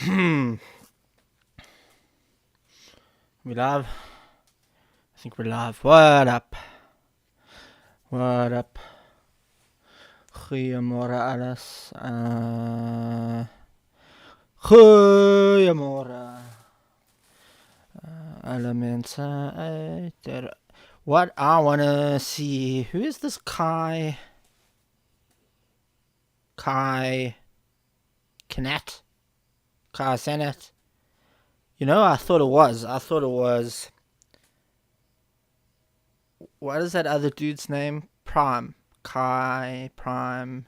We live? I think we're live. What up? What up? Goeiemorgen alles. Goeiemorgen. Alle mensen uit der... What I wanna see... Who is this Kai? Kai... Knet? Kai Senet? You know, I thought it was... What is that other dude's name? Prime. Kai Prime.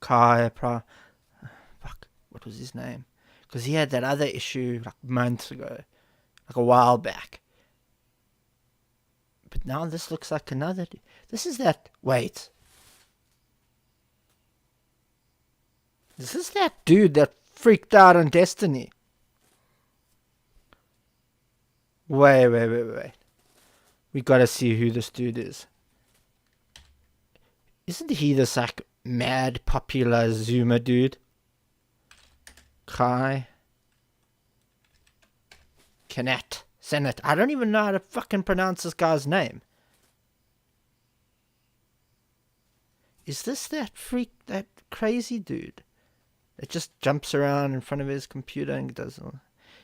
Fuck, what was his name? Because he had that other issue like months ago. Like a while back. But now this looks like another... This is that... Wait. This is that dude that freaked out on Destiny. Wait. We gotta see who this dude is. Isn't he this like mad popular Zoomer dude? Kai Knet Senate. I don't even know how to fucking pronounce this guy's name. Is this that freak, that crazy dude that just jumps around in front of his computer and does all...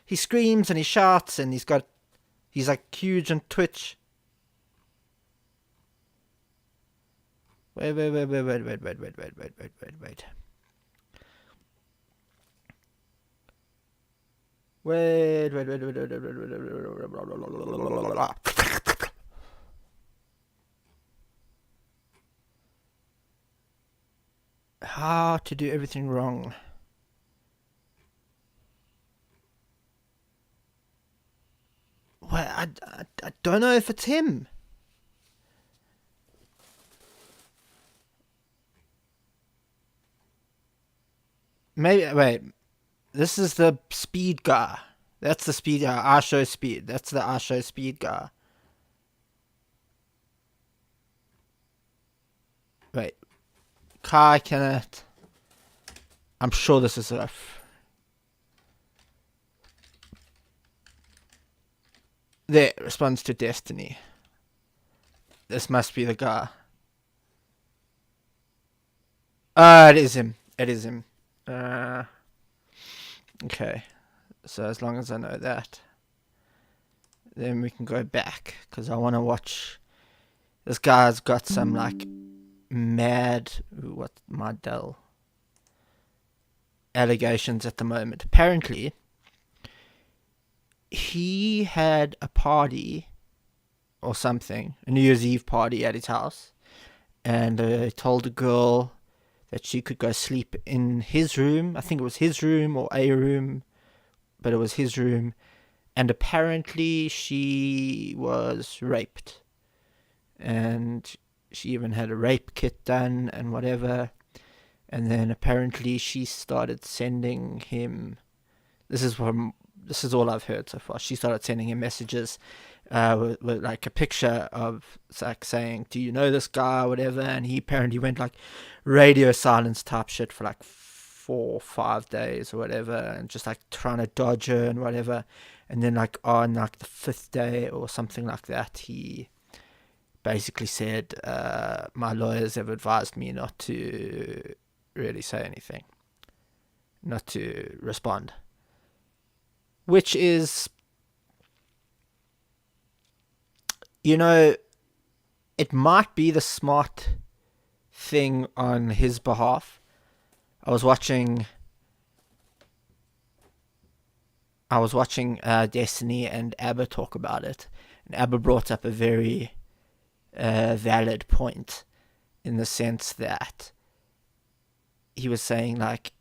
He screams and he shouts and he's like huge on Twitch. Wait. How to do everything wrong. Well, I don't know if it's him. Maybe, wait. This is the speed guy. That's the speed guy. I show speed. That's the I show speed guy. Wait. Kai Kenneth. I'm sure this is a... There, responds to Destiny. This must be the guy. It is him. Okay. So as long as I know that, then we can go back, because I want to watch. This guy's got some like mad allegations at the moment. Apparently he had a party or something, a New Year's Eve party at his house, and told a girl that she could go sleep in his room. I think it was his room or a room, but it was his room. And apparently she was raped. And she even had a rape kit done and whatever. And then apparently she started sending him... This is all I've heard so far. She started sending him messages with like a picture of like saying, do you know this guy or whatever, and he apparently went like radio silence type shit for like 4 or 5 days or whatever, and just like trying to dodge her and whatever. And then like on like the 5th day or something like that, he basically said, my lawyers have advised me not to really say anything, not to respond, which is, you know, it might be the smart thing on his behalf. I was watching Destiny and Abba talk about it, and Abba brought up a very valid point, in the sense that he was saying, like,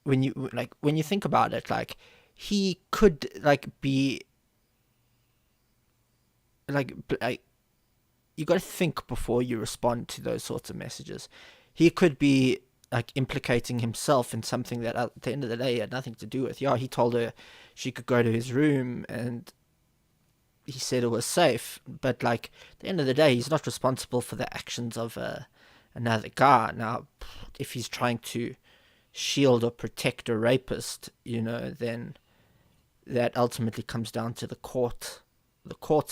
when you think about it, like, he could like be like you got to think before you respond to those sorts of messages. He could be like implicating himself in something that at the end of the day he had nothing to do with. Yeah, he told her she could go to his room and he said it was safe, but like at the end of the day he's not responsible for the actions of another guy. Now, if he's trying to shield or protect a rapist, then that ultimately comes down to the courts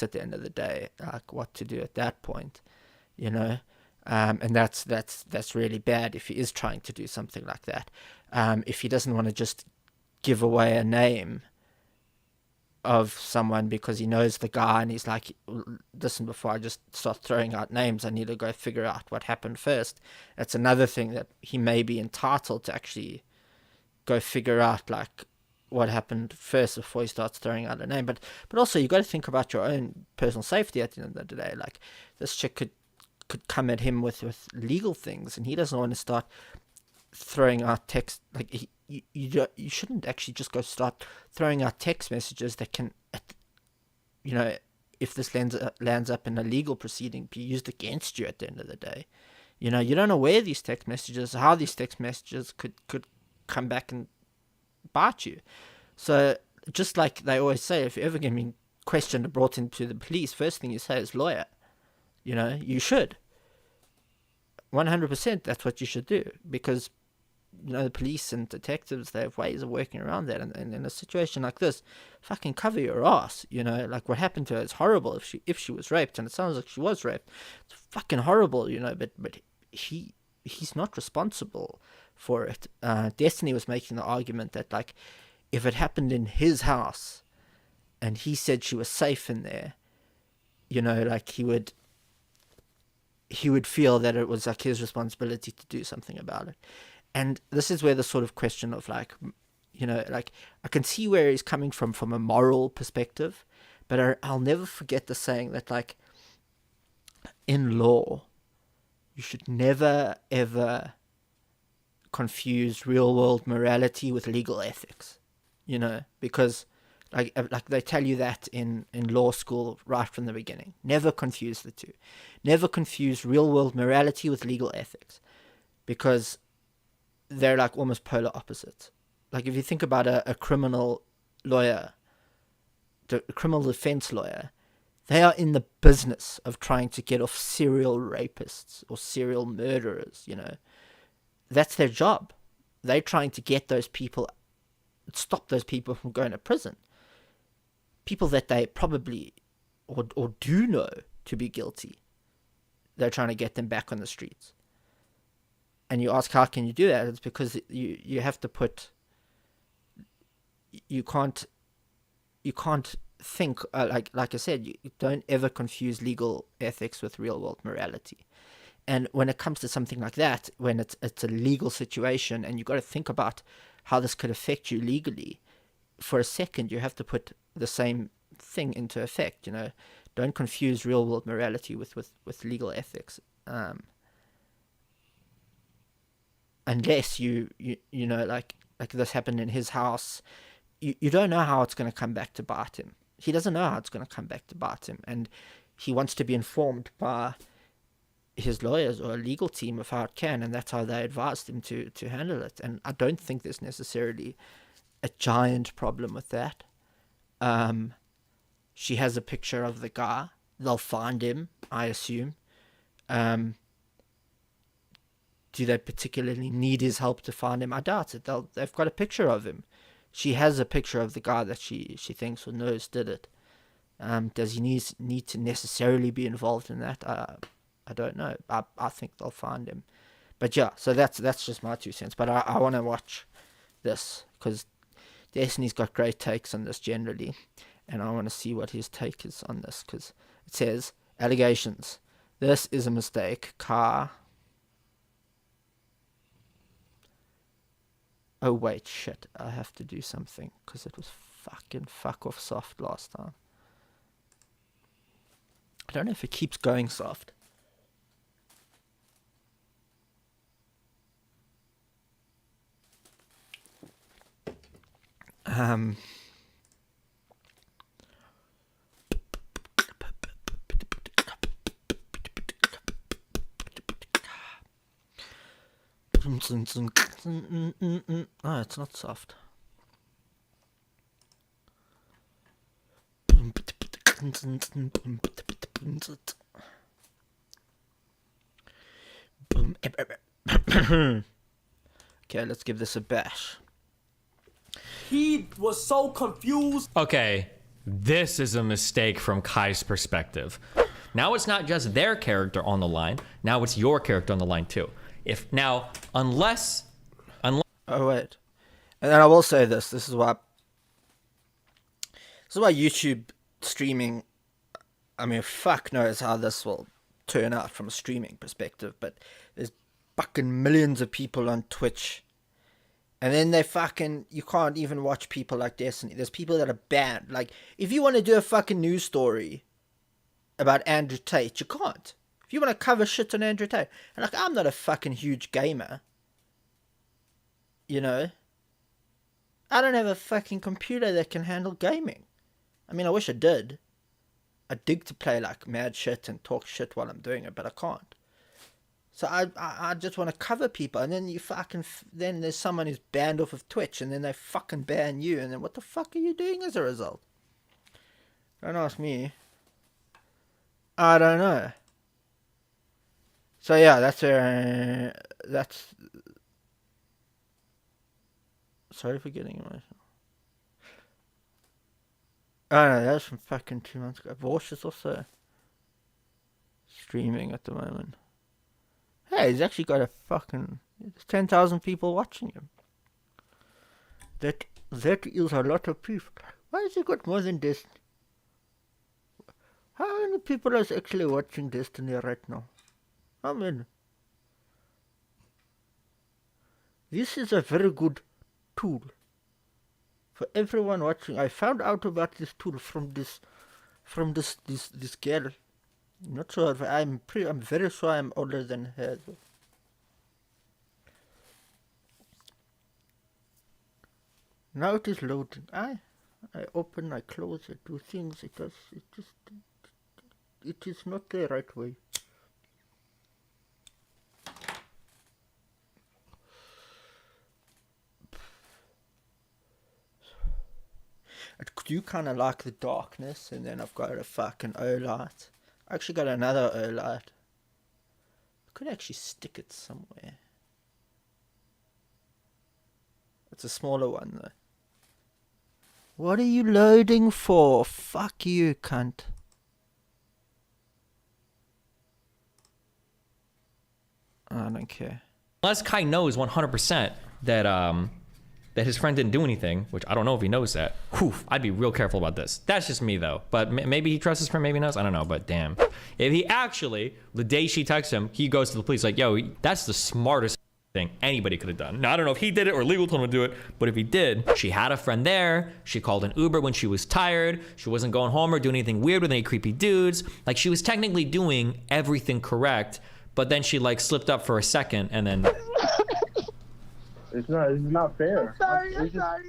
at the end of the day, like what to do at that point, and that's really bad if he is trying to do something like that. If he doesn't want to just give away a name of someone because he knows the guy and he's like, listen, before I just start throwing out names, I need to go figure out what happened first. That's another thing that he may be entitled to actually go figure out, like, what happened first before he starts throwing out a name. But also you got to think about your own personal safety at the end of the day. Like, this chick could come at him with legal things, and he doesn't want to start throwing out text. Like, you shouldn't actually just go start throwing out text messages that can, if this lands up in a legal proceeding, be used against you at the end of the day. You don't know where these text messages, how these text messages could come back and bite you. So just like they always say, if you're ever going to be questioned or brought into the police, first thing you say is lawyer. You should. 100% that's what you should do, because the police and detectives, they have ways of working around that. And in a situation like this, fucking cover your ass. Like, what happened to her is horrible. If she was raped, and it sounds like she was raped, it's fucking horrible. But he's not responsible for it. Destiny was making the argument that, like, if it happened in his house and he said she was safe in there, like, he would feel that it was like his responsibility to do something about it. And this is where the sort of question of, like, like, I can see where he's coming from a moral perspective, but I'll never forget the saying that, like, in law, you should never, ever confuse real world morality with legal ethics, because like they tell you that in law school right from the beginning. Never confuse the two. Never confuse real world morality with legal ethics, because they're like almost polar opposites. Like, if you think about a criminal lawyer, a criminal defense lawyer, they are in the business of trying to get off serial rapists or serial murderers, That's their job. They're trying to get those people, stop those people from going to prison. People that they probably or do know to be guilty. They're trying to get them back on the streets. And you ask, how can you do that? It's because you have to put, you can't think, like I said, you don't ever confuse legal ethics with real world morality. And when it comes to something like that, when it's a legal situation and you've got to think about how this could affect you legally, for a second you have to put the same thing into effect. Don't confuse real world morality with legal ethics. Unless you like this happened in his house, you don't know how it's going to come back to bite him. He doesn't know how it's going to come back to bite him, and he wants to be informed by his lawyers or a legal team of how it can, and that's how they advised him to handle it. And I don't think there's necessarily a giant problem with that. She has a picture of the guy. They'll find him, I assume. Do they particularly need his help to find him? I doubt it. They've got a picture of him. She has a picture of the guy that she thinks or knows did it. Does he need to necessarily be involved in that? I don't know. I think they'll find him. But yeah, so that's just my 2 cents. But I want to watch this, because Destiny's got great takes on this generally. And I want to see what his take is on this, because it says, allegations. This is a mistake. Car. Oh, wait, shit. I have to do something, because it was fucking fuck off soft last time. I don't know if it keeps going soft. Oh, it's not soft. Okay, let's give this a bash. He was so confused. Okay, this is a mistake from Kai's perspective. Now it's not just their character on the line. Now it's your character on the line too. Unless. Oh wait, and then I will say this. This is why YouTube streaming. I mean, fuck knows how this will turn out from a streaming perspective, but there's fucking millions of people on Twitch. And then you can't even watch people like Destiny. There's people that are banned. Like, if you want to do a fucking news story about Andrew Tate, you can't. If you want to cover shit on Andrew Tate. And like, I'm not a fucking huge gamer. You know? I don't have a fucking computer that can handle gaming. I mean, I wish I did. I dig to play like mad shit and talk shit while I'm doing it, but I can't. So I just want to cover people, and then then there's someone who's banned off of Twitch, and then they fucking ban you, and then what the fuck are you doing as a result? Don't ask me. I don't know. So yeah, that's sorry for getting emotional. Oh no, that's from fucking 2 months ago. Vorsh is also streaming at the moment. Hey, he's actually got 10,000 people watching him. That is a lot of people. Why has he got more than Destiny? How many people are actually watching Destiny right now? How many? This is a very good tool for everyone watching. I found out about this tool from this girl. I'm not sure if I'm very sure I'm older than her. Now it is loading. I open, I close, I do things. It is not the right way. I do kind of like the darkness, and then I've got a fucking O light. I actually got another O light. I could actually stick it somewhere. It's a smaller one though. What are you loading for? Fuck you, cunt. I don't care. Unless Kai knows 100% that his friend didn't do anything, which I don't know if he knows that. Whew, I'd be real careful about this. That's just me though. But maybe he trusts his friend, maybe he knows. I don't know, but damn. If he actually, the day she texts him, he goes to the police like, yo, that's the smartest thing anybody could have done. Now, I don't know if he did it or legal told him to do it, but if he did, she had a friend there. She called an Uber when she was tired. She wasn't going home or doing anything weird with any creepy dudes. Like, she was technically doing everything correct, but then she like slipped up for a second and then... It's not fair. I'm sorry.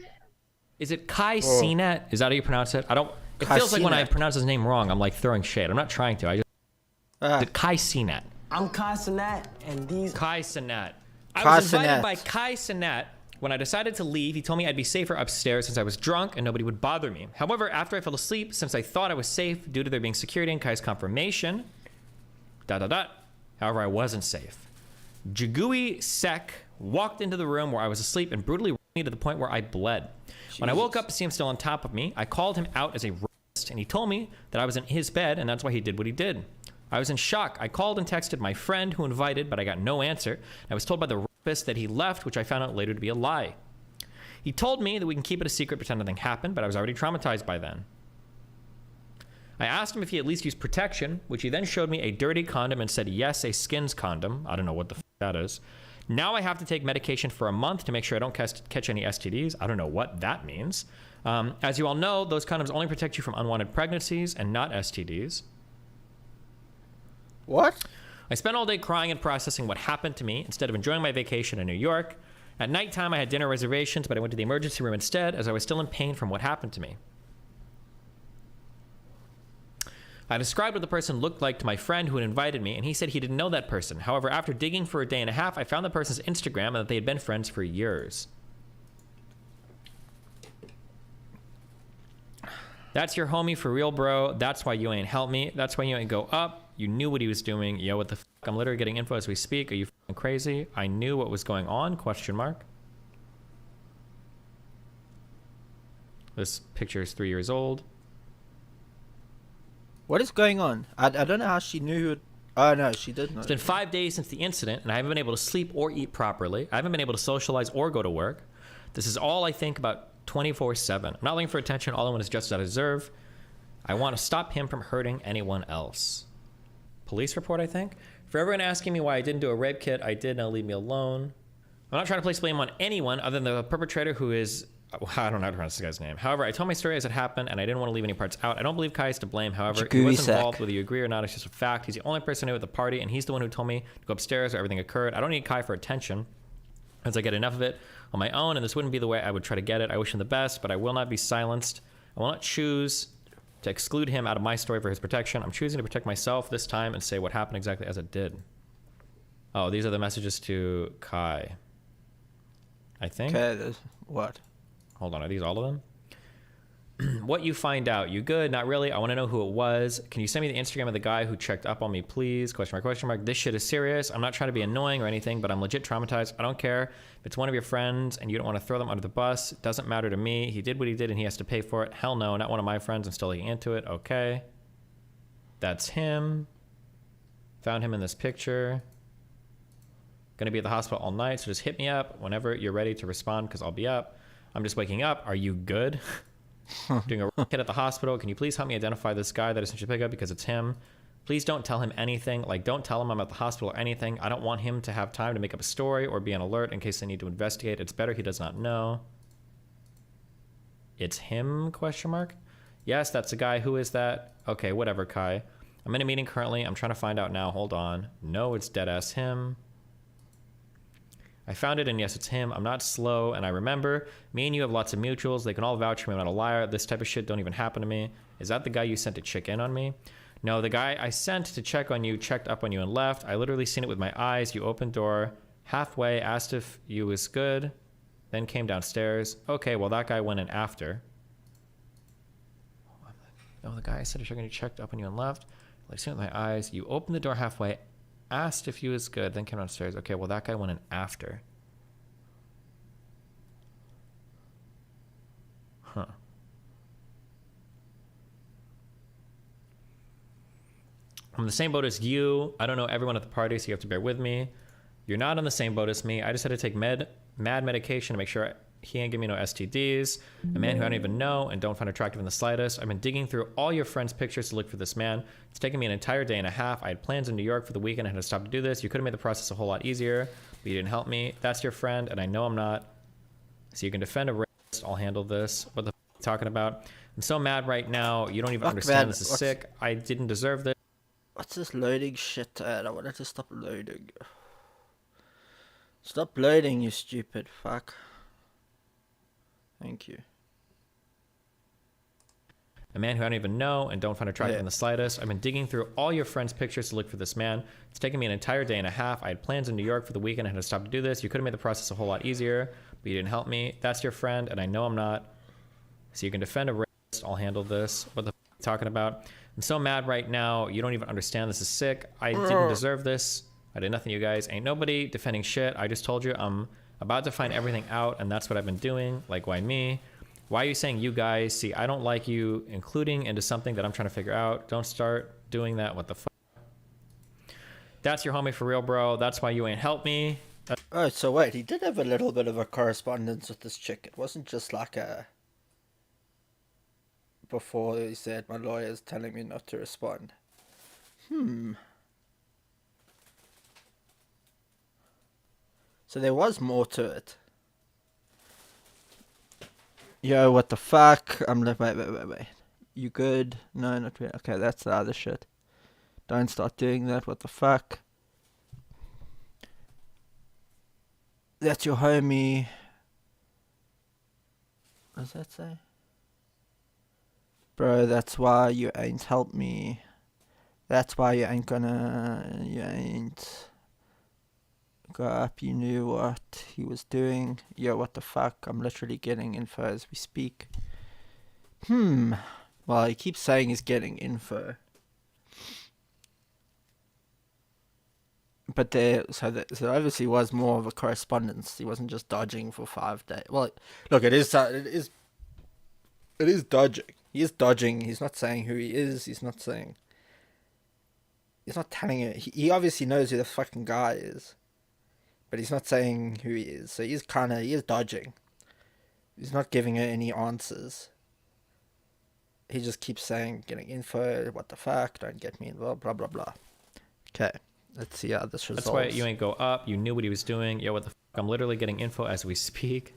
Is it Kai Cenat? Is that how you pronounce it? I don't... It Kai feels like when I Cenat. pronounce his name wrong, I'm like throwing shade. I'm not trying to. I just... Is it Kai Cenat? I'm Kai Cenat, and these... Kai Cenat. I Kai was invited Cenat. by Kai Cenat. When I decided to leave, he told me I'd be safer upstairs since I was drunk and nobody would bother me. However, after I fell asleep, since I thought I was safe due to there being security and Kai's confirmation, however, I wasn't safe. Jagui Sek walked into the room where I was asleep and brutally raped me to the point where I bled. When I woke up to see him still on top of me, I called him out as a rapist, and he told me that I was in his bed and that's why he did what he did. I was in shock. I called and texted my friend who invited, but I got no answer. I was told by the rapist that he left, which I found out later to be a lie. He told me that we can keep it a secret, pretend nothing happened, but I was already traumatized by then. I asked him if he at least used protection, which he then showed me a dirty condom and said, yes, a skins condom. I don't know what the f that is. Now I have to take medication for a month to make sure I don't catch any STDs. I don't know what that means. As you all know, those condoms only protect you from unwanted pregnancies and not STDs. What? I spent all day crying and processing what happened to me instead of enjoying my vacation in New York. At nighttime, I had dinner reservations, but I went to the emergency room instead as I was still in pain from what happened to me. I described what the person looked like to my friend who had invited me, and he said he didn't know that person. However, after digging for a day and a half, I found the person's Instagram and that they had been friends for years. That's your homie for real, bro. That's why you ain't help me. That's why you ain't go up. You knew what he was doing. Yo, what the f***? I'm literally getting info as we speak. Are you f***ing crazy? I knew what was going on, question mark. This picture is 3 years old. What is going on? I don't know how she knew. Oh no, she did know. It's been 5 days since the incident, and I haven't been able to sleep or eat properly. I haven't been able to socialize or go to work. This is all I think about 24/7. I'm not looking for attention. All I want is justice I deserve. I want to stop him from hurting anyone else. Police report, I think. For everyone asking me why I didn't do a rape kit, I did. Now leave me alone. I'm not trying to place blame on anyone other than the perpetrator, who is... I don't know how to pronounce this guy's name. However, I told my story as it happened, and I didn't want to leave any parts out. I don't believe Kai is to blame. However, he was involved, whether you agree or not. It's just a fact. He's the only person who at the party, and he's the one who told me to go upstairs where everything occurred. I don't need Kai for attention, as I get enough of it on my own, and this wouldn't be the way I would try to get it. I wish him the best, but I will not be silenced. I will not choose to exclude him out of my story for his protection. I'm choosing to protect myself this time and say what happened exactly as it did. Oh, these are the messages to Kai, I think. Okay, there's what? Hold on, are these all of them? What you find out. You good? Not really. I want to know who it was. Can you send me the Instagram of the guy who checked up on me, please? Question mark, question mark. This shit is serious. I'm not trying to be annoying or anything, but I'm legit traumatized. I don't care if it's one of your friends and you don't want to throw them under the bus. It doesn't matter to me. He did what he did and he has to pay for it. Hell no, not one of my friends. I'm still looking into it. Okay. That's him. Found him in this picture. Gonna be at the hospital all night, so just hit me up whenever you're ready to respond, because I'll be up. I'm just waking up. Are you good? Doing a kid at the hospital. Can you please help me identify this guy that I sent you to pick up, because it's him. Please don't tell him anything. Like, don't tell him I'm at the hospital or anything. I don't want him to have time to make up a story or be on alert in case they need to investigate. It's better he does not know. It's him, question mark? Yes, that's the guy. Who is that? Okay, whatever, Kai. I'm in a meeting currently. I'm trying to find out now. Hold on. No, it's deadass him. I found it, and yes, it's him. I'm not slow, and I remember. Me and you have lots of mutuals. They can all vouch for me. I'm not a liar. This type of shit don't even happen to me. Is that the guy you sent to check in on me? No, the guy I sent to check on you checked up on you and left. I literally seen it with my eyes. You opened door halfway, asked if you was good, then came downstairs. Okay, well, that guy went in after. Oh, the guy I sent to check on you checked up on you and left. I seen it with my eyes. You opened the door halfway, asked if he was good, then came downstairs. Okay, well, that guy went in after. Huh. I'm in the same boat as you. I don't know everyone at the party, so you have to bear with me. You're not on the same boat as me. I just had to take mad medication to make sure he ain't give me no STDs. A man who I don't even know and don't find attractive in the slightest. I've been digging through all your friends' pictures to look for this man. It's taken me an entire day and a half. I had plans in New York for the weekend. I had to stop to do this. You could have made the process a whole lot easier, but you didn't help me. That's your friend, and I know I'm not. So you can defend a rapist. I'll handle this. What the f*** are you talking about? I'm so mad right now. You don't even understand. Man. This is sick. I didn't deserve this. What's this loading shit? I want it to stop loading. Stop loading, you stupid fuck. Thank you. A man who I don't even know and don't find attractive in the slightest. I've been digging through all your friends' pictures to look for this man. It's taken me an entire day and a half. I had plans in New York for the weekend. I had to stop to do this. You could have made the process a whole lot easier, but you didn't help me. That's your friend, and I know I'm not. So you can defend a rapist. I'll handle this. What the f*** are you talking about? I'm so mad right now. You don't even understand. This is sick. I didn't deserve this. I did nothing, you guys. Ain't nobody defending shit. I just told you I'm about to find everything out, and that's what I've been doing. Like, why me? Why are you saying you guys? See, I don't like you including into something that I'm trying to figure out. Don't start doing that. What the fuck? That's your homie for real, bro. That's why you ain't helped me. Oh, so wait, he did have a little bit of a correspondence with this chick. It wasn't just like a... Before he said, my lawyer's telling me not to respond. So there was more to it. Yo, what the fuck? I'm like, wait. You good? No, not really. Okay, that's the other shit. Don't start doing that. What the fuck? That's your homie. What does that say? Bro, that's why you ain't helped me. That's why you ain't go up. You knew what he was doing. Yo, what the fuck? I'm literally getting info as we speak. Well, he keeps saying he's getting info. But so obviously was more of a correspondence. He wasn't just dodging for 5 days. Well, look, it is It is dodging. He is dodging. He's not saying who he is. He's not saying. He's not telling it. He obviously knows who the fucking guy is, but he's not saying who he is. So he is dodging. He's not giving her any answers. He just keeps saying, getting info, what the fuck, don't get me involved, blah, blah, blah. Okay, let's see how this resolves. That's why you ain't go up. You knew what he was doing. Yo, what the fuck? I'm literally getting info as we speak.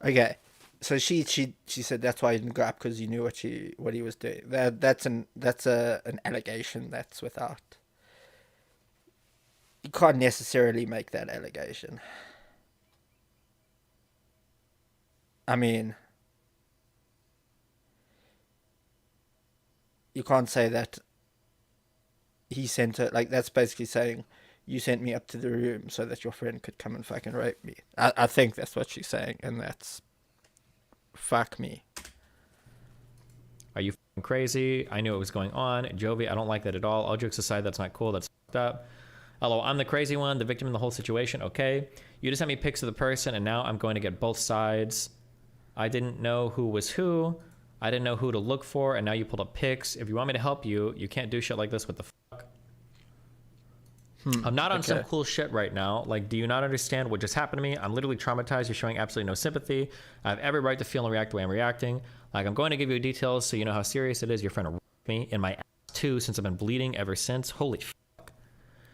Okay, so she said that's why he didn't go up, because you knew what he was doing. That's an allegation that's without. You can't necessarily make that allegation. I mean, you can't say that he sent her, like, that's basically saying you sent me up to the room so that your friend could come and fucking rape me. I think that's what she's saying, and that's fuck me. Are you fucking crazy? I knew what was going on. Jovi, I don't like that at all. All jokes aside, that's not cool. That's fucked up. Hello, I'm the crazy one, the victim in the whole situation. Okay. You just sent me pics of the person, and now I'm going to get both sides. I didn't know who was who. I didn't know who to look for, and now you pulled up pics. If you want me to help you, you can't do shit like this. What the fuck? I'm not on some cool shit right now. Like, do you not understand what just happened to me? I'm literally traumatized. You're showing absolutely no sympathy. I have every right to feel and react the way I'm reacting. Like, I'm going to give you details so you know how serious it is. Your friend raped me in my ass too, since I've been bleeding ever since. Holy fuck.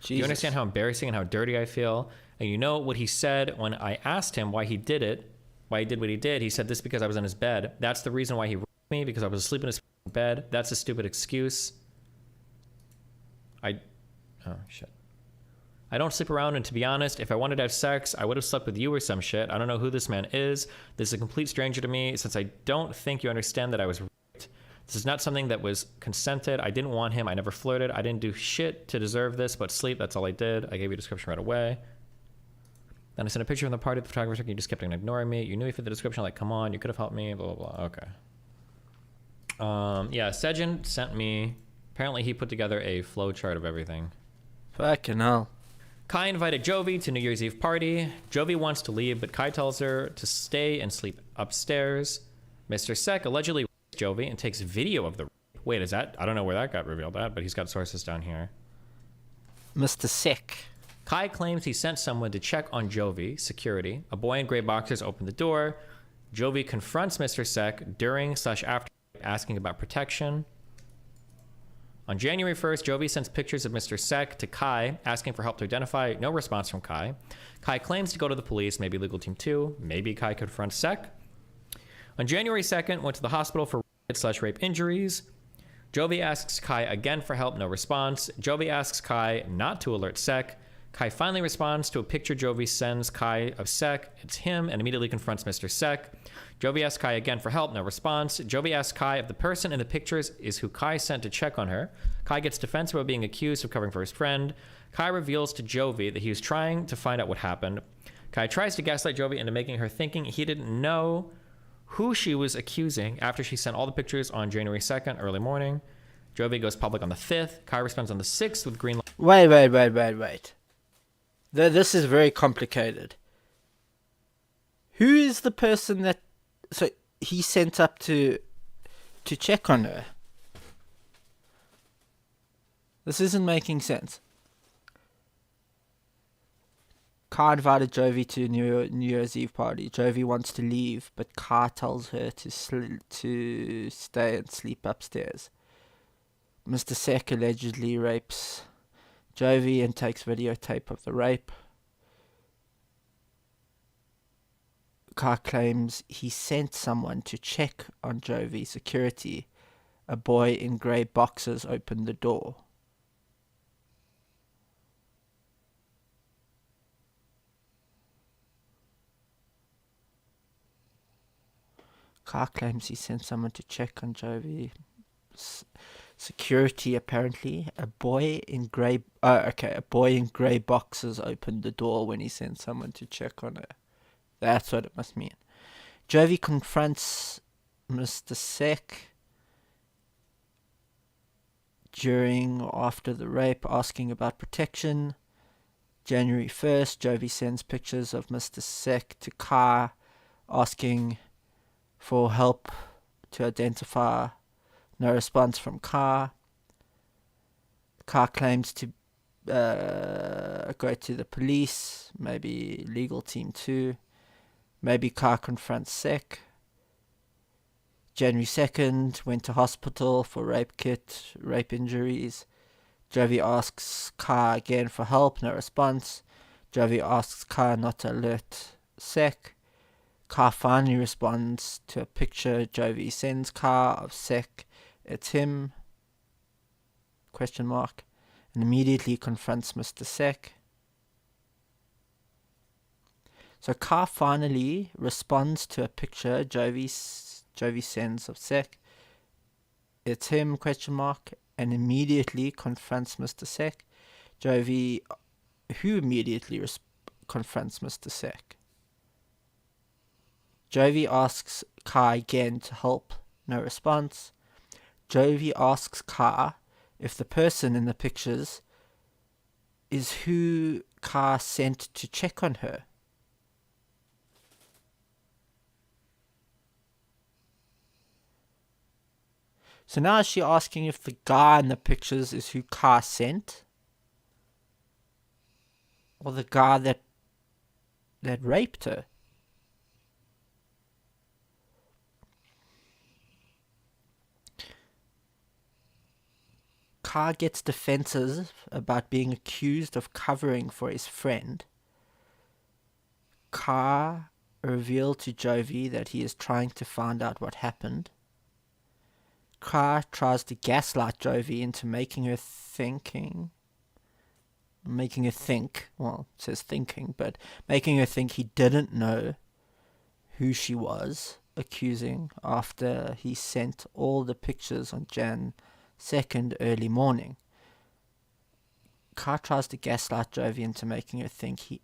Jesus. Do you understand how embarrassing and how dirty I feel? And you know what he said when I asked him why he did it, why he did what he did? He said this because I was in his bed. That's the reason why he raped me, because I was asleep in his bed. That's a stupid excuse. Oh, shit. I don't sleep around, and to be honest, if I wanted to have sex, I would have slept with you or some shit. I don't know who this man is. This is a complete stranger to me, since I don't think you understand that I was raped. This is not something that was consented. I didn't want him. I never flirted. I didn't do shit to deserve this, but sleep, that's all I did. I gave you a description right away. Then I sent a picture from the party of the photographer, and you just kept ignoring me. You knew me for the description, like, come on, you could have helped me, blah, blah, blah. Okay. Yeah, Sejin sent me, apparently he put together a flow chart of everything. Fucking hell. Kai invited Jovi to New Year's Eve party. Jovi wants to leave, but Kai tells her to stay and sleep upstairs. Mr. Sek allegedly rapes Jovi and takes video of the rape. Wait, is that? I don't know where that got revealed at, but he's got sources down here. Mr. Sek. Kai claims he sent someone to check on Jovi, security. A boy in gray boxers opened the door. Jovi confronts Mr. Sek during/after asking about protection. On January 1st, Jovi sends pictures of Mr. Sek to Kai, asking for help to identify. No response from Kai. Kai claims to go to the police, maybe Legal Team 2. Maybe Kai confronts Sek. On January 2nd, went to the hospital for rape injuries. Jovi asks Kai again for help, no response. Jovi asks Kai not to alert Sek. Kai finally responds to a picture Jovi sends Kai of Sek. It's him, and immediately confronts Mr. Sek. Jovi asks Kai again for help, no response. Jovi asks Kai if the person in the pictures is who Kai sent to check on her. Kai gets defensive about being accused of covering for his friend. Kai reveals to Jovi that he was trying to find out what happened. Kai tries to gaslight Jovi into making her thinking he didn't know who she was accusing after she sent all the pictures on January 2nd, early morning. Jovi goes public on the 5th. Kai responds on the 6th with green light. Wait. This is very complicated. Who is the person that... So he sent up to check on her? This isn't making sense. Kai invited Jovi to New Year's Eve party. Jovi wants to leave, but Kai tells her to stay and sleep upstairs. Mr. Sek allegedly rapes Jovi and takes videotape of the rape. Kai claims he sent someone to check on Jovi security. A boy in grey boxers opened the door. Kai claims he sent someone to check on Jovi. Security, apparently. A boy in grey boxers opened the door when he sent someone to check on her. That's what it must mean. Jovi confronts Mr. Sek during or after the rape, asking about protection. January 1st, Jovi sends pictures of Mr. Sek to Kai, asking for help to identify. No response from car. Car claims to go to the police, maybe legal team 2. Maybe car confronts Sek. January 2nd, went to hospital for rape kit, rape injuries. Jovi asks car again for help, no response. Jovi asks car not to alert Sek. Car finally responds to a picture Jovi sends car of Sek. It's him, ? And immediately confronts Mr. Sek. So car finally responds to a picture Jovi sends of Sek. It's him, ? And immediately confronts Mr. Sek. Jovi, who immediately confronts Mr. Sek. Jovi asks car again to help, no response. Jovi asks car if the person in the pictures is who car sent to check on her. So now is she asking if the guy in the pictures is who car sent? Or the guy that raped her? Car gets defensive about being accused of covering for his friend. Car revealed to Jovi that he is trying to find out what happened. Car tries to gaslight Jovi into making her think, well, it says thinking, but making her think he didn't know who she was accusing after he sent all the pictures on Jan 2nd early morning. Car tries to gaslight Jovi into making her think he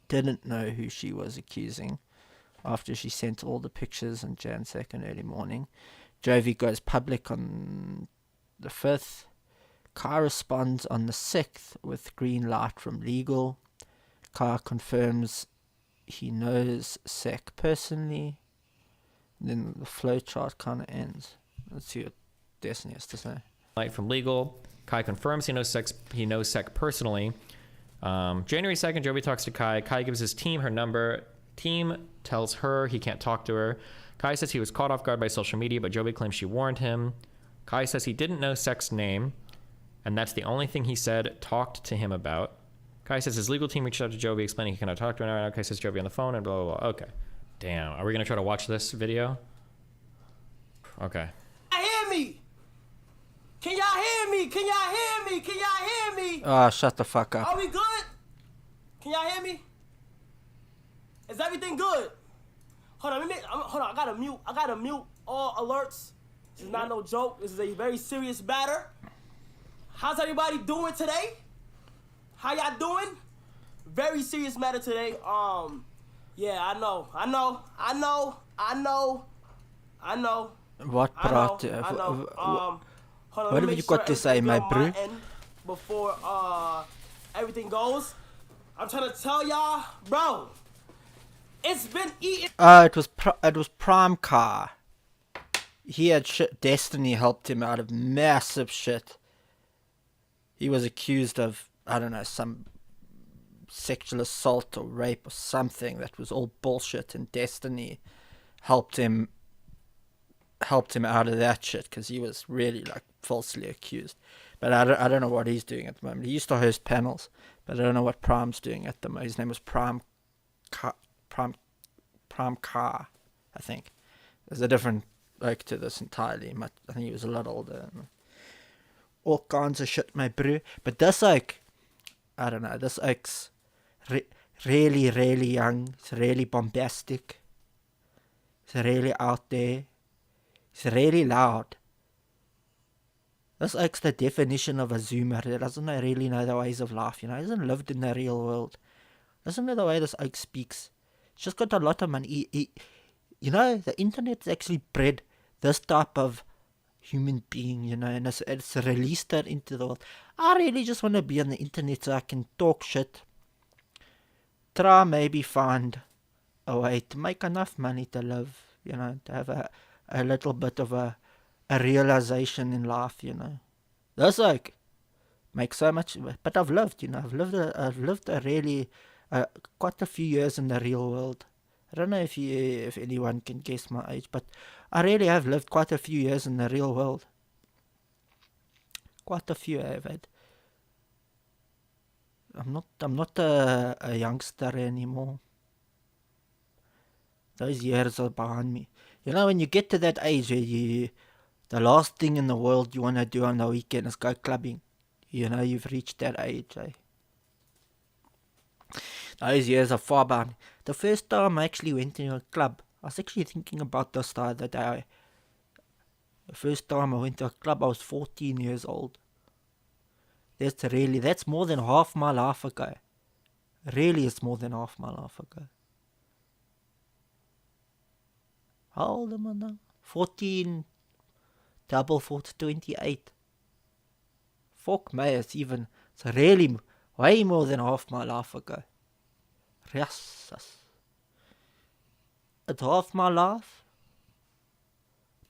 didn't know who she was accusing after she sent all the pictures on Jan 2nd early morning. Jovi goes public on the 5th. Car responds on the 6th with green light from legal. Car confirms he knows Sek personally. And then the flowchart kind of ends. Let's see what Destiny has to say. Light from legal. Kai confirms he knows Sek personally. January 2nd, Jovi talks to Kai. Kai gives his team her number. Team tells her he can't talk to her. Kai says he was caught off guard by social media, but Jovi claims she warned him. Kai says he didn't know Sek's name, and that's the only thing he said talked to him about. Kai says his legal team reached out to Jovi explaining he cannot talk to her now. Kai says Jovi on the phone and blah, blah, blah. Okay. Damn. Are we going to try to watch this video? Okay. Hear me? Can y'all hear me? Can y'all hear me? Can y'all hear me? Ah, shut the fuck up. Are we good? Can y'all hear me? Is everything good? Hold on, I gotta mute all alerts. This is not no joke. This is a very serious matter. How's everybody doing today? How y'all doing? Very serious matter today. Yeah, I know. What brought Hold on, what let have me you make got to sure say, my everything's bro? good on my end before everything goes. I'm trying to tell y'all, bro. It's been eating. It was Prime Car. He had shit. Destiny helped him out of massive shit. He was accused of, I don't know, some sexual assault or rape or something that was all bullshit, and Destiny helped him out of that shit because he was really like falsely accused. But I don't know what he's doing at the moment. He used to host panels, but I don't know what Prime's doing at the moment. His name was Prime Car, I think. There's a different like to this entirely. I think he was a lot older. All kinds of shit, my bro. But this like, I don't know. This like's really, really young. It's really bombastic. It's really out there. It's really loud. This like's the definition of a Zoomer. He doesn't really know the ways of life, you know. He hasn't lived in the real world. Doesn't know the way this oak speaks. He's just got a lot of money. You know, the internet's actually bred this type of human being, you know, and it's released that into the world. I really just want to be on the internet so I can talk shit. Try maybe find a way to make enough money to live, you know, to have a a little bit of a realization in life, you know. That's like makes so much. But I've lived, you know, I've lived a really quite a few years in the real world. I don't know if anyone can guess my age, but I really have lived quite a few years in the real world. Quite a few I've had. I'm not a youngster anymore. Those years are behind me. You know, when you get to that age where the last thing in the world you want to do on the weekend is go clubbing. You know, you've reached that age, eh? Those years are far behind. The first time I actually went to a club, I was actually thinking about this the other day. The first time I went to a club, I was 14 years old. That's more than half my life ago. Really, it's more than half my life ago. How old am I now? 14, double 4 to 28. Fuck me, it's really way more than half my life ago. Yes. It's half my life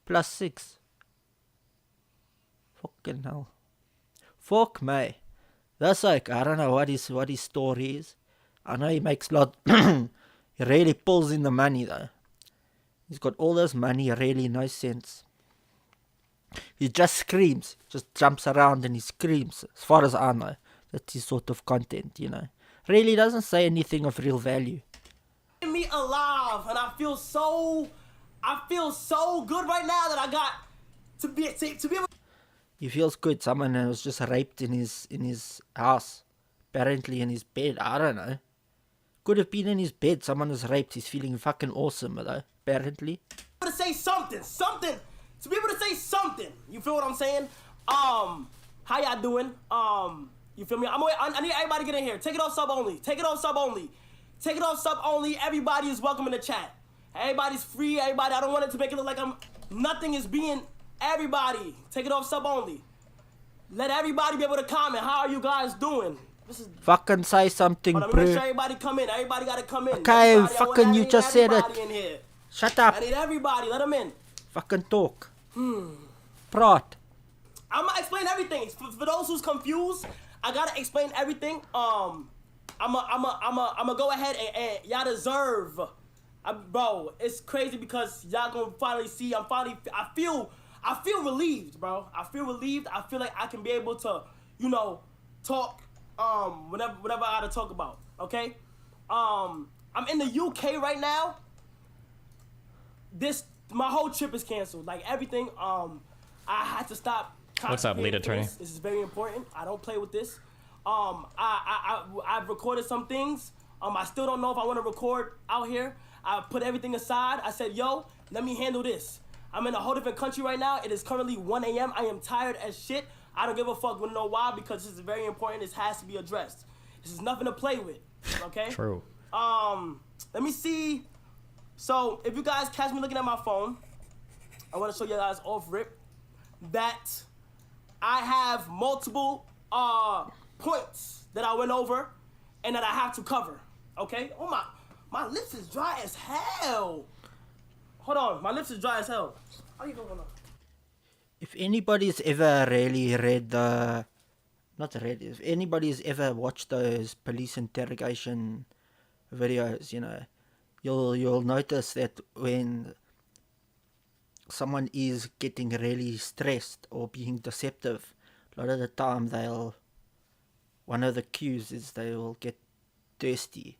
plus 6. Fucking hell. Fuck me. That's like, I don't know what his story is. I know he makes a lot. He really pulls in the money though. He's got all this money, really no sense. He just screams, just jumps around and he screams. As far as I know, that's his sort of content, you know. Really doesn't say anything of real value. Me alive, and I feel so good right now that I got to be able. He feels good. Someone was just raped in his house, apparently in his bed. I don't know. Could have been in his bed. Someone was raped. He's feeling fucking awesome, though. Apparently. To say something. To be able to say something. You feel what I'm saying? How y'all doing? You feel me? I need everybody to get in here. Take it off sub only. Everybody is welcome in the chat. Everybody's free. Everybody. I don't want it to make it look like nothing is being. Everybody, take it off sub only. Let everybody be able to comment. How are you guys doing? This is fucking say something, bro. Make sure everybody come in. Everybody gotta come in. Okay, fucking you just said it. Shut up. I need everybody. Let them in. Fucking talk. Praat. I'm gonna explain everything. For those who's confused, I gotta explain everything. I'm gonna go ahead and y'all deserve. Bro, it's crazy because y'all gonna finally see. I feel relieved, bro. I feel relieved. I feel like I can be able to, you know, talk whatever I gotta talk about. Okay? I'm in the UK right now. My whole trip is canceled. Like everything. I had to stop. What's up, lead attorney? This is very important. I don't play with this. I've recorded some things. I still don't know if I want to record out here. I put everything aside. I said, yo, let me handle this. I'm in a whole different country right now. It is currently 1 a.m. I am tired as shit. I don't give a fuck. Want to know why? Because this is very important. This has to be addressed. This is nothing to play with. Okay? True. Let me see. So, if you guys catch me looking at my phone, I want to show you guys off rip that I have multiple points that I went over and that I have to cover. Okay? Oh my lips is dry as hell. Hold on, my lips is dry as hell. How you doing? If anybody's ever really read if anybody's ever watched those police interrogation videos, you know, you'll notice that when someone is getting really stressed or being deceptive, a lot of the time one of the cues is they will get thirsty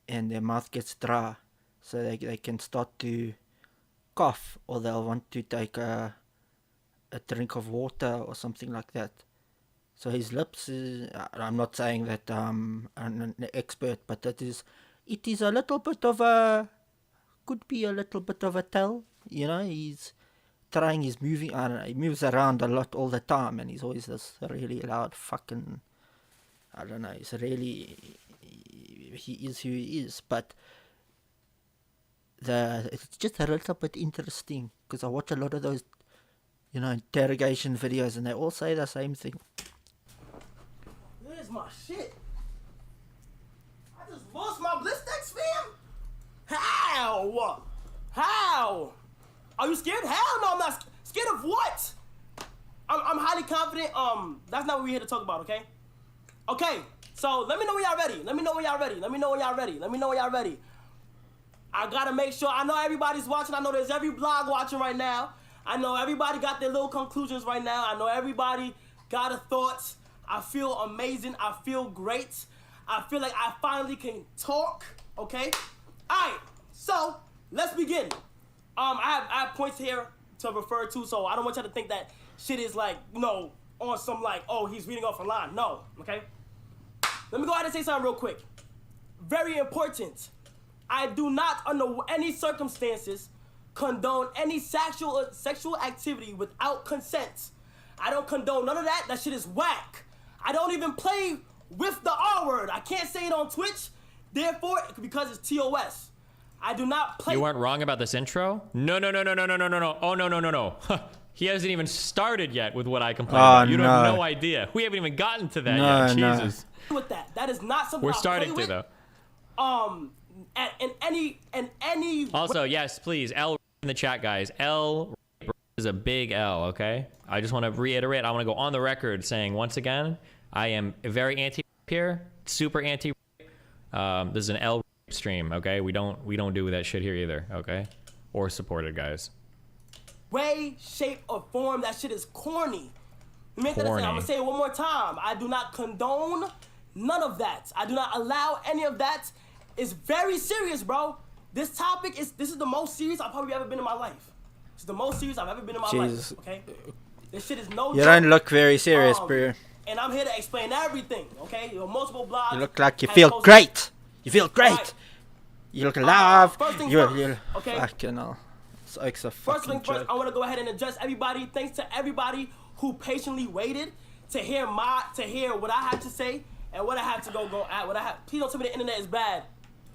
and their mouth gets dry, so they can start to cough, or they'll want to take a drink of water or something like that. So his lips I'm not saying that I'm an expert, but it is a little bit of could be a little bit of a tell, you know. He's moving, I don't know, he moves around a lot all the time, and he's always this really loud fucking, I don't know, he is who he is, but it's just a little bit interesting, because I watch a lot of those, you know, interrogation videos, and they all say the same thing. Where's my shit? I just lost my Blistex, fam? How? you scared? Hell no, I'm not scared of what? I'm highly confident. That's not what we're here to talk about, okay? Okay, so let me know when y'all ready. Let me know when y'all ready. Let me know when y'all ready. Let me know when y'all ready. I gotta make sure. I know everybody's watching. I know there's every blog watching right now. I know everybody got their little conclusions right now. I know everybody got a thoughts. I feel amazing. I feel great. I feel like I finally can talk, okay? All right, so let's begin. I have points here to refer to, so I don't want y'all to think that shit is like, you know, on some like, oh, he's reading off a line. No, okay? Let me go ahead and say something real quick. Very important. I do not, under any circumstances, condone any sexual activity without consent. I don't condone none of that. That shit is whack. I don't even play with the R word. I can't say it on Twitch, therefore, because it's TOS. I do not play. You weren't wrong about this intro? No. Oh, no. He hasn't even started yet with what I complained about. You don't have no idea. We haven't even gotten to that yet. Jesus. With that. That is not something We're I'll starting play to, with. though. In any. Also, yes, please, L in the chat, guys. L is a big L, okay? I just want to reiterate. I want to go on the record saying once again, I am very anti here, super anti. This is an L stream, okay? We don't do that shit here either, okay? Or support it, guys. Way, shape, or form, that shit is corny. I'm gonna say it one more time. I do not condone none of that. I do not allow any of that. It's very serious, bro. This topic is the most serious I've probably ever been in my life. It's the most serious I've ever been in my life. Okay? This shit is no You joke. don't look very serious, bro. And I'm here to explain everything, okay? You have multiple blogs. You look like you feel great. You feel great. Right. You look alive. You're okay. Fucking hell. It's like a First fucking thing first, joke. I want to go ahead and address everybody. Thanks to everybody who patiently waited to hear what I had to say and what I had to go at. Please don't tell me the internet is bad.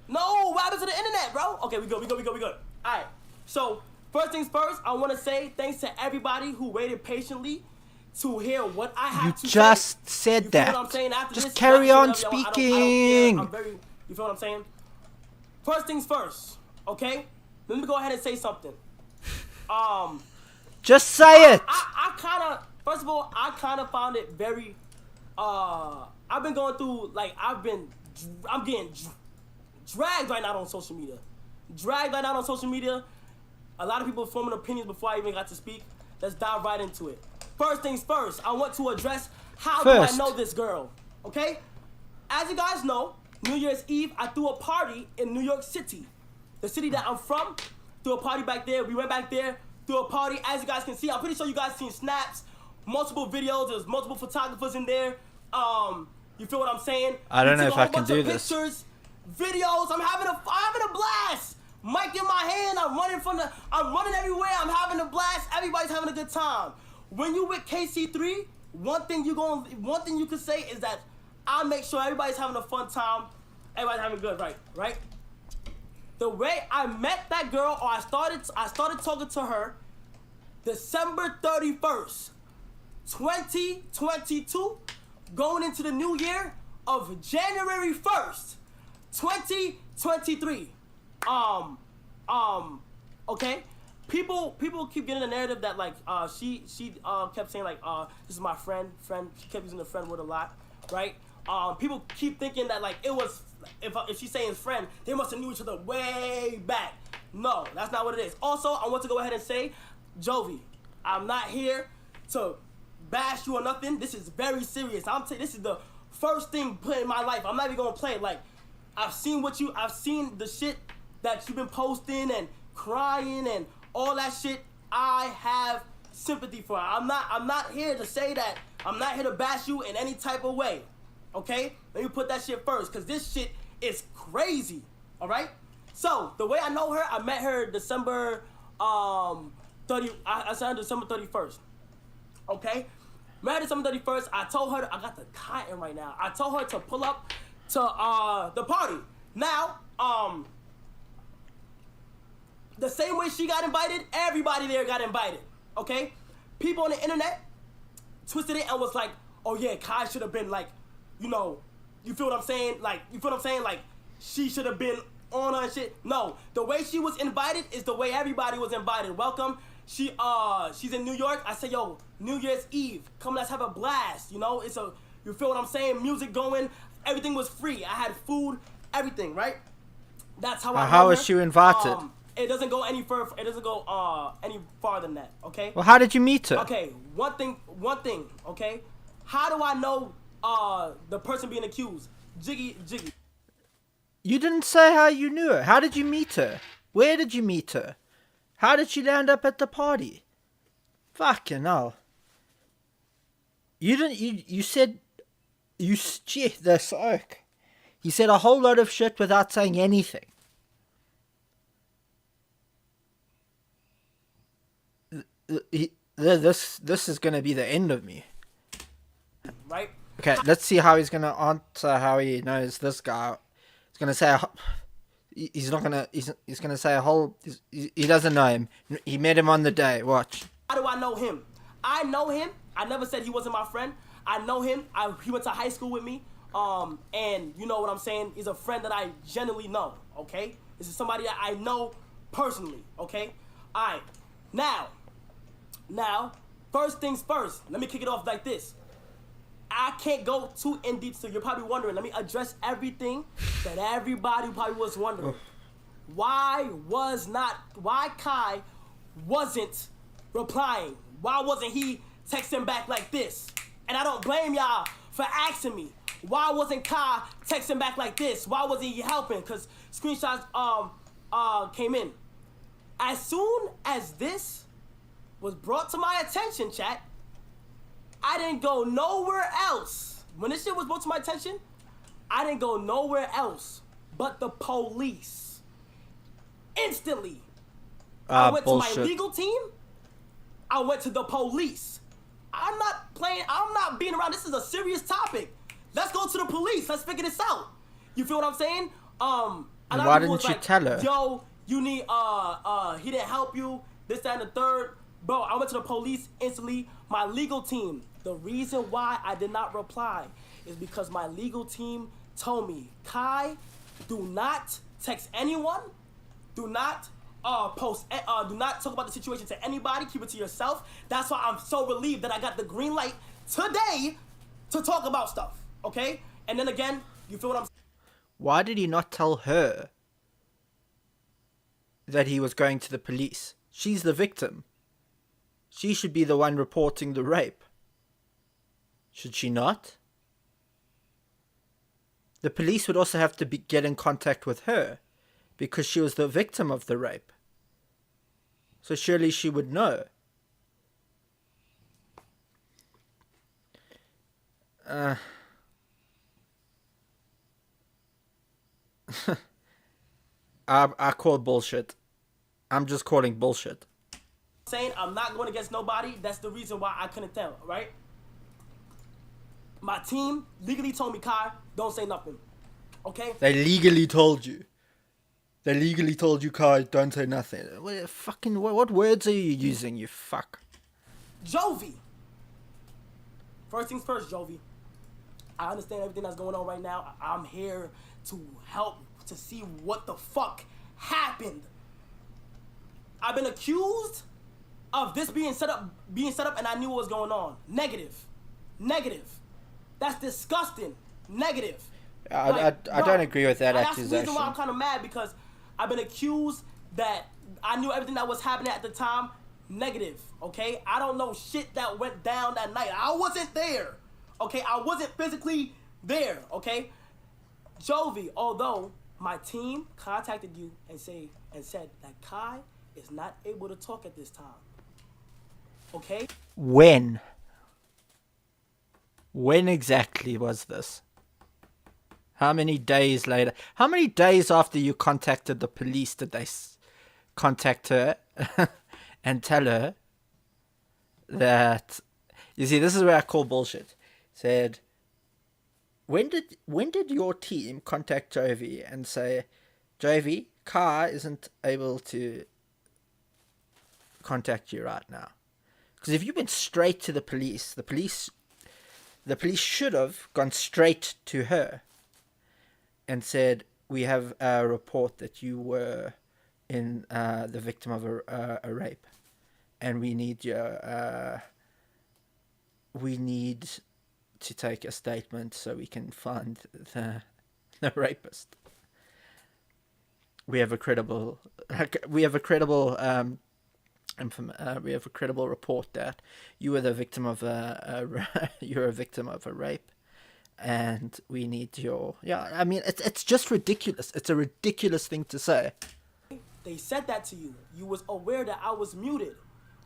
No, what happened to the internet, bro? Okay, we good. All right. So first things first, I want to say thanks to everybody who waited patiently to hear what I had to say. You just said that. What I'm saying? After just this, carry on I don't care. speaking. You feel what I'm saying? First things first, okay? Let me go ahead and say something. Just say it. First of all, I kind of found it very, I've been going through, like, I'm getting dragged right now on social media. A lot of people forming opinions before I even got to speak. Let's dive right into it. First things first, I want to address how do I know this girl, okay? As you guys know, New Year's Eve, I threw a party in New York City. The city that I'm from, threw a party back there. We went back there, threw a party. As you guys can see, I'm pretty sure you guys seen snaps, multiple videos. There's multiple photographers in there. You feel what I'm saying? I don't know if I can do this. Pictures, videos. I'm having a blast. Mic in my hand. I'm running everywhere. I'm having a blast. Everybody's having a good time. When you with KC3, one thing you can say is that I make sure everybody's having a fun time. Everybody's having good, right? The way I met that girl, or I started talking to her, December 31st, 2022, going into the new year of January 1st, 2023. Okay. People keep getting the narrative that like she kept saying like this is my friend. She kept using the friend word a lot, right? People keep thinking that like it was if she's saying friend, they must have knew each other way back. No, that's not what it is. Also, I want to go ahead and say, Jovi, I'm not here to bash you or nothing. This is very serious. This is the first thing put in my life. I'm not even gonna play it. Like, I've seen the shit that you've been posting and crying and all that shit. I have sympathy for. I'm not here to say that. I'm not here to bash you in any type of way. Okay? Let me put that shit first, because this shit is crazy. Alright? So, the way I know her, I met her December 30. I saw her December 31st. Okay? Met her December 31st. I told her, I got the cotton right now. I told her to pull up to the party. Now, the same way she got invited, everybody there got invited. Okay? People on the internet twisted it and was like, oh yeah, Kai should have been like, you know, you feel what I'm saying? Like, Like, she should have been on her and shit. No, the way she was invited is the way everybody was invited. Welcome. She's in New York. I said, yo, New Year's Eve, come, let's have a blast. You know, you feel what I'm saying? Music going, everything was free. I had food, everything, right? That's how I. How was she invited? It doesn't go any further. It doesn't go any farther than that. Okay. Well, how did you meet her? Okay. One thing. Okay. How do I know the person being accused? Jiggy. You didn't say how you knew her. How did you meet her? Where did you meet her? How did she land up at the party? Fucking hell. You didn't. You said. Gee, this oak. He said a whole lot of shit without saying anything. This is gonna be the end of me. Right. Okay, let's see how he's gonna answer. How he knows this guy. He's gonna say. He's not gonna. He's gonna say a whole. He doesn't know him. He met him on the day. Watch. How do I know him? I know him. I never said he wasn't my friend. I know him. He went to high school with me. And you know what I'm saying? He's a friend that I genuinely know. Okay. This is somebody that I know personally. Okay. All right. Now, first things first. Let me kick it off like this. I can't go too in deep, so you're probably wondering. Let me address everything that everybody probably was wondering. Why Kai wasn't replying? Why wasn't he texting back like this? And I don't blame y'all for asking me. Why wasn't Kai texting back like this? Why wasn't he helping? Because screenshots came in. As soon as this was brought to my attention, chat, I didn't go nowhere else. When this shit was brought to my attention, I didn't go nowhere else but the police. Instantly. I went to my legal team. I went to the police. I'm not being around. This is a serious topic. Let's go to the police. Let's figure this out. You feel what I'm saying? And why didn't you tell her? Yo, you need, he didn't help you, this, that, and the third. Bro, I went to the police instantly. My legal team, the reason why I did not reply is because my legal team told me, Kai, do not text anyone. Do not do not talk about the situation to anybody. Keep it to yourself. That's why I'm so relieved that I got the green light today to talk about stuff. Okay? And then again, you feel what I'm saying? Why did he not tell her that he was going to the police? She's the victim. She should be the one reporting the rape. Should she not? The police would also have to get in contact with her because she was the victim of the rape. So surely she would know. I call bullshit. I'm just calling bullshit. Saying I'm not going against nobody. That's the reason why I couldn't tell, right? My team legally told me, Kai, don't say nothing. Okay? They legally told you. They legally told you, Kai, don't say nothing. What words are you using, you fuck? Jovi. First things first, Jovi. I understand everything that's going on right now. I'm here to help to see what the fuck happened. I've been accused of this being set up, and I knew what was going on. Negative. That's disgusting. Negative. I don't agree with that accusation. That's the reason why I'm kind of mad, because I've been accused that I knew everything that was happening at the time. Negative. Okay? I don't know shit that went down that night. I wasn't there. Okay? I wasn't physically there. Okay? Jovi, although my team contacted you and said that Kai is not able to talk at this time. Okay? When? When exactly was this? How many days later? How many days after you contacted the police did they contact her and tell her that? You see, this is where I call bullshit. Said, when did your team contact Jovi and say, Jovi, Kai isn't able to contact you right now? Because if you went straight to the police should have gone straight to her and said, we have a report that you were in the victim of a rape, and we need your we need to take a statement so we can find the rapist. We have a credible we have a credible report that you were the victim of you're a victim of a rape, and we need your I mean it's just ridiculous. It's a ridiculous thing to say. They said that to you. You was aware that I was muted,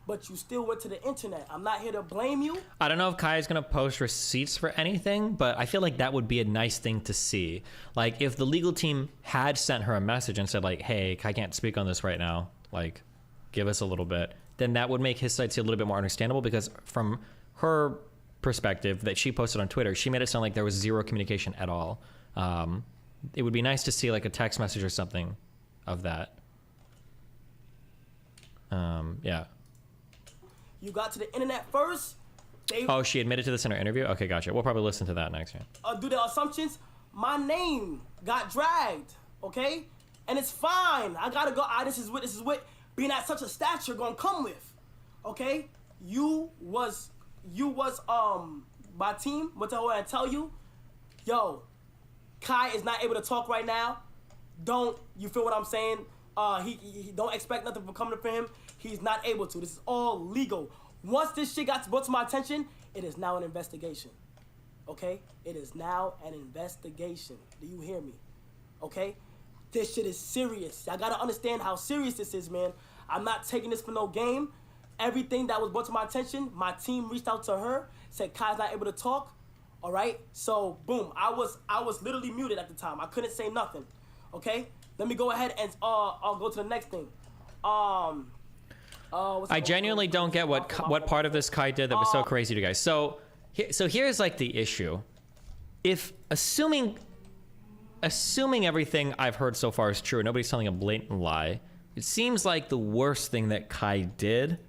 but you still went to the internet. I'm not here to blame you. I don't know if Kai is going to post receipts for anything, but I feel like that would be a nice thing to see. Like, if the legal team had sent her a message and said, like, hey, Kai can't speak on this right now, like, give us a little bit, then that would make his side seem a little bit more understandable, because from her perspective that she posted on Twitter, she made it sound like there was zero communication at all. It would be nice to see, like, a text message or something of that. Yeah. You got to the internet first. Oh, she admitted to this in her interview? Okay, gotcha. We'll probably listen to that next year. Do the assumptions. My name got dragged, okay? And it's fine. I gotta go. This is what being at such a stature gonna come with, okay? You was my team went to her and tell you, yo, Kai is not able to talk right now. You feel what I'm saying? He don't expect nothing from coming from him. He's not able to. This is all legal. Once this shit got brought to my attention, it is now an investigation. Okay? It is now an investigation. Do you hear me? Okay? This shit is serious. Y'all gotta understand how serious this is, man. I'm not taking this for no game. Everything that was brought to my attention, my team reached out to her, said Kai's not able to talk. All right? So, boom. I was literally muted at the time. I couldn't say nothing. Okay? Let me go ahead and I'll go to the next thing. I genuinely don't get what part of this Kai did that was so crazy to you guys. So here's like the issue. If assuming everything I've heard so far is true, nobody's telling a blatant lie, it seems like the worst thing that Kai did,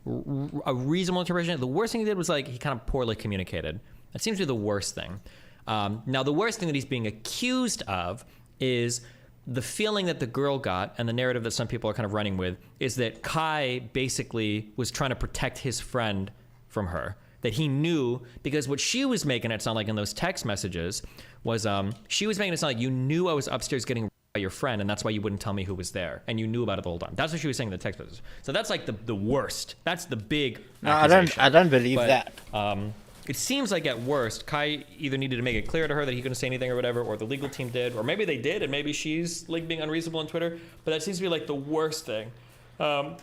a reasonable interpretation, the worst thing he did was like he kind of poorly communicated. That seems to be the worst thing. Now the worst thing that he's being accused of is the feeling that the girl got, and the narrative that some people are kind of running with, is that Kai basically was trying to protect his friend from her. That he knew, because what she was making it sound like in those text messages was she was making it sound like you knew I was upstairs getting by your friend, and that's why you wouldn't tell me who was there, and you knew about it the whole time. That's what she was saying in the text messages. So that's like the worst. That's the big accusation. I don't believe that. It seems like at worst, Kai either needed to make it clear to her that he couldn't say anything or whatever, or the legal team did, or maybe they did, and maybe she's like being unreasonable on Twitter. But that seems to be like the worst thing. I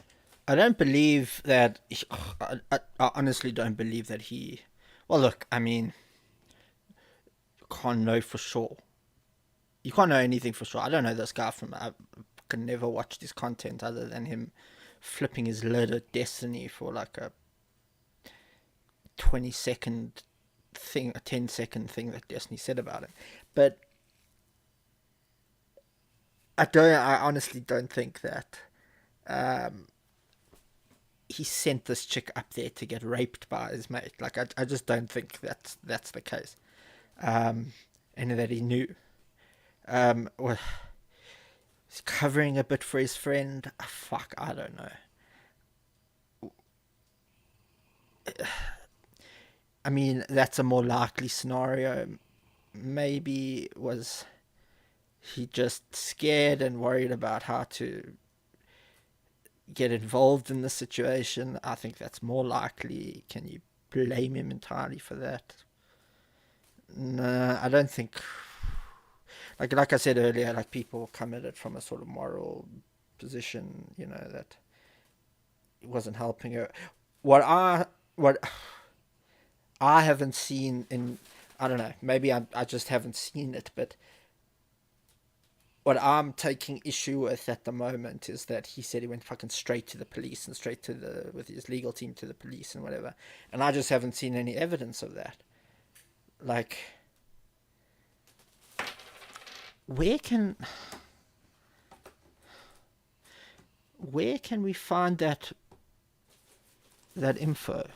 don't believe that. I honestly don't believe that he. Well, look, I mean, you can't know for sure. You can't know anything for sure. I don't know this guy I can never watch his content other than him flipping his lid at Destiny for like a 20-second thing, a 10-second thing that Destiny said about it. But I honestly don't think that he sent this chick up there to get raped by his mate. Like, I just don't think that's the case. And that he knew. Well, he's covering a bit for his friend. Fuck, I don't know. I mean, that's a more likely scenario. Maybe was he just scared and worried about how to get involved in the situation? I think that's more likely. Can you blame him entirely for that? No, I don't think. Like I said earlier, like people come at it from a sort of moral position, you know, that it wasn't helping her. What I haven't seen in, I don't know, maybe I just haven't seen it, but what I'm taking issue with at the moment is that he said he went fucking straight to the police and straight to with his legal team to the police and whatever, and I just haven't seen any evidence of that. Like, where can we find that info?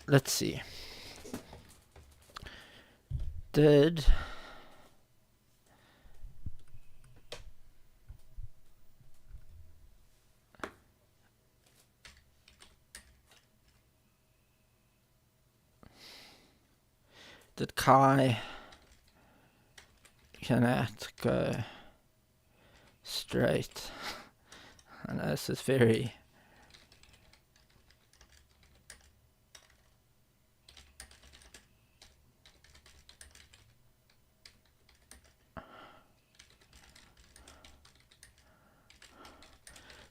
Let's see. did. Did Kai cannot go straight? I know this is very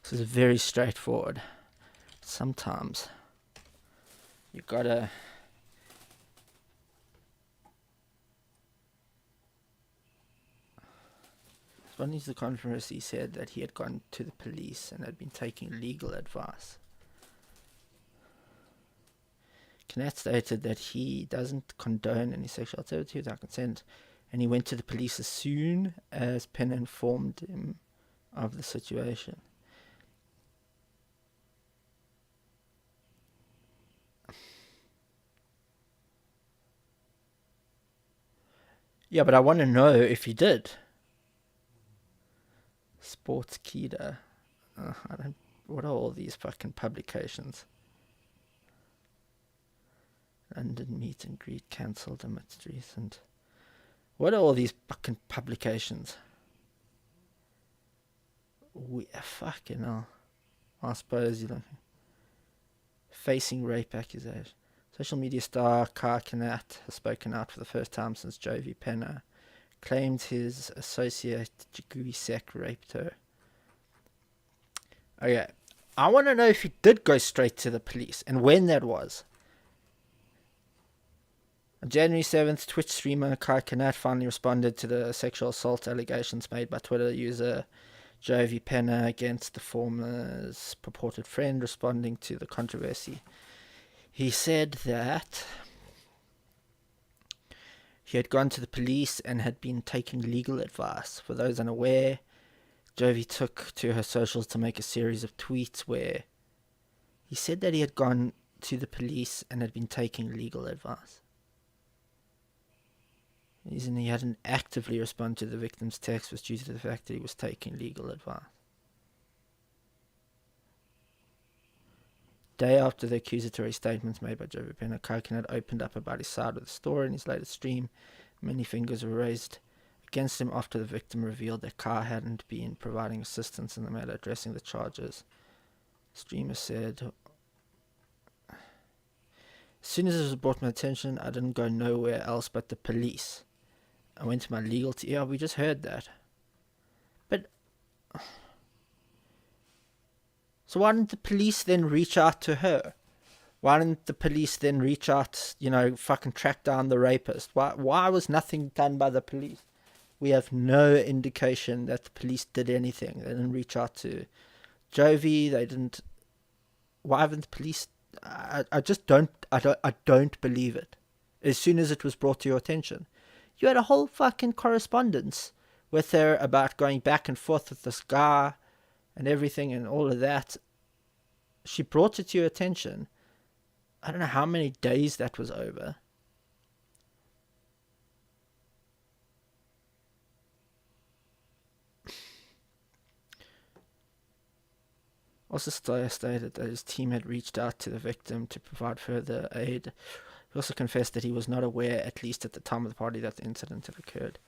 this is very straightforward. Sometimes you gotta Responding to the controversy, he said that he had gone to the police and had been taking legal advice. Knatt stated that he doesn't condone any sexual activity without consent, and he went to the police as soon as Penn informed him of the situation. Yeah, but I want to know if he did. Sports Keeda. What are all these fucking publications? London meet and greet cancelled amidst recent. What are all these fucking publications? Fucking hell. I suppose you know. Facing rape accusation. Social media star Kai Knatt has spoken out for the first time since Jovi Penner claimed his associate Jigui Sek raped her. Okay, I want to know if he did go straight to the police and when that was. On January 7th, Twitch streamer Kai Knatt finally responded to the sexual assault allegations made by Twitter user Jovi Penner against the former's purported friend, responding to the controversy. He said that he had gone to the police and had been taking legal advice. For those unaware, Jovi took to her socials to make a series of tweets where he said that he had gone to the police and had been taking legal advice. The reason he hadn't actively responded to the victim's text was due to the fact that he was taking legal advice. Day after the accusatory statements made by Jovi Penner, Kai Knatt opened up about his side of the story in his latest stream. Many fingers were raised against him after the victim revealed that Kai hadn't been providing assistance in the matter addressing the charges. The streamer said, "As soon as it was brought to my attention, I didn't go nowhere else but the police. I went to my legal team." Yeah, we just heard that. But so why didn't the police then reach out to her? Why didn't the police then reach out, fucking track down the rapist? Why was nothing done by the police? We have no indication that the police did anything. They didn't reach out to Jovi. They didn't. Why haven't the police? I just don't. I don't believe it. As soon as it was brought to your attention, you had a whole fucking correspondence with her about going back and forth with this guy and everything and all of that. She brought it to your attention. I don't know how many days that was over. Also stated that his team had reached out to the victim to provide further aid. He also confessed that he was not aware, at least at the time of the party, that the incident had occurred.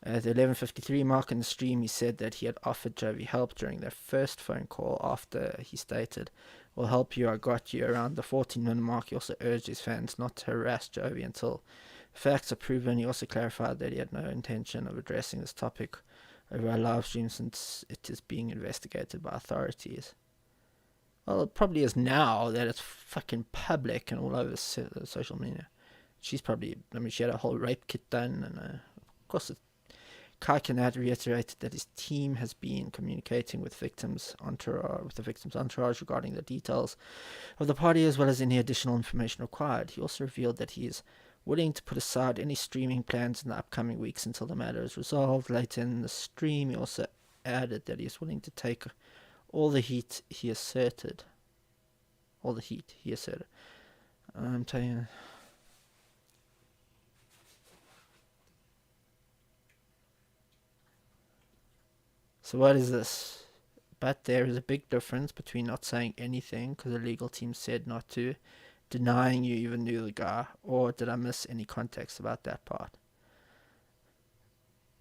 At the 11:53 mark in the stream, he said that he had offered Jovi help during their first phone call after he stated, "We'll help you, I got you." Around the 14-minute mark, he also urged his fans not to harass Jovi until facts are proven. He also clarified that he had no intention of addressing this topic over a live stream since it is being investigated by authorities. Well, it probably is now that it's fucking public and all over social media. She's probably, she had a whole rape kit done, and of course Kai Knatt reiterated that his team has been communicating with the victim's entourage regarding the details of the party as well as any additional information required. He also revealed that he is willing to put aside any streaming plans in the upcoming weeks until the matter is resolved. Later in the stream, he also added that he is willing to take all the heat, he asserted. I'm telling you. So what is this? But there is a big difference between not saying anything because the legal team said not to, denying you even knew the guy, or did I miss any context about that part?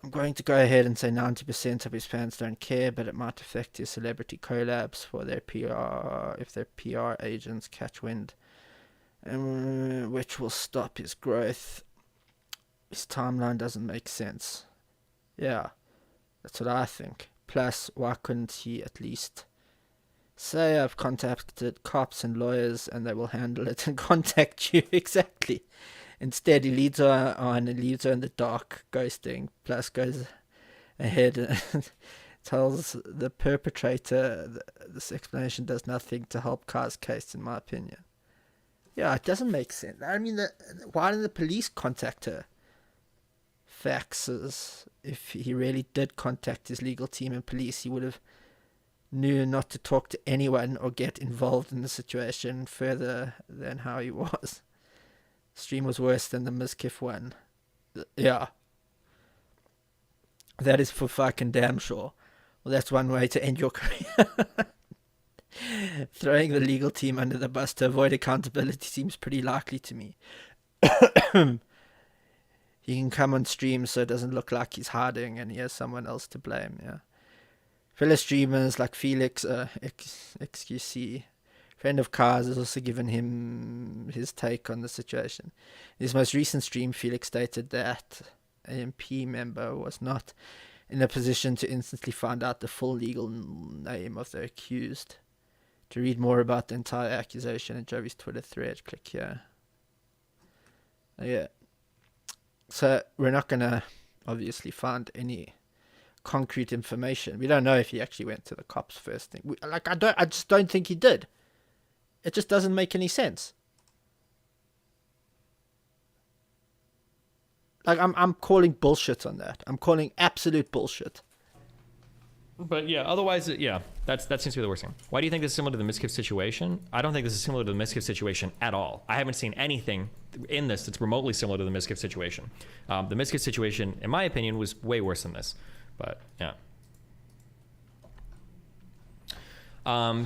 I'm going to go ahead and say 90% of his fans don't care, but it might affect his celebrity collabs for their PR if their PR agents catch wind, which will stop his growth. His timeline doesn't make sense. Yeah, that's what I think. Plus, why couldn't he at least say, I've contacted cops and lawyers and they will handle it and contact you? Exactly. Instead, he leads her on and leaves her in the dark, ghosting. Plus, goes ahead and tells the perpetrator this explanation does nothing to help Kai's case, in my opinion. Yeah, it doesn't make sense. I mean, why didn't the police contact her? Faxes. If he really did contact his legal team and police, he would have knew not to talk to anyone or get involved in the situation further than how he was. Stream was worse than the Mizkif one. Yeah. That is for fucking damn sure. Well, that's one way to end your career. Throwing the legal team under the bus to avoid accountability seems pretty likely to me. He can come on stream so it doesn't look like he's hiding and he has someone else to blame, yeah. Fellow streamers like Felix, XQC, friend of Kai's, has also given him his take on the situation. In his most recent stream, Felix stated that AMP member was not in a position to instantly find out the full legal name of the accused. To read more about the entire accusation in Jovi's Twitter thread, click here. Yeah. So we're not going to obviously find any concrete information. We don't know if he actually went to the cops first thing. I just don't think he did. It just doesn't make any sense. Like I'm calling bullshit on that. I'm calling absolute bullshit. But yeah, otherwise, yeah, that seems to be the worst thing. Why do you think this is similar to the Mizkif situation? I don't think this is similar to the Mizkif situation at all. I haven't seen anything in this that's remotely similar to the Mizkif situation. The Mizkif situation, in my opinion, was way worse than this. But yeah.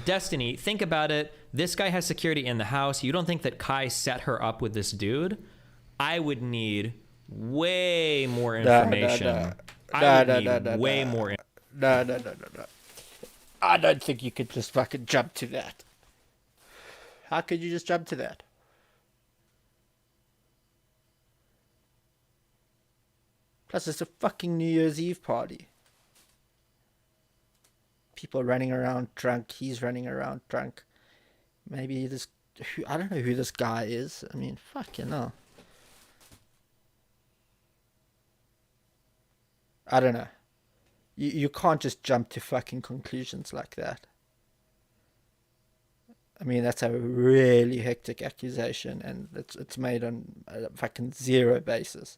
Destiny, think about it. This guy has security in the house. You don't think that Kai set her up with this dude? I would need way more information. I would need way more information. No. I don't think you could just fucking jump to that. How could you just jump to that? Plus, it's a fucking New Year's Eve party. People running around drunk. He's running around drunk. Maybe this... I don't know who this guy is. I mean, fucking hell. I don't know. You can't just jump to fucking conclusions like that. I mean, that's a really hectic accusation, and it's made on a fucking zero basis.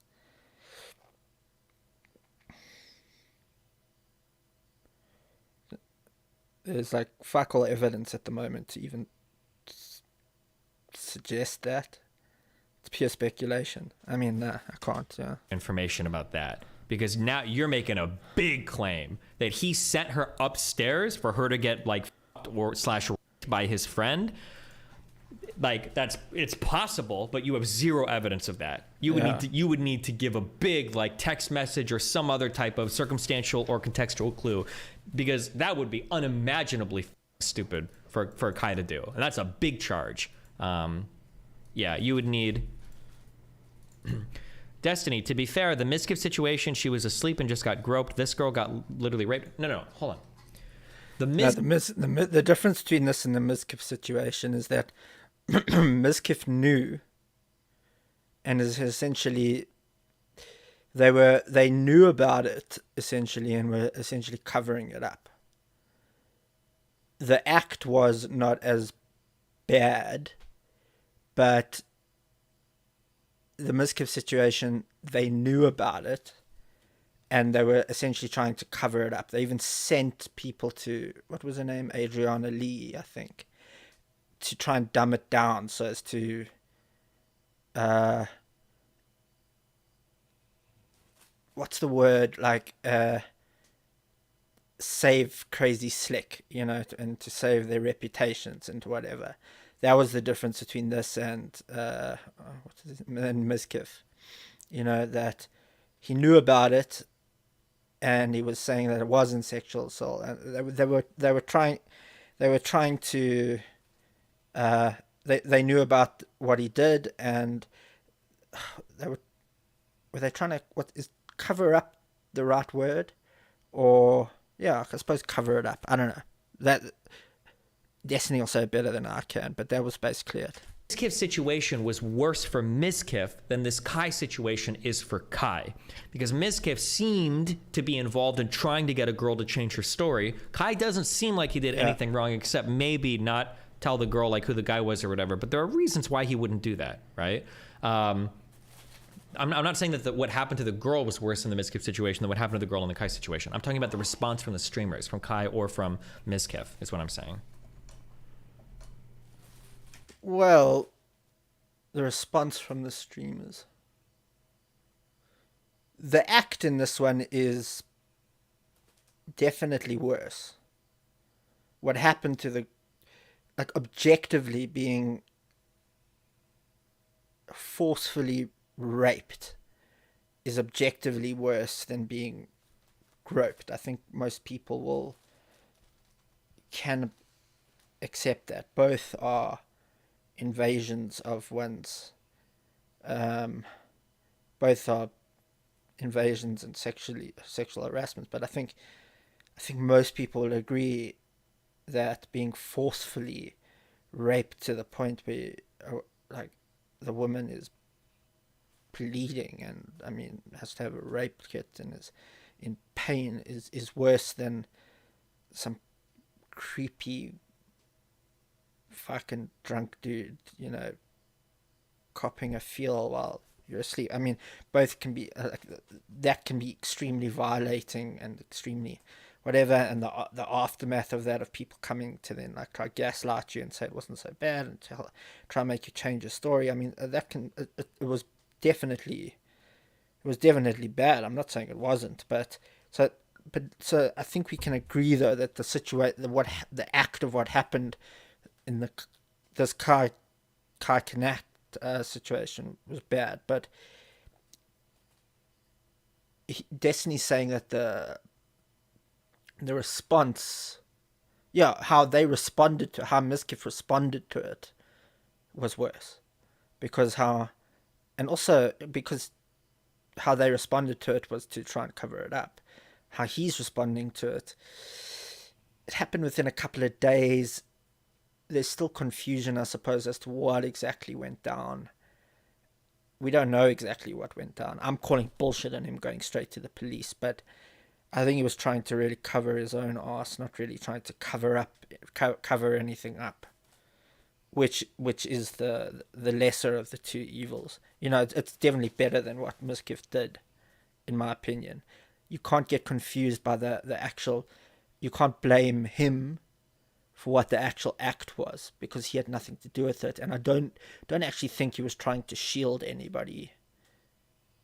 There's like fuck all evidence at the moment to even suggest that. It's pure speculation. I mean, nah, I can't. Yeah. Information about that. Because now you're making a big claim that he sent her upstairs for her to get like /raped by his friend. Like it's possible, but you have zero evidence of that. You would need to give a big like text message or some other type of circumstantial or contextual clue, because that would be unimaginably stupid for Kai to do, and that's a big charge. Yeah, you would need. Destiny, to be fair, the Mizkif situation, she was asleep and just got groped. This girl got literally raped. No, hold on. The difference between this and the Mizkif situation is that Mizkif knew, and is essentially they knew about it essentially and were essentially covering it up. The act was not as bad, but the Mizkif situation, they knew about it, and they were essentially trying to cover it up. They even sent people to, what was her name? Adriana Lee, I think, to try and dumb it down so as to what's the word? Like save Crazy Slick, you know, and to save their reputations and whatever. That was the difference between this and Mizkif. You know, that he knew about it, and he was saying that it wasn't sexual assault. And they were trying to. They knew about what he did, and were they trying to, what is cover up the right word, or yeah, I suppose cover it up. I don't know. That Destiny will say it better than I can, but that was basically it. Mizkif's situation was worse for Mizkif than this Kai situation is for Kai. Because Mizkif seemed to be involved in trying to get a girl to change her story. Kai doesn't seem like he did anything wrong, except maybe not tell the girl like who the guy was or whatever. But there are reasons why he wouldn't do that, right? I'm not saying that what happened to the girl was worse in the Mizkif situation than what happened to the girl in the Kai situation. I'm talking about the response from the streamers, from Kai or from Mizkif, is what I'm saying. Well, the response from the streamers. The act in this one is definitely worse. What happened to the, like, objectively being forcefully raped is objectively worse than being groped. I think most people can accept that. Both are invasions of one's, both are invasions and sexual harassment. But I think most people will agree that being forcefully raped to the point where, like, the woman is bleeding and, I mean, has to have a rape kit and is in pain is worse than some creepy fucking drunk dude, you know, copping a feel while you're asleep. I mean, both can be that can be extremely violating and extremely whatever, and the aftermath of that, of people coming to then like try gaslight you and say it wasn't so bad and try and make you change your story. I mean, that can it was definitely bad. I'm not saying it wasn't, but so I think we can agree though that the act of what happened in this Kai Connect situation was bad, but Destiny's saying that the response, how Mizkif responded to it was worse, because how they responded to it was to try and cover it up. How he's responding to it happened within a couple of days. There's still confusion, I suppose, as to what exactly went down. We don't know exactly what went down. I'm calling bullshit on him going straight to the police, but I think he was trying to really cover his own ass, not really trying to cover anything up, which is the lesser of the two evils. You know, it's definitely better than what Mizkif did, in my opinion. You can't get confused by the actual. You can't blame him for what the actual act was, because he had nothing to do with it, and I don't actually think he was trying to shield anybody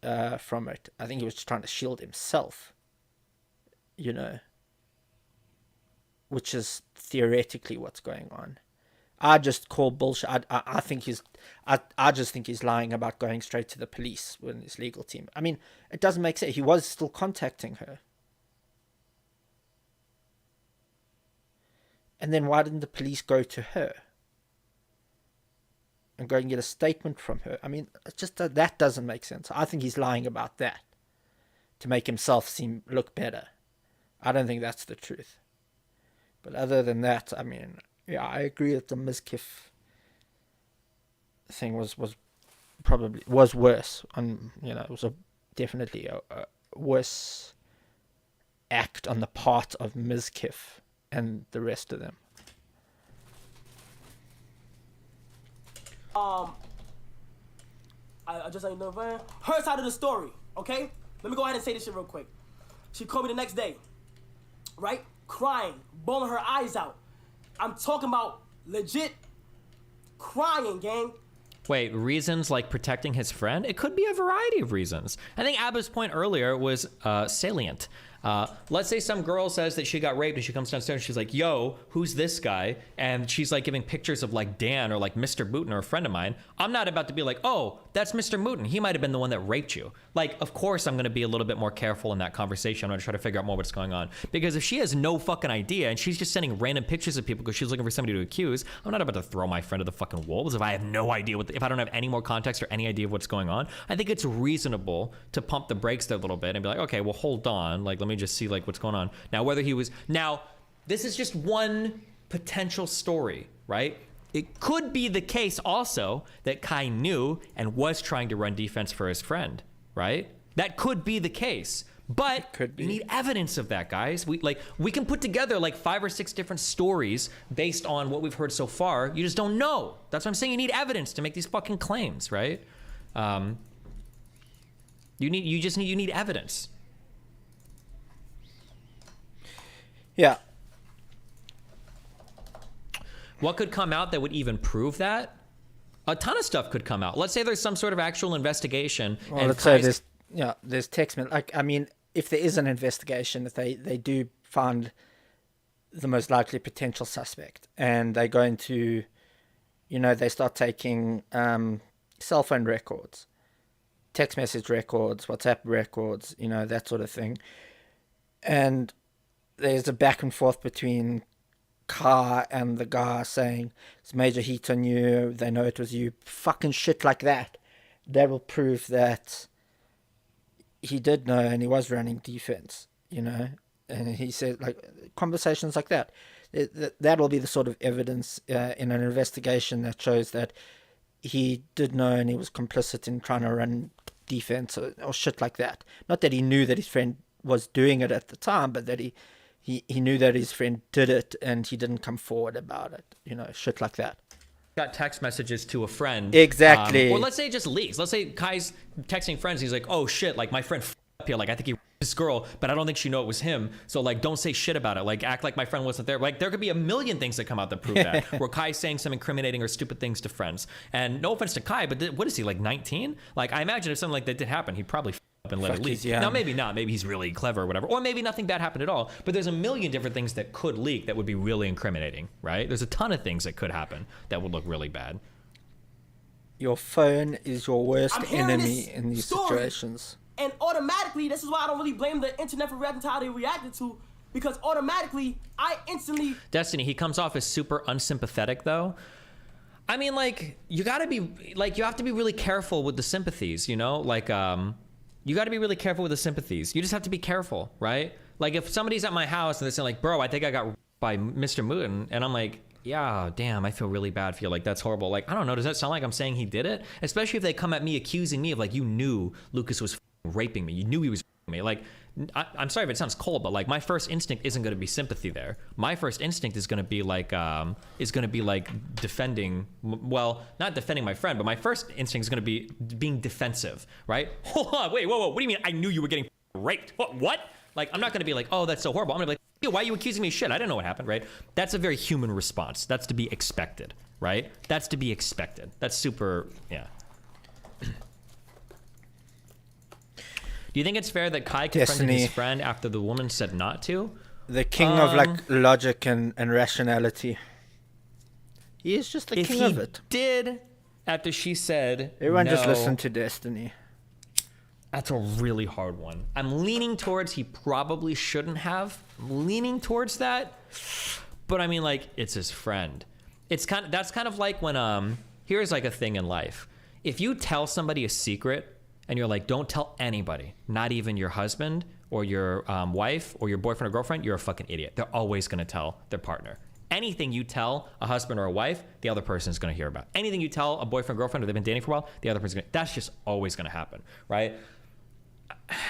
from it. I think he was just trying to shield himself, you know, which is theoretically what's going on. I just call bullshit. I just think he's lying about going straight to the police with his legal team. I mean, it doesn't make sense. He was still contacting her. And then why didn't the police go to her and go and get a statement from her? I mean, it's just that doesn't make sense. I think he's lying about that to make himself look better. I don't think that's the truth. But other than that, I mean, yeah, I agree that the Mizkif thing was worse. It was definitely a worse act on the part of Mizkif and the rest of them. I just ain't know, man. Her side of the story, okay? Let me go ahead and say this shit real quick. She called me the next day, right? Crying, bawling her eyes out. I'm talking about legit crying, gang. Wait, reasons like protecting his friend? It could be a variety of reasons. I think Abba's point earlier was salient. Let's say some girl says that she got raped and she comes downstairs and she's like, yo, who's this guy? And she's like giving pictures of like Dan or like Mr. Mooten or a friend of mine. I'm not about to be like, oh, that's Mr. Mooten. He might have been the one that raped you. Like, of course, I'm going to be a little bit more careful in that conversation. I'm going to try to figure out more what's going on. Because if she has no fucking idea and she's just sending random pictures of people because she's looking for somebody to accuse, I'm not about to throw my friend to the fucking wolves if I have no idea if I don't have any more context or any idea of what's going on. I think it's reasonable to pump the brakes there a little bit and be like, okay, well, hold on. Like, let me just see like what's going on. Now, this is just one potential story, right? It could be the case also that Kai knew and was trying to run defense for his friend, right? That could be the case. But you need evidence of that, guys. We can put together like 5 or 6 different stories based on what we've heard so far. You just don't know. That's what I'm saying. You need evidence to make these fucking claims, right? You need evidence. Yeah. What could come out that would even prove that? A ton of stuff could come out. Let's say there's some sort of actual investigation. Well, let's say there's text. Like, I mean, if there is an investigation, if they do find the most likely potential suspect, and they go into, they start taking cell phone records, text message records, WhatsApp records, that sort of thing, and there's a back and forth between Kai and the guy saying it's major heat on you, they know it was you, fucking shit like that. That will prove that he did know and he was running defense, and he said, like, conversations like that. That will be the sort of evidence in an investigation that shows that he did know and he was complicit in trying to run defense or shit like that. Not that he knew that his friend was doing it at the time, but that he knew that his friend did it and he didn't come forward about it, shit like that. Got text messages to a friend. Exactly. Or let's say it just leaks. Let's say Kai's texting friends. He's like, oh shit, like my friend up here. Like, I think he this girl, but I don't think she know it was him. So like, don't say shit about it. Like, act like my friend wasn't there. Like, there could be a million things that come out that prove that. Where Kai's saying some incriminating or stupid things to friends. And no offense to Kai, but what is he, like 19? Like, I imagine if something like that did happen, he'd probably up and let it leak. Now, maybe not. Maybe he's really clever or whatever. Or maybe nothing bad happened at all. But there's a million different things that could leak that would be really incriminating, right? There's a ton of things that could happen that would look really bad. Your phone is your worst enemy in these situations. And automatically, this is why I don't really blame the internet for reacting to how they reacted to, because automatically, I instantly... Destiny, he comes off as super unsympathetic, though. I mean, like, you have to be really careful with the sympathies, Like, you got to be really careful with the sympathies. You just have to be careful, right? Like, if somebody's at my house and they're saying, like, bro, I think I got by Mr. Mooten, and I'm like, yeah, damn, I feel really bad for you. Like, that's horrible. Like, I don't know, does that sound like I'm saying he did it? Especially if they come at me accusing me of, like, you knew Lucas was raping me. You knew he was me. Like, I'm sorry if it sounds cold, but like, my first instinct isn't going to be sympathy there. My first instinct is going to be like, defending, well, not defending my friend, but my first instinct is going to be being defensive, right? Hold on, wait, whoa, what do you mean I knew you were getting raped? What? Like, I'm not going to be like, oh, that's so horrible. I'm going to be like, why are you accusing me of shit? I didn't know what happened, right? That's a very human response. That's to be expected, right? That's to be expected. That's super, yeah. Do you think it's fair that Kai confronted his friend after the woman said not to? The king of like logic and rationality. He is just the king of it. If he did, after she said everyone no, just listen to Destiny. That's a really hard one. I'm leaning towards he probably shouldn't have. I'm leaning towards that. But I mean, like, it's his friend. That's kind of like when here's like a thing in life. If you tell somebody a secret and you're like, don't tell anybody, not even your husband or your wife or your boyfriend or girlfriend, you're a fucking idiot. They're always going to tell their partner. Anything you tell a husband or a wife, the other person is going to hear about. Anything you tell a boyfriend, girlfriend, or they've been dating for a while, the other person, that's just always going to happen, right?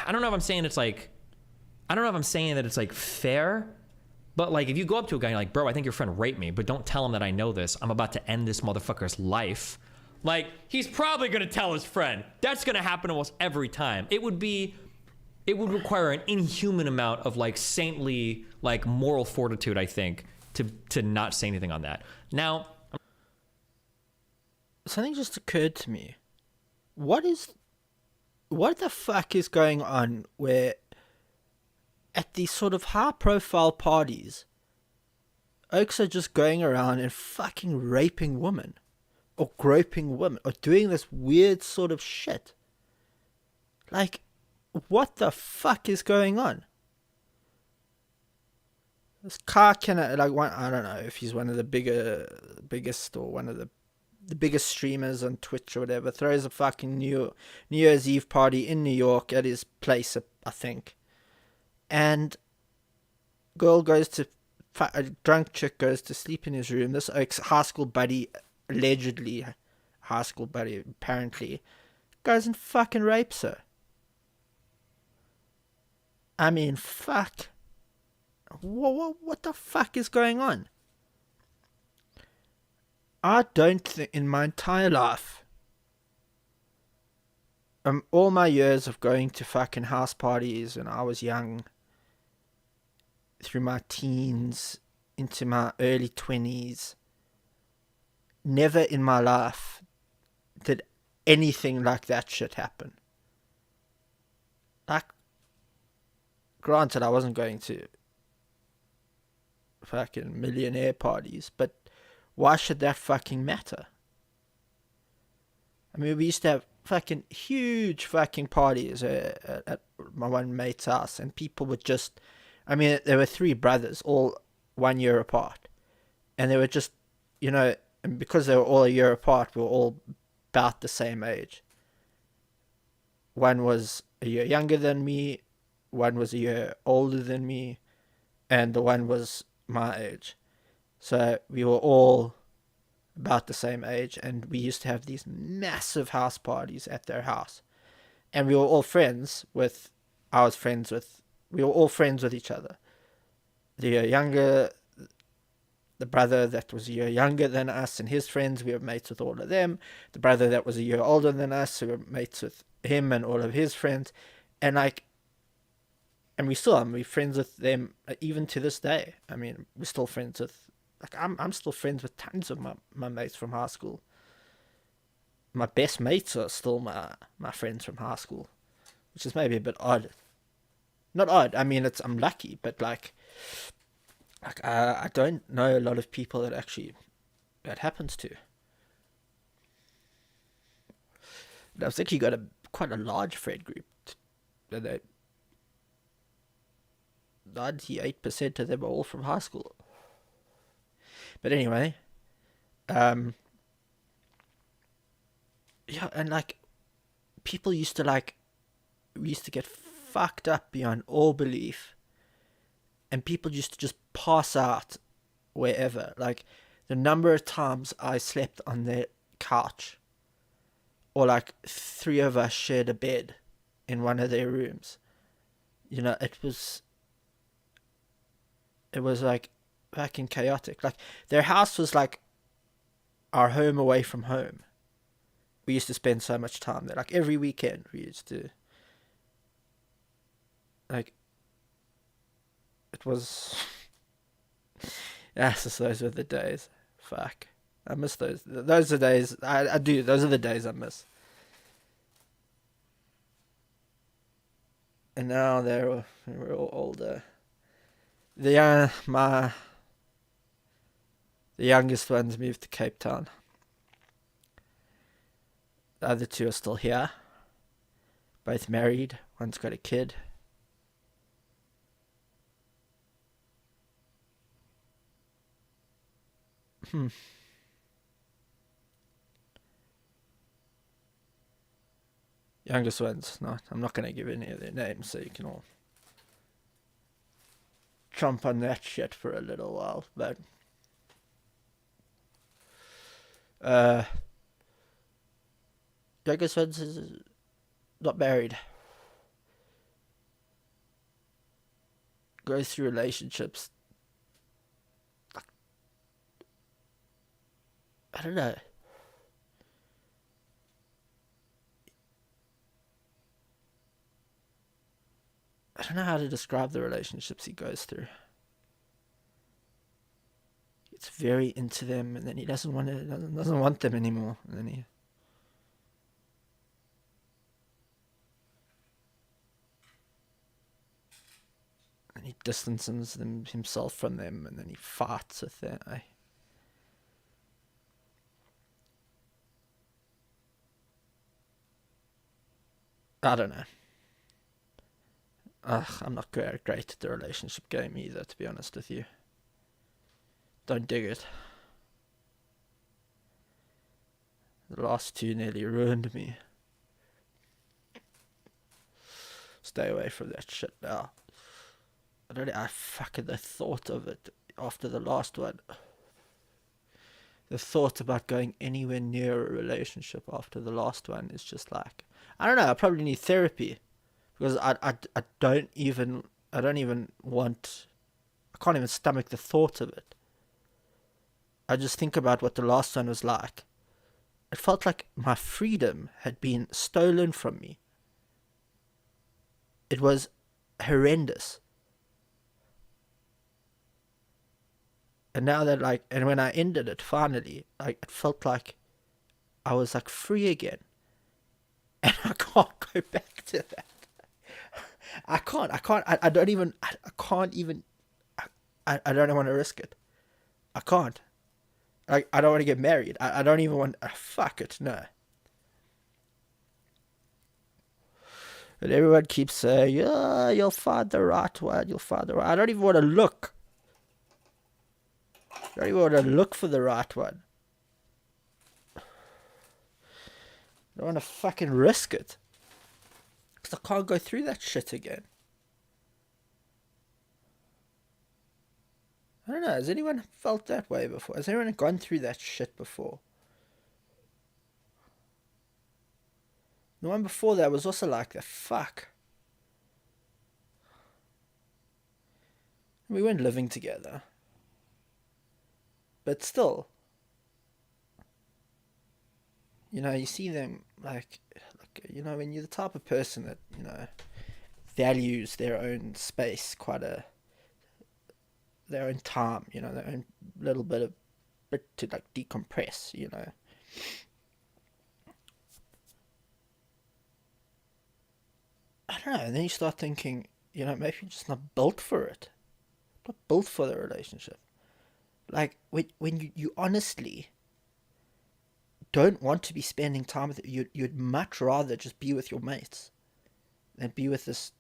I don't know if I'm saying that it's like fair, but like if you go up to a guy and you're like, bro, I think your friend raped me, but don't tell him that I know this. I'm about to end this motherfucker's life. Like, he's probably going to tell his friend. That's going to happen almost every time. It would require an inhuman amount of like saintly, like moral fortitude, I think, to not say anything on that. Now, something just occurred to me. What the fuck is going on where at these sort of high profile parties, oaks are just going around and fucking raping women or groping women or doing this weird sort of shit. Like, what the fuck is going on? This car cannot, like, one, I don't know if he's one of the biggest or one of the biggest streamers on Twitch or whatever, throws a fucking New Year's Eve party in New York at his place, I think. And girl goes to, a drunk chick goes to sleep in his room. This high school buddy, allegedly high school buddy, apparently, goes and fucking rapes her. I mean, fuck. What the fuck is going on? I don't think in my entire life, all my years of going to fucking house parties when I was young, through my teens, into my early 20s, never in my life did anything like that shit happen. Like, granted, I wasn't going to fucking millionaire parties, but why should that fucking matter? I mean, we used to have fucking huge fucking parties at my one mate's house, and people would just, I mean, there were three brothers, all 1 year apart, and they were just, you know, and because they were all a year apart, we were all about the same age. One was a year younger than me, one was a year older than me, and the one was my age. So we were all about the same age, and we used to have these massive house parties at their house. And we were all friends with, we were all friends with each other. The year younger, the brother that was a year younger than us and his friends, we were mates with all of them. The brother that was a year older than us, we were mates with him and all of his friends. And like, and we still are. We're friends with them even to this day. I mean, we're still friends with, like, I'm still friends with tons of my mates from high school. My best mates are still my friends from high school, which is maybe a bit odd. Not odd. I mean, I'm lucky, but like I don't know a lot of people that happens to. But I was thinking you got quite a large friend group. That 98% of them are all from high school. But anyway, yeah, and like, people used to we used to get fucked up beyond all belief, and people used to just pass out wherever. Like, the number of times I slept on their couch, or like 3 of us shared a bed in one of their rooms. You know, it was like fucking chaotic. Like, their house was like our home away from home. We used to spend so much time there. Like, every weekend we used to, like, it was, yes, those were the days. Fuck, I miss those. Those are the days I do. Those are the days I miss. And now we're all older. The youngest ones moved to Cape Town. The other two are still here. Both married. One's got a kid. Youngest ones, no, I'm not going to give any of their names, so you can all trump on that shit for a little while. But youngest ones is not married. Goes through relationships. I don't know. I don't know how to describe the relationships he goes through. It's very into them, and then he doesn't want them anymore, and then he. and he distances himself from them, and then he fights with them. I don't know. I'm not great at the relationship game either, to be honest with you. Don't dig it. The last two nearly ruined me. Stay away from that shit now. I fucking the thought of it after the last one. The thought about going anywhere near a relationship after the last one is just like, I don't know, I probably need therapy. Because I can't even stomach the thought of it. I just think about what the last one was like. It felt like my freedom had been stolen from me. It was horrendous. And now that and when I ended it finally, it felt like I was free again. And I can't go back to that. I can't, I don't want to risk it. I can't. I don't want to get married. I don't even want, fuck it, no. And everyone keeps saying, yeah, you'll find the right one, I don't even want to look. I don't even want to look for the right one. I don't want to fucking risk it. Because I can't go through that shit again. I don't know, has anyone felt that way before? Has anyone gone through that shit before? The one before that was also like the fuck. We weren't living together. But still. You see them when you're the type of person that, values their own space their own time, their own little bit to decompress, I don't know, and then you start thinking, maybe you're just not built for it. Not built for the relationship. When you honestly don't want to be spending time with it, you'd much rather just be with your mates than be with this,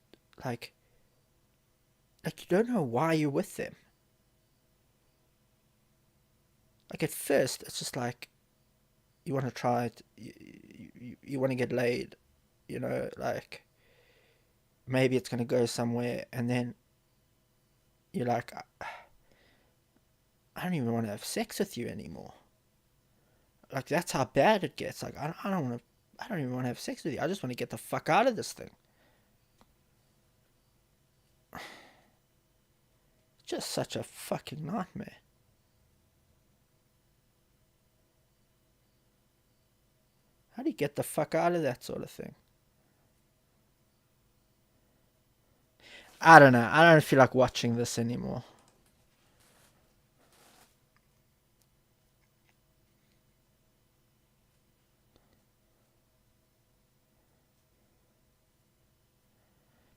you don't know why you're with them. At first, it's just you want to try it, you want to get laid, maybe it's going to go somewhere, and then you're like, I don't even want to have sex with you anymore. That's how bad it gets. I don't even want to have sex with you. I just want to get the fuck out of this thing. It's just such a fucking nightmare. How do you get the fuck out of that sort of thing? I don't know. I don't feel like watching this anymore.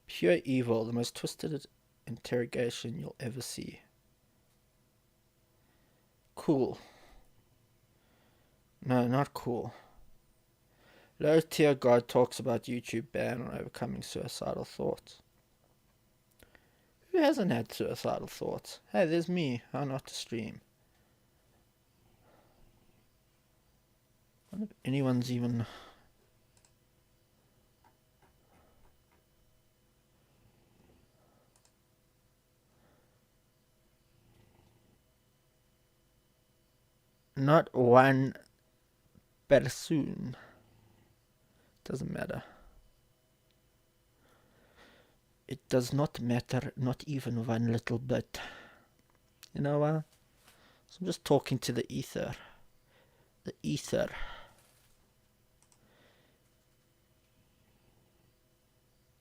Pure evil, the most twisted interrogation you'll ever see. Cool. No, not cool. Low tier God talks about YouTube ban on overcoming suicidal thoughts. Who hasn't had suicidal thoughts? Hey, there's me. How not to stream? I wonder if anyone's even... Not one person. Doesn't matter. It does not matter, not even one little bit. You know what? So I'm just talking to the ether. The ether.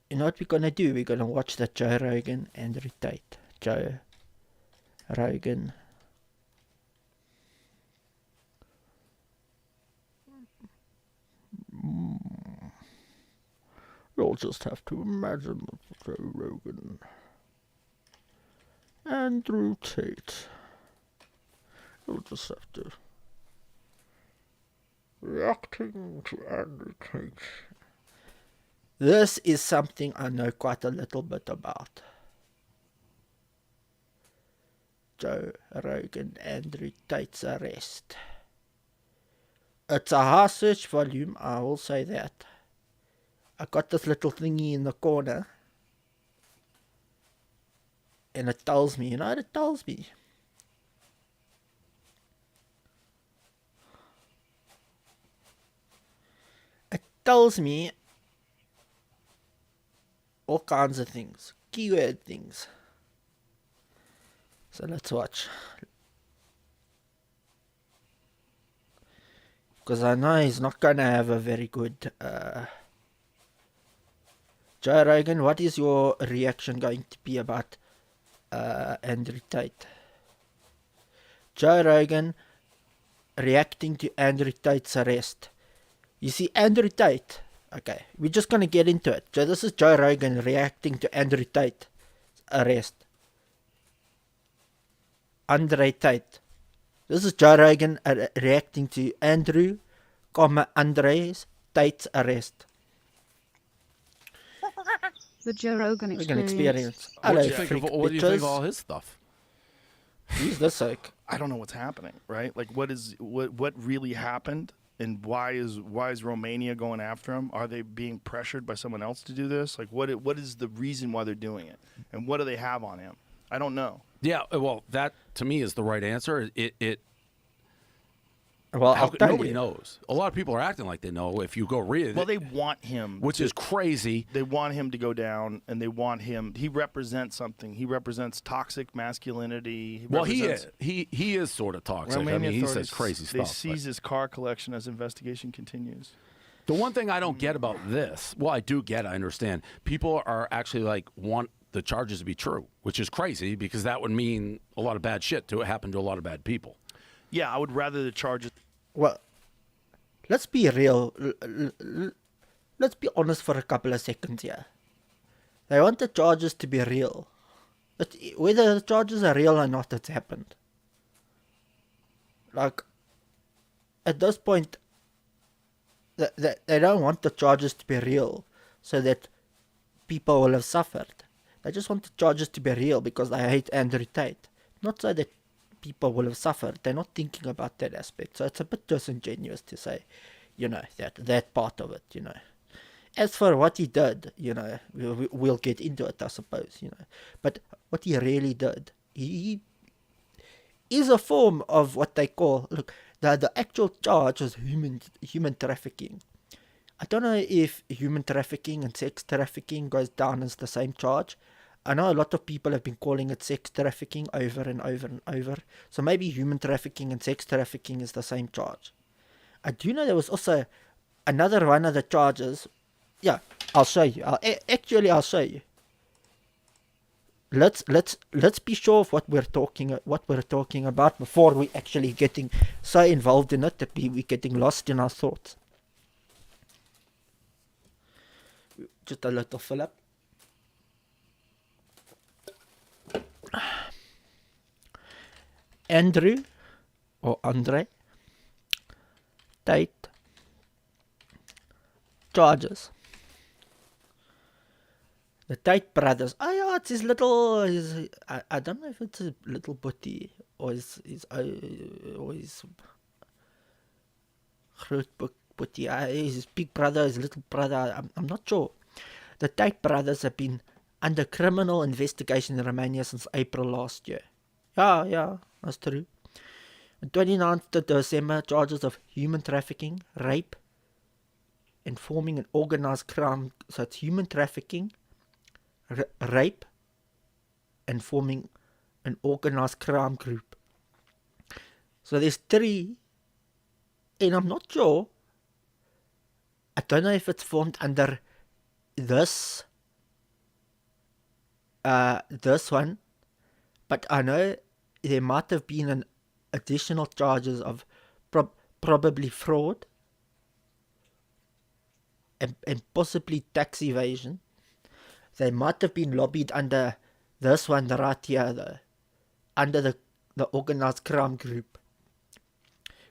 You know what we're gonna do? We're gonna watch that Joe Rogan and retake. Joe Rogan. You'll just have to imagine Joe Rogan. Andrew Tate. You'll just have to. Reacting to Andrew Tate. This is something I know quite a little bit about. Joe Rogan, Andrew Tate's arrest. It's a high search volume, I will say that. I got this little thingy in the corner. And it tells me, you know what it tells me? It tells me all kinds of things, keyword things. So let's watch. Because I know he's not going to have a very good... Joe Rogan, what is your reaction going to be about Andrew Tate? Joe Rogan reacting to Andrew Tate's arrest. You see, Andrew Tate... Okay, we're just going to get into it. So this is Joe Rogan reacting to Andrew Tate's arrest. Andre Tate. This is Joe Rogan reacting to Andrew, Andre's Tate's arrest. The Joe Rogan experience. Hello, What do you think of all his stuff? Use this sake. I don't know what's happening, right? Like, what really happened, and why is Romania going after him? Are they being pressured by someone else to do this? Like, what is the reason why they're doing it, and what do they have on him? I don't know. Yeah, well, that to me is the right answer. Well, Nobody knows. A lot of people are acting like they know. If you go read it, Well, they want him, which is crazy. They want him to go down, and they want him. He represents something. He represents toxic masculinity. He is sort of toxic. Romanian he says authorities, crazy stuff. They seize his car collection as investigation continues. The one thing I don't get about this, well, I do get, I understand. People are actually want the charges to be true, which is crazy because that would mean a lot of bad shit to happen to a lot of bad people. Yeah, I would rather the charges. Well, let's be real. Let's be honest for a couple of seconds here. They want the charges to be real. But whether the charges are real or not, it's happened. Like, at this point, they don't want the charges to be real so that people will have suffered. They just want the charges to be real because they hate Andrew Tate. Not so that people will have suffered. They're not thinking about that aspect. So it's a bit disingenuous to say, that part of it, As for what he did, we'll get into it, I suppose, But what he really did, he is a form of what they call, look, the actual charge is human trafficking. I don't know if human trafficking and sex trafficking goes down as the same charge. I know a lot of people have been calling it sex trafficking over and over and over. So maybe human trafficking and sex trafficking is the same charge. I do know there was also another one of the charges. Yeah, I'll show you. I'll show you. Let's be sure of what we're talking about before we actually getting so involved in it that we're getting lost in our thoughts. Just a little fill up. Andrew or Andre Tate charges. The Tate brothers. Oh yeah, it's his little. I don't know if it's a little butty or his groot butty. His big brother, his little brother. I'm not sure. The Tate brothers have been under criminal investigation in Romania since April last year. Yeah, that's true. On 29th of December, charges of human trafficking, rape, and forming an organized crime. So it's human trafficking, rape, and forming an organized crime group. So there's 3, and I'm not sure. I don't know if it's formed under this one, but I know there might have been an additional charges of probably fraud and possibly tax evasion. They might have been lobbied under this one right here, though. under the organized crime group.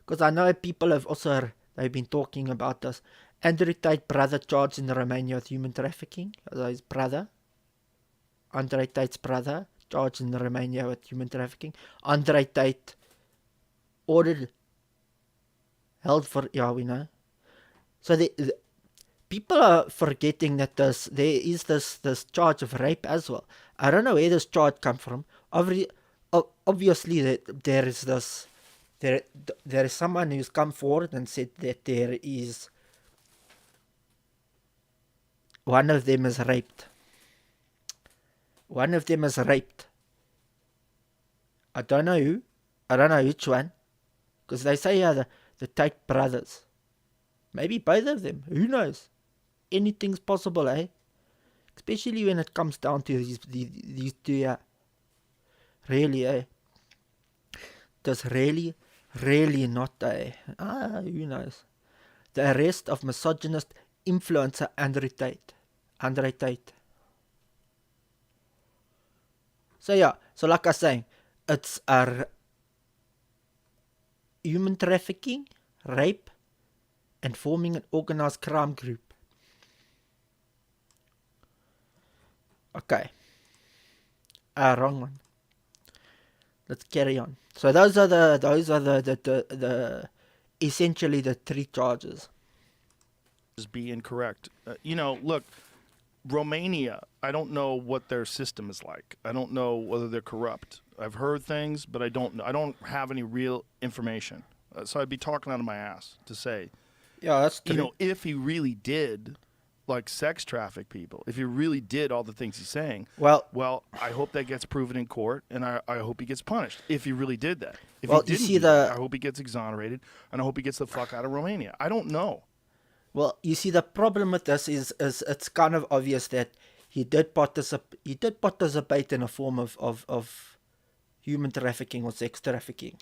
Because I know people have also, they've been talking about this. Andrew Tate brother charged in Romania with human trafficking. His brother, Andrei Tate's brother, charged in Romania with human trafficking. Andrei Tate held for, we know. So the people are forgetting that there is this charge of rape as well. I don't know where this charge come from. Obviously, there is someone who's come forward and said that there is one of them is raped. One of them is raped. I don't know who. I don't know which one. Because they say the Tate brothers. Maybe both of them. Who knows? Anything's possible, eh? Especially when it comes down to these two. Really, eh? Does really not, eh? Who knows? The arrest of misogynist influencer Andrew Tate. So like I was saying, it's human trafficking, rape, and forming an organized crime group. Okay. Wrong one. Let's carry on. So those are the essentially the three charges. Be incorrect. Look, Romania, I don't know what their system is like. I don't know whether they're corrupt. I've heard things, but I don't have any real information. So I'd be talking out of my ass to say, yeah, that's true. If he really did like sex traffic people, if he really did all the things he's saying, well, I hope that gets proven in court, and I hope he gets punished if he really did that. If he didn't do that, I hope he gets exonerated, and I hope he gets the fuck out of Romania. I don't know. Well, you see, the problem with this is it's kind of obvious that he did participate in a form of human trafficking or sex trafficking.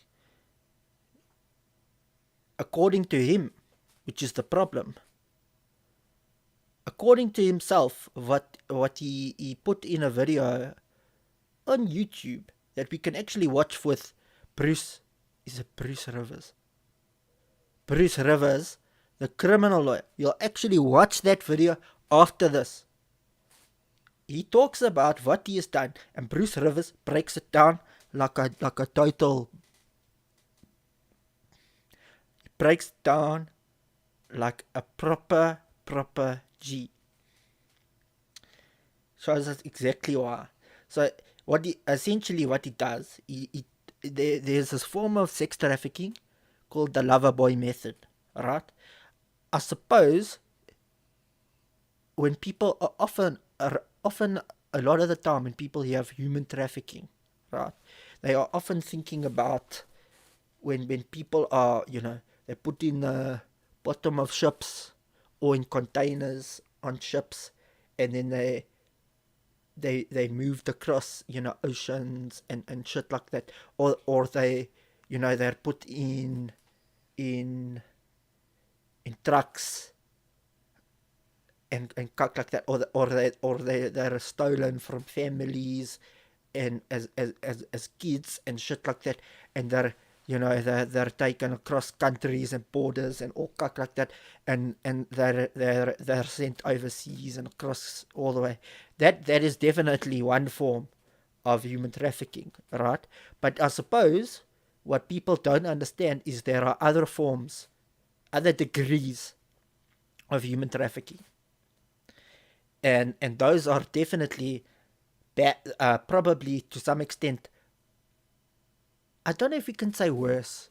According to him, which is the problem. According to himself, what he put in a video on YouTube that we can actually watch with Bruce Rivers. Bruce Rivers, the criminal lawyer. You'll actually watch that video after this. He talks about what he has done, and Bruce Rivers breaks it down like a total. He breaks it down like a proper G. Shows us exactly why. So what he does, there's this form of sex trafficking called the lover boy method, right? I suppose when people are often a lot of the time when people hear of human trafficking, right, they are often thinking about when people are, they put in the bottom of ships or in containers on ships, and then they moved across, oceans and shit like that, or they, they're put in trucks and cut like that, or they're stolen from families and as kids and shit like that, and they're taken across countries and borders and all cut like that, and they're sent overseas and across all the way. That is definitely one form of human trafficking, right? But I suppose what people don't understand is there are other forms, other degrees of human trafficking, and those are definitely bad, probably to some extent. I don't know if we can say worse.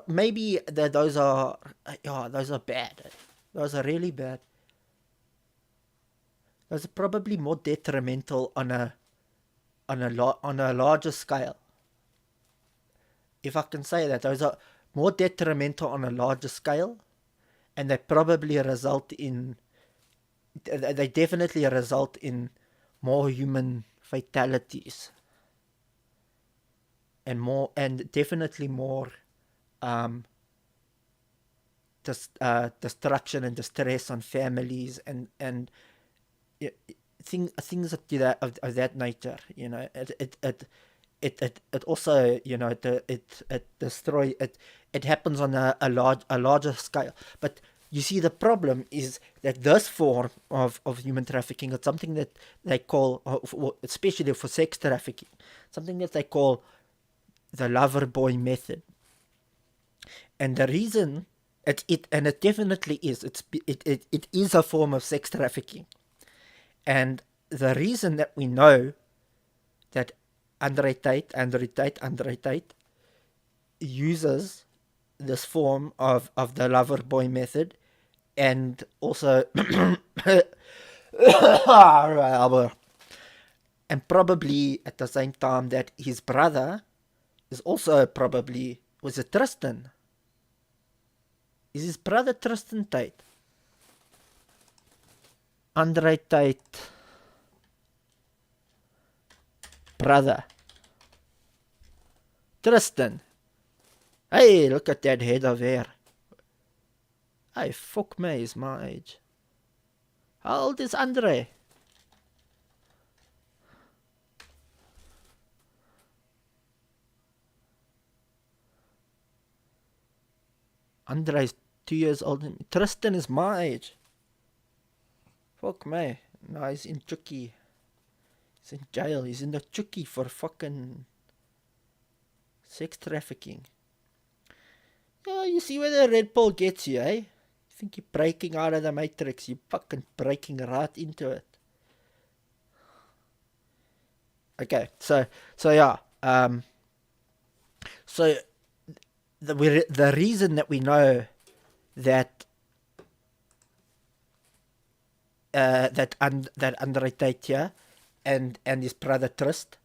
Maybe those are bad. Those are really bad. Those are probably more detrimental on a larger scale. If I can say that, those are more detrimental on a larger scale, and they probably they definitely result in more human fatalities. And definitely more destruction and distress on families and things of that nature. it also, you know, it destroy it. It happens on a larger scale. But you see, the problem is that this form of human trafficking is something that they call, especially for sex trafficking, something that they call the lover boy method. And the reason it definitely is, it is a form of sex trafficking. And the reason that we know that Andrew Tate uses this form of the lover boy method, and also and probably at the same time that his brother is also probably, was it Tristan? Is his brother Tristan Tate? Andrew Tate brother Tristan. Hey, look at that head of hair. Hey, fuck me, he's my age. How old is Andre? Andre is 2 years older than me. Tristan is my age. Fuck me. No, he's in Chucky. He's in jail. He's in the Chucky for fucking sex trafficking. Yeah, you see where the Red Bull gets you, eh? You think you're breaking out of the Matrix. You're fucking breaking right into it. Okay, so yeah. So the reason that we know that that Andrew Tate here and his brother Trist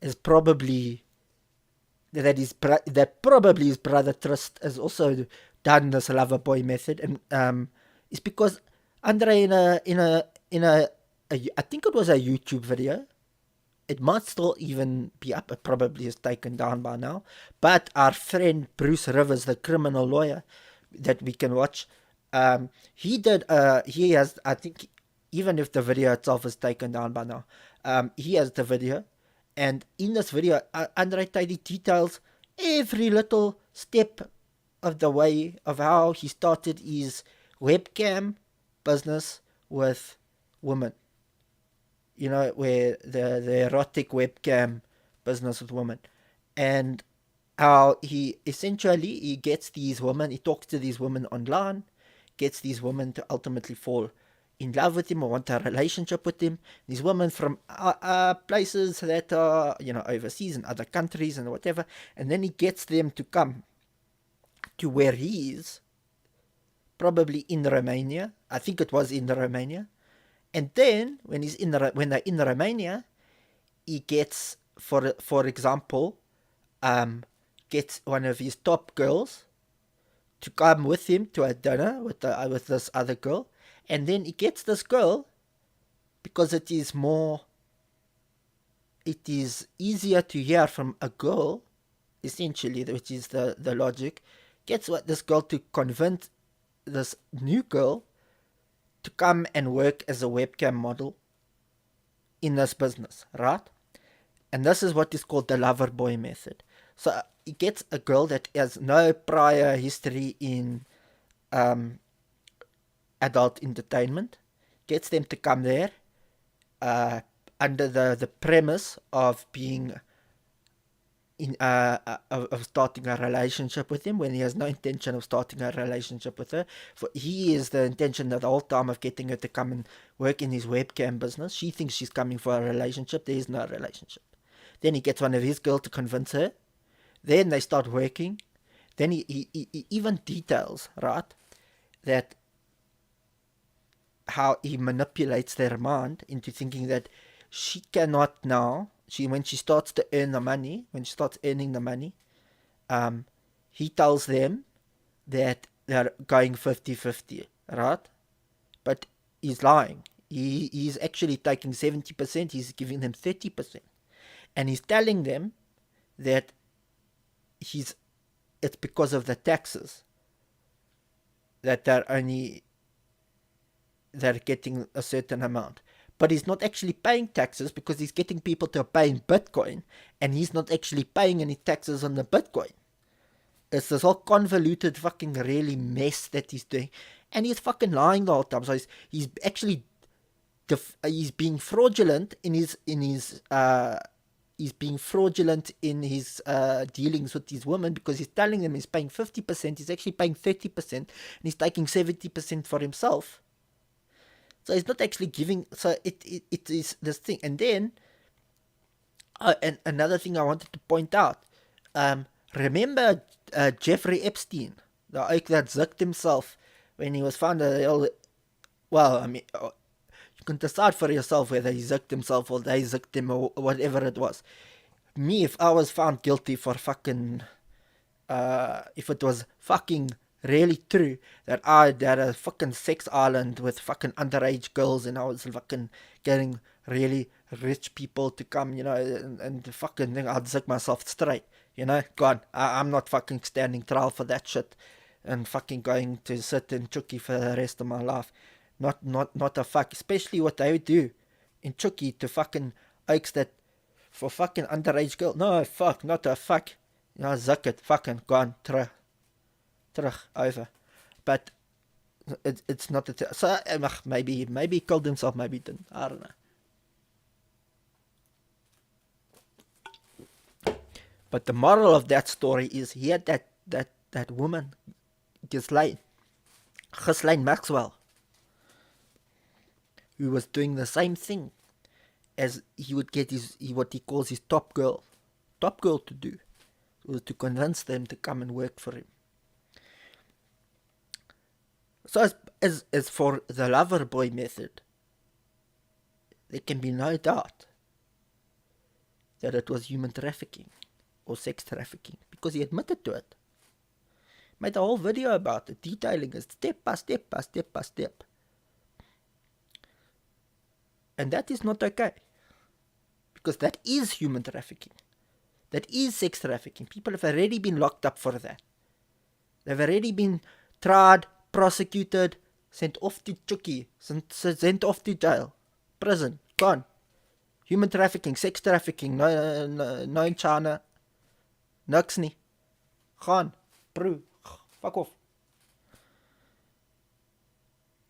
is probably that probably his brother Trist has also done this lover boy method, and it's because Andre in a I think it was a YouTube video. It might still even be up. It probably is taken down by now. But our friend Bruce Rivers, the criminal lawyer that we can watch, he has, I think, even if the video itself is taken down by now, he has the video. And in this video, Andre Tate details every little step of the way of how he started his webcam business with women. You know, where the erotic webcam business with women. And how he gets these women, he talks to these women online, gets these women to ultimately fall in love with him or want a relationship with him. These women from places that are, you know, overseas in other countries and whatever. And then he gets them to come to where he is, probably in Romania. I think it was in Romania. And then when they're in Romania, he gets, for example, gets one of his top girls to come with him to a dinner with this other girl, and then he gets this girl because it is easier to hear from a girl, essentially, which is the logic. Gets this girl to convince this new girl to come and work as a webcam model in this business, right? And this is what is called the lover boy method. So he gets a girl that has no prior history in adult entertainment, gets them to come there under the premise of being of starting a relationship with him, when he has no intention of starting a relationship with her. For he is the intention the whole time of getting her to come and work in his webcam business. She thinks she's coming for a relationship. There is no relationship. Then he gets one of his girls to convince her. Then they start working. Then he even details, right, that how he manipulates their mind into thinking that she cannot now, when she starts to earn the money, when she starts earning the money, he tells them that they're going 50-50, right? But he's lying. He's actually taking 70%, he's giving them 30%. And he's telling them that it's because of the taxes that they're getting a certain amount. but he's not actually paying taxes because he's getting people to pay in Bitcoin, and he's not actually paying any taxes on the Bitcoin. It's this whole convoluted fucking really mess that he's doing, and he's fucking lying the whole time. So he's actually he's being fraudulent in his he's being fraudulent in his dealings with these women, because he's telling them he's paying 50%, he's actually paying 30%, and he's taking 70% for himself. So he's not actually giving. So it is this thing. And then and another thing I wanted to point out. Remember Jeffrey Epstein, the oak that zucked himself when he was found. Well, I mean, you can decide for yourself whether he zucked himself or they zucked him or whatever it was. Me, if I was found guilty for fucking, if it was fucking really true that I had a fucking sex island with fucking underage girls and I was fucking getting really rich people to come, you know, and the fucking thing, I'd zuck myself straight, you know. God, I'm not fucking standing trial for that shit and fucking going to sit in Chucky for the rest of my life. Not a fuck, especially what they would do in Chucky to fucking oaks that for fucking underage girl. No, fuck, not a fuck. You know, zuck it, fucking gone, terug, over. But it's not a so maybe he killed himself, maybe he didn't. I don't know. But the moral of that story is he had that woman, Ghislaine Maxwell, who was doing the same thing as he would get what he calls his top girl to do. It was to convince them to come and work for him. So as for the lover boy method, there can be no doubt that it was human trafficking or sex trafficking, because he admitted to it. Made a whole video about it, detailing it step by step. And that is not okay, because that is human trafficking. That is sex trafficking. People have already been locked up for that. They've already been tried, prosecuted, sent off to Chucky, sent off to jail, prison, gone. Human trafficking, sex trafficking, no in China. Niks nie. Gaan, bro, fuck off.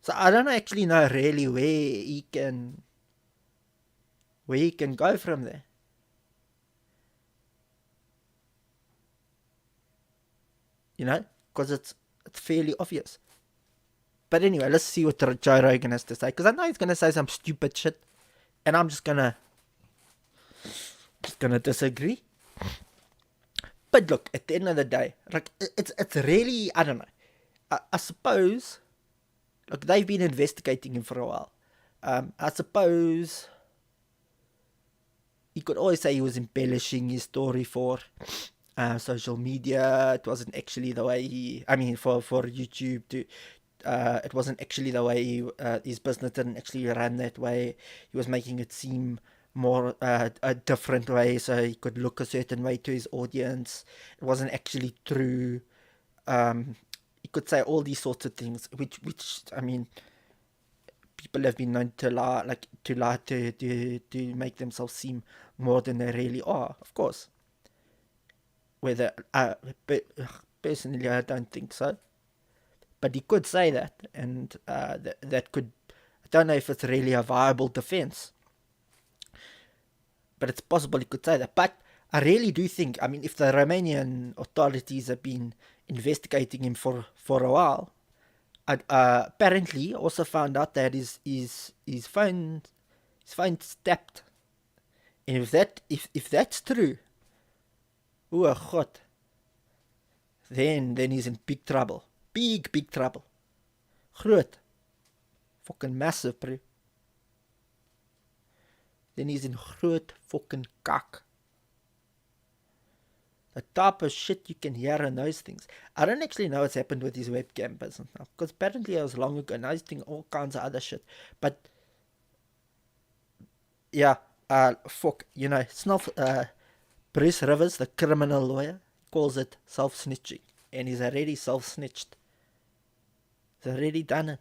So I don't actually know really where he can go from there. You know, because it's fairly obvious. But anyway, let's see what Joe Rogan has to say, because I know he's gonna say some stupid shit, and I'm just gonna disagree. But look, at the end of the day, like it's really, I don't know. I suppose, look, they've been investigating him for a while. I suppose you could always say he was embellishing his story for social media. It wasn't actually the way for YouTube to. It wasn't actually the way his business didn't actually run that way. He was making it seem more a different way so he could look a certain way to his audience. It wasn't actually true. He could say all these sorts of things, which I mean, people have been known to lie to make themselves seem more than they really are, of course. Whether personally, I don't think so. But he could say that, and that could. I don't know if it's really a viable defense, but it's possible he could say that. But I really do think, I mean, if the Romanian authorities have been investigating him for a while, apparently also found out that his phone tapped, and if that's true, oh God, then he's in big trouble. Big trouble. Groot. Fucking massive, bro. Then he's in groot fucking kak. The type of shit you can hear in those things. I don't actually know what's happened with his webcam business now, because apparently it was long ago. Now he's doing all kinds of other shit. But yeah, you know, it's not Bruce Rivers, the criminal lawyer, calls it self-snitching, and he's already self-snitched. He's already done it.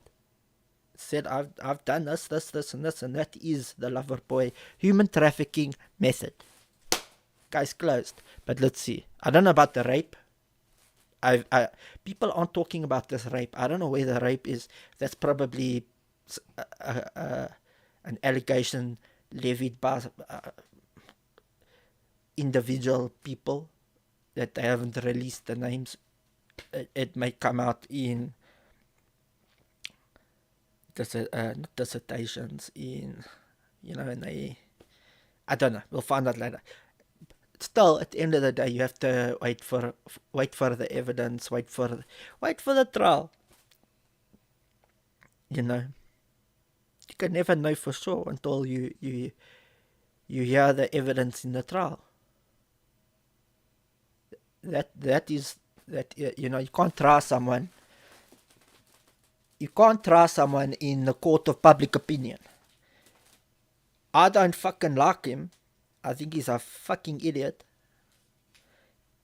said, I've done this, and this, and that is the lover boy human trafficking method. Case closed. But let's see. I don't know about the rape. People aren't talking about this rape. I don't know where the rape is. That's probably an allegation levied by individual people that they haven't released the names. It may come out in not dissertations, in I don't know. We'll find out later. Still, at the end of the day, you have to wait for the evidence, wait for the trial. You can never know for sure until you hear the evidence in the trial. You can't try someone. You can't try someone in the court of public opinion. I don't fucking like him. I think he's a fucking idiot.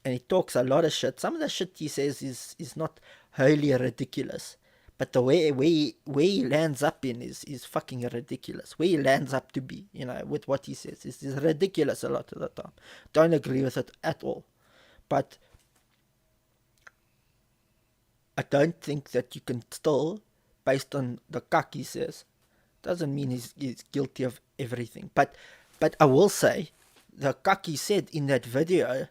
And he talks a lot of shit. Some of the shit he says is not wholly ridiculous. But the way he lands up in is fucking ridiculous. Where he lands up to be, with what he says is ridiculous a lot of the time. Don't agree with it at all. But I don't think that you can still, based on the cuck he says, doesn't mean he's guilty of everything. But I will say, the cuck he said in that video,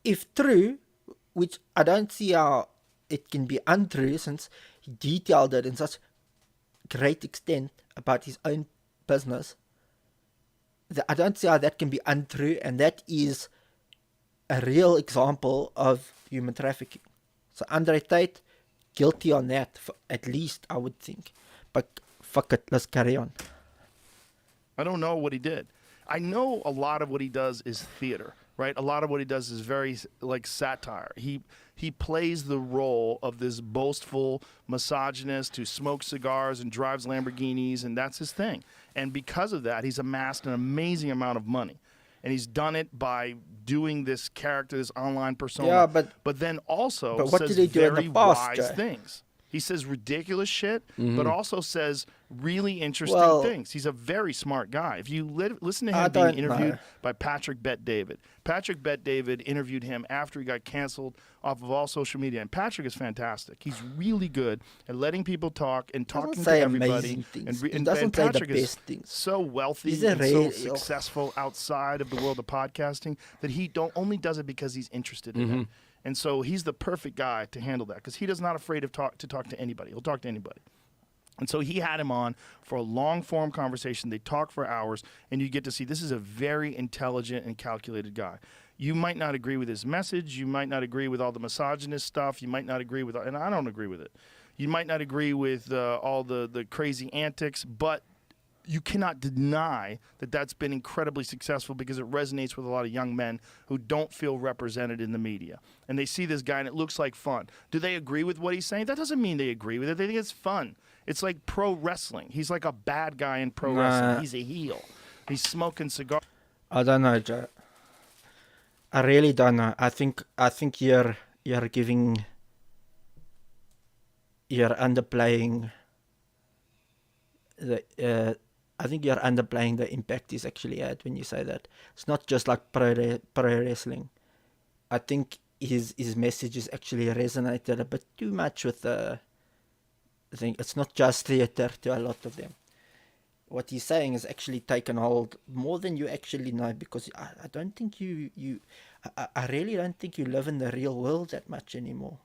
if true, which I don't see how it can be untrue, since he detailed it in such great extent about his own business, I don't see how that can be untrue, and that is a real example of human trafficking. So Andre Tate, guilty on that, at least, I would think. But fuck it, let's carry on. I don't know what he did. I know a lot of what he does is theater, right? A lot of what he does is very like satire. He plays the role of this boastful misogynist who smokes cigars and drives Lamborghinis, and that's his thing. And because of that, he's amassed an amazing amount of money. And he's done it by doing this character, this online persona. Yeah, but then also what says did he do in very the past, wise Joe? things. He says ridiculous shit, but also says really interesting things. He's a very smart guy. If you listen to him being interviewed by Patrick Bet-David. Patrick Bet-David interviewed him after he got canceled off of all social media. And Patrick is fantastic. He's really good at letting people talk and talking to everybody. And Patrick is so wealthy and so successful outside of the world of podcasting that he only does it because he's interested in it. And so he's the perfect guy to handle that because he is not afraid of to talk to anybody. He'll talk to anybody. And so he had him on for a long-form conversation. They talk for hours, and you get to see this is a very intelligent and calculated guy. You might not agree with his message. You might not agree with all the misogynist stuff. You might not agree with, and I don't agree with it. You might not agree with all the crazy antics, but you cannot deny that that's been incredibly successful because it resonates with a lot of young men who don't feel represented in the media. And they see this guy and it looks like fun. Do they agree with what he's saying? That doesn't mean they agree with it. They think it's fun. It's like pro wrestling. He's like a bad guy in pro wrestling. He's a heel. He's smoking cigars. I don't know, Joe. I really don't know. I think you're underplaying I think you're underplaying the impact he's actually had when you say that. It's not just like pro wrestling. I think his message is actually resonated a bit too much with the thing. It's not just theater to a lot of them. What he's saying is actually taken hold more than you actually know, because I don't think I really don't think you live in the real world that much anymore.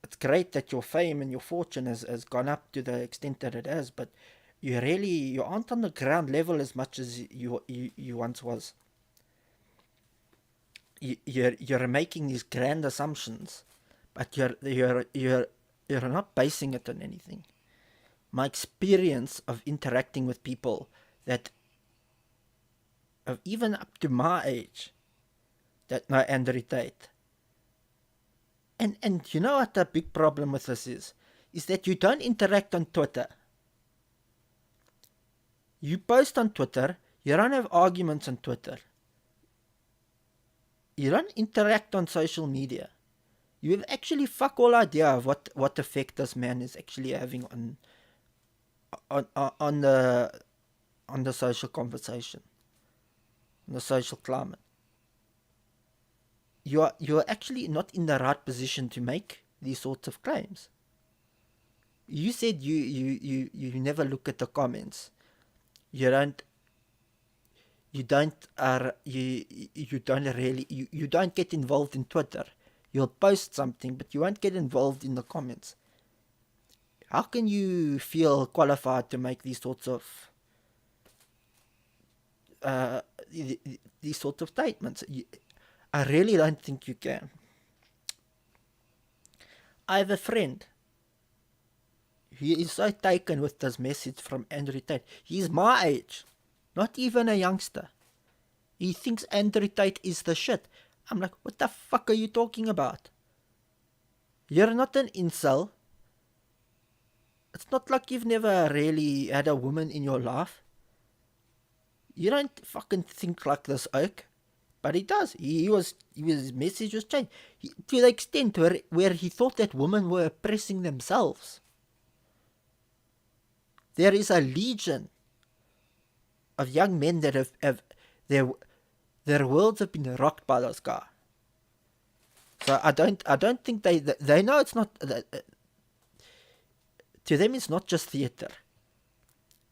It's great that your fame and your fortune has gone up to the extent that it has, but you aren't on the ground level as much as you once was. You're making these grand assumptions, but you're not basing it on anything. My experience of interacting with people that of even up to my age that know Andrew Tate. And you know what the big problem with this is that you don't interact on Twitter. You post on Twitter, you don't have arguments on Twitter. You don't interact on social media. You have actually fuck all idea of what effect this man is actually having on the social conversation, on the social climate. You're actually not in the right position to make these sorts of claims. You said you never look at the comments. You don't get involved in Twitter. You'll post something, but you won't get involved in the comments. How can you feel qualified to make these sorts of statements? I really don't think you can. I have a friend. He is so taken with this message from Andrew Tate. He's my age, not even a youngster. He thinks Andrew Tate is the shit. I'm like, what the fuck are you talking about? You're not an incel. It's not like you've never really had a woman in your life. You don't fucking think like this oak. But he does. His message was changed. To the extent where he thought that women were oppressing themselves. There is a legion of young men that have their worlds have been rocked by this guy. So I don't think they know it's not. To them, it's not just theater.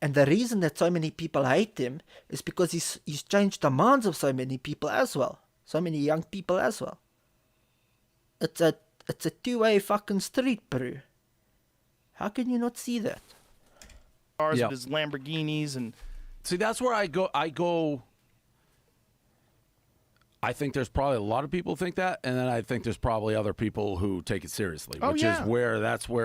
And the reason that so many people hate him is because he's changed the minds of so many people as well, so many young people as well. It's a two-way fucking street, bro. How can you not see that? Cars with his Lamborghinis and see, that's where I go. I think there's probably a lot of people think that, and then I think there's probably other people who take it seriously, which is where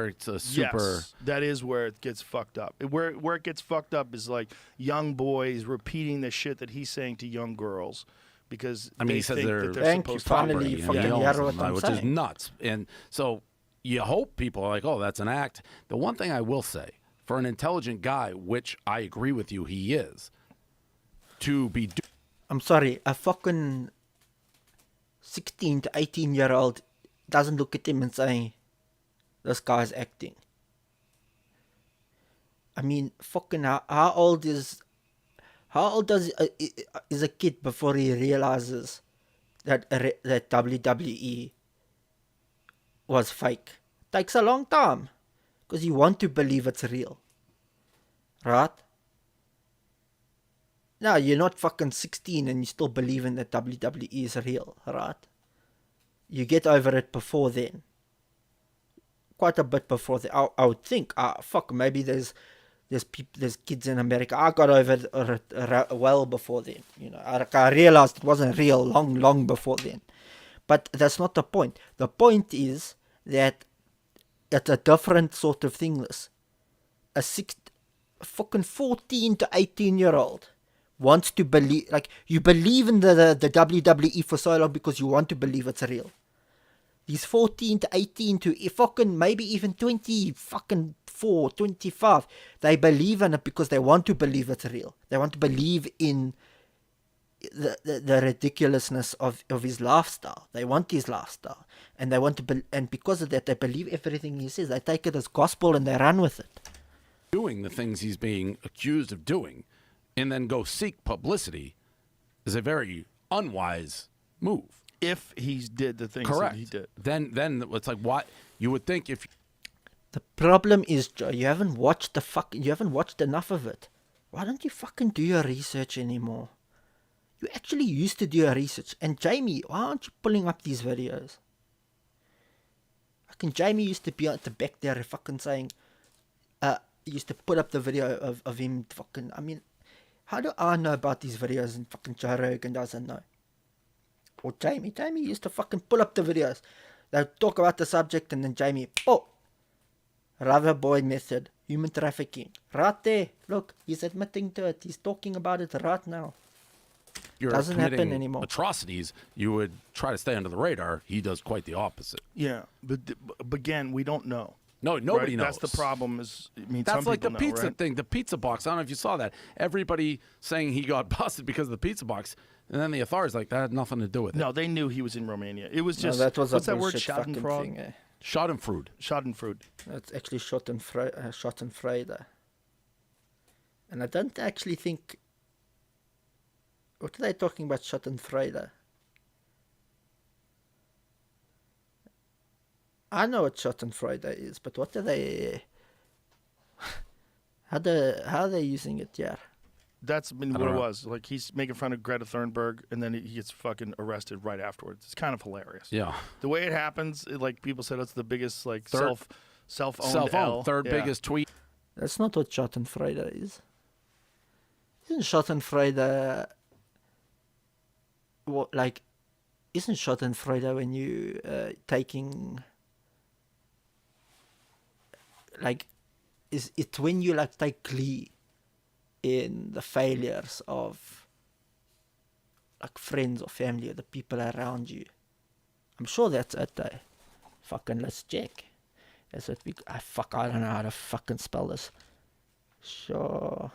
it's a super. Yes, that is where it gets fucked up. Where it gets fucked up is like young boys repeating the shit that he's saying to young girls, because he says they're supposed finally to fucking hear what I'm which saying. is nuts. And so you hope people are like, oh, that's an act. The one thing I will say, for an intelligent guy, which I agree with you, he is, to be. I'm sorry, a fucking 16 to 18-year-old doesn't look at him and say, this guy's acting. I mean, fucking how old is a kid before he realizes that WWE was fake? Takes a long time because you want to believe it's real, right? No, you're not fucking 16 and you still believe in that WWE is real, right? You get over it before then. Quite a bit before then. I would think, maybe there's kids in America. I got over it well before then. You know, I realized it wasn't real long before then. But that's not the point. The point is that it's a different sort of thing. A fucking 14 to 18-year-old wants to believe, like, you believe in the WWE for so long because you want to believe it's real. These 14 to 18 to fucking maybe even 24, 25, they believe in it because they want to believe it's real. They want to believe in the ridiculousness of his lifestyle. They want his lifestyle, and they want to and because of that, they believe everything he says. They take it as gospel and they run with it. Doing the things he's being accused of doing, and then go seek publicity, is a very unwise move. If he did the things Correct. that he did, then it's like, what you would think if. The problem is, Joe, you haven't watched enough of it. Why don't you fucking do your research anymore? You actually used to do your research. And Jamie, why aren't you pulling up these videos? Fucking Jamie used to be at the back there fucking saying, used to put up the video of him fucking, I mean, how do I know about these videos and fucking Joe Rogan doesn't know? Or Jamie used to fucking pull up the videos. They'll talk about the subject and then Jamie, Rubber boy method, human trafficking. Right there, look, he's admitting to it. He's talking about it right now. You're doesn't happen committing anymore. Atrocities, you would try to stay under the radar. He does quite the opposite. yeah. But again, we don't know. No, nobody right? knows. That's the problem. That's some like the people know, pizza right? thing, the pizza box. I don't know if you saw that. Everybody saying he got busted because of the pizza box. And then the authorities like that had nothing to do with it. No, they knew he was in Romania. It was just that was what's a that word? bullshit fucking Schadenfreude. thing. Eh? Schadenfreude. Schadenfreude. That's actually Schadenfreude. And I don't actually think. What are they talking about, Schadenfreude? I know what Schadenfreude is, but what are they? How are they using it here? That's been what it was. Like, he's making fun of Greta Thunberg, and then he gets fucking arrested right afterwards. It's kind of hilarious. Yeah. The way it happens, like people said, it's the biggest like Third- self-owned L. Third Yeah. biggest tweet. That's not what Schadenfreude is. Isn't Schadenfreude what like? Isn't Schadenfreude when you taking like? Is it when you like take glee in the failures of like friends or family or the people around you? I'm sure that's it though. Fucking let's check. That's what we. I don't know how to fucking spell this. Sure.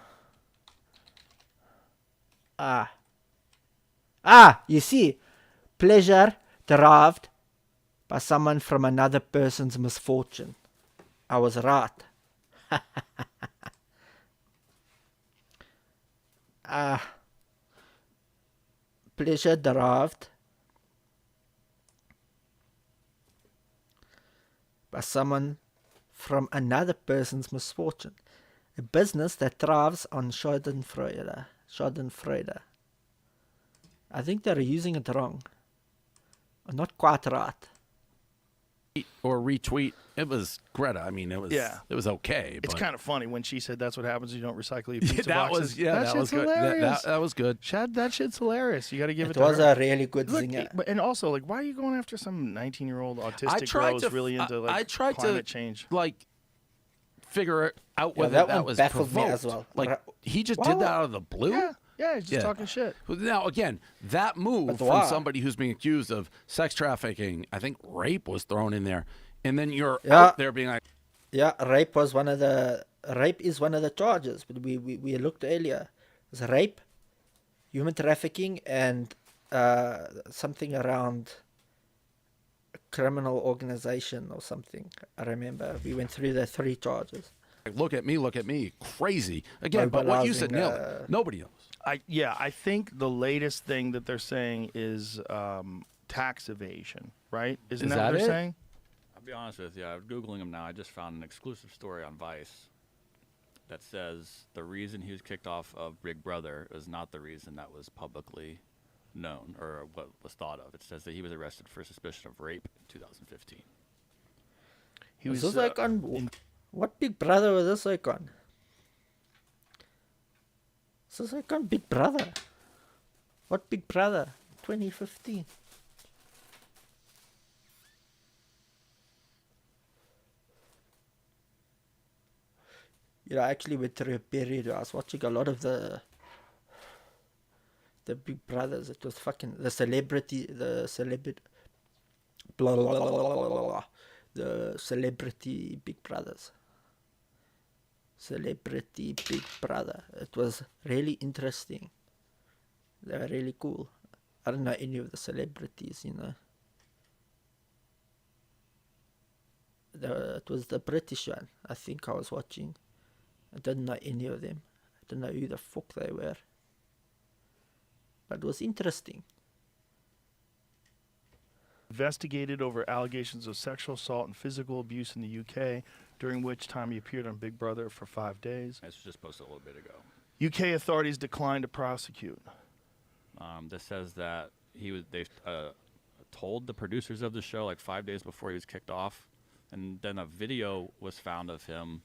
You see, pleasure derived by someone from another person's misfortune. I was right. Pleasure derived by someone from another person's misfortune. A business that thrives on Schadenfreude. Schadenfreude. I think they're using it wrong. Or not quite right. Or retweet. It was Greta. I mean, it was okay. It's but kind of funny when she said that's what happens when you don't recycle your pizza that boxes. was that was good. That was good. Chad, that shit's hilarious. You got to give it It to was her. a really good Look, zinger. and also, like, why are you going after some 19-year-old autistic girl who's really into like I tried climate to change? like figure out whether that that one was baffled me provoked. as well. Like he just Why did would- that out of the blue. Yeah, he's just talking shit. Now again, that move But from why? somebody who's being accused of sex trafficking, I think rape was thrown in there, and then you're Yeah. out there being like, Yeah, rape is one of the charges. But we looked earlier. It was rape, human trafficking, and something around a criminal organization or something. I remember we went through the 3 charges. look at me, crazy again. But what you said, Mobilizing, nobody knows. I think the latest thing that they're saying is tax evasion, right? Isn't Is that what that they're it? saying? I'll be honest with you. I'm Googling him now. I just found an exclusive story on Vice that says the reason he was kicked off of Big Brother is not the reason that was publicly known or what was thought of. It says that he was arrested for suspicion of rape in 2015. He Was was this like on what Big Brother was this like on? This is like on Big Brother. What Big Brother? 2015. You know, I actually went through a period where I was watching a lot of the Big Brothers. It was fucking the celebrity blah, blah, blah, blah, blah, blah, the celebrity Big Brothers. Celebrity Big Brother. It was really interesting. They were really cool. I don't know any of the celebrities, you know. It was the British one, I think I was watching. I didn't know any of them. I didn't know who the fuck they were. But it was interesting. investigated over allegations of sexual assault and physical abuse in the UK, during which time he appeared on Big Brother for 5 days. This was just posted a little bit ago. UK authorities declined to prosecute. This says that they told the producers of the show like 5 days before he was kicked off, and then a video was found of him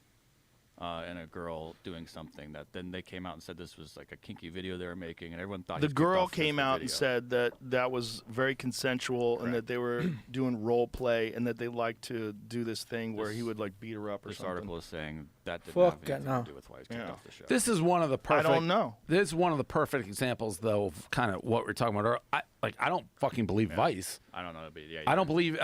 and a girl doing something that then they came out and said this was like a kinky video they were making, and everyone thought The he was kicked girl off because of came the out and video. said that that was very consensual and that they were doing role play and that they liked to do this thing where he would like beat her up or This something. article is saying that didn't Fuck have anything no. to do with why he was kicked Yeah. off the show. This is one of the perfect. I don't know. This is one of the perfect examples, though, of kind of what we're talking about. I don't fucking believe Vice. I don't know. But yeah, I don't believe.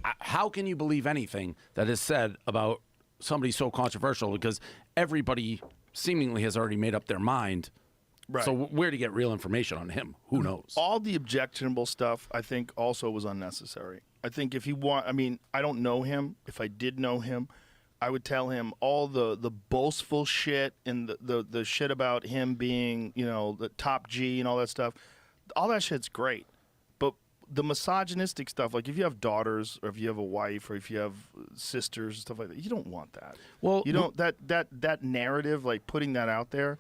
How can you believe anything that is said about somebody so controversial? Because everybody seemingly has already made up their mind Right. So where to get real information on him? Who knows? All the objectionable stuff, I think, also was unnecessary. I think if he I mean, I don't know him. If I did know him, I would tell him all the boastful shit and the shit about him being, you know, the top G and all that stuff. All that shit's great. But the misogynistic stuff, like if you have daughters or if you have a wife or if you have sisters and stuff like that, you don't want that. Well, you don't that narrative, like putting that out there,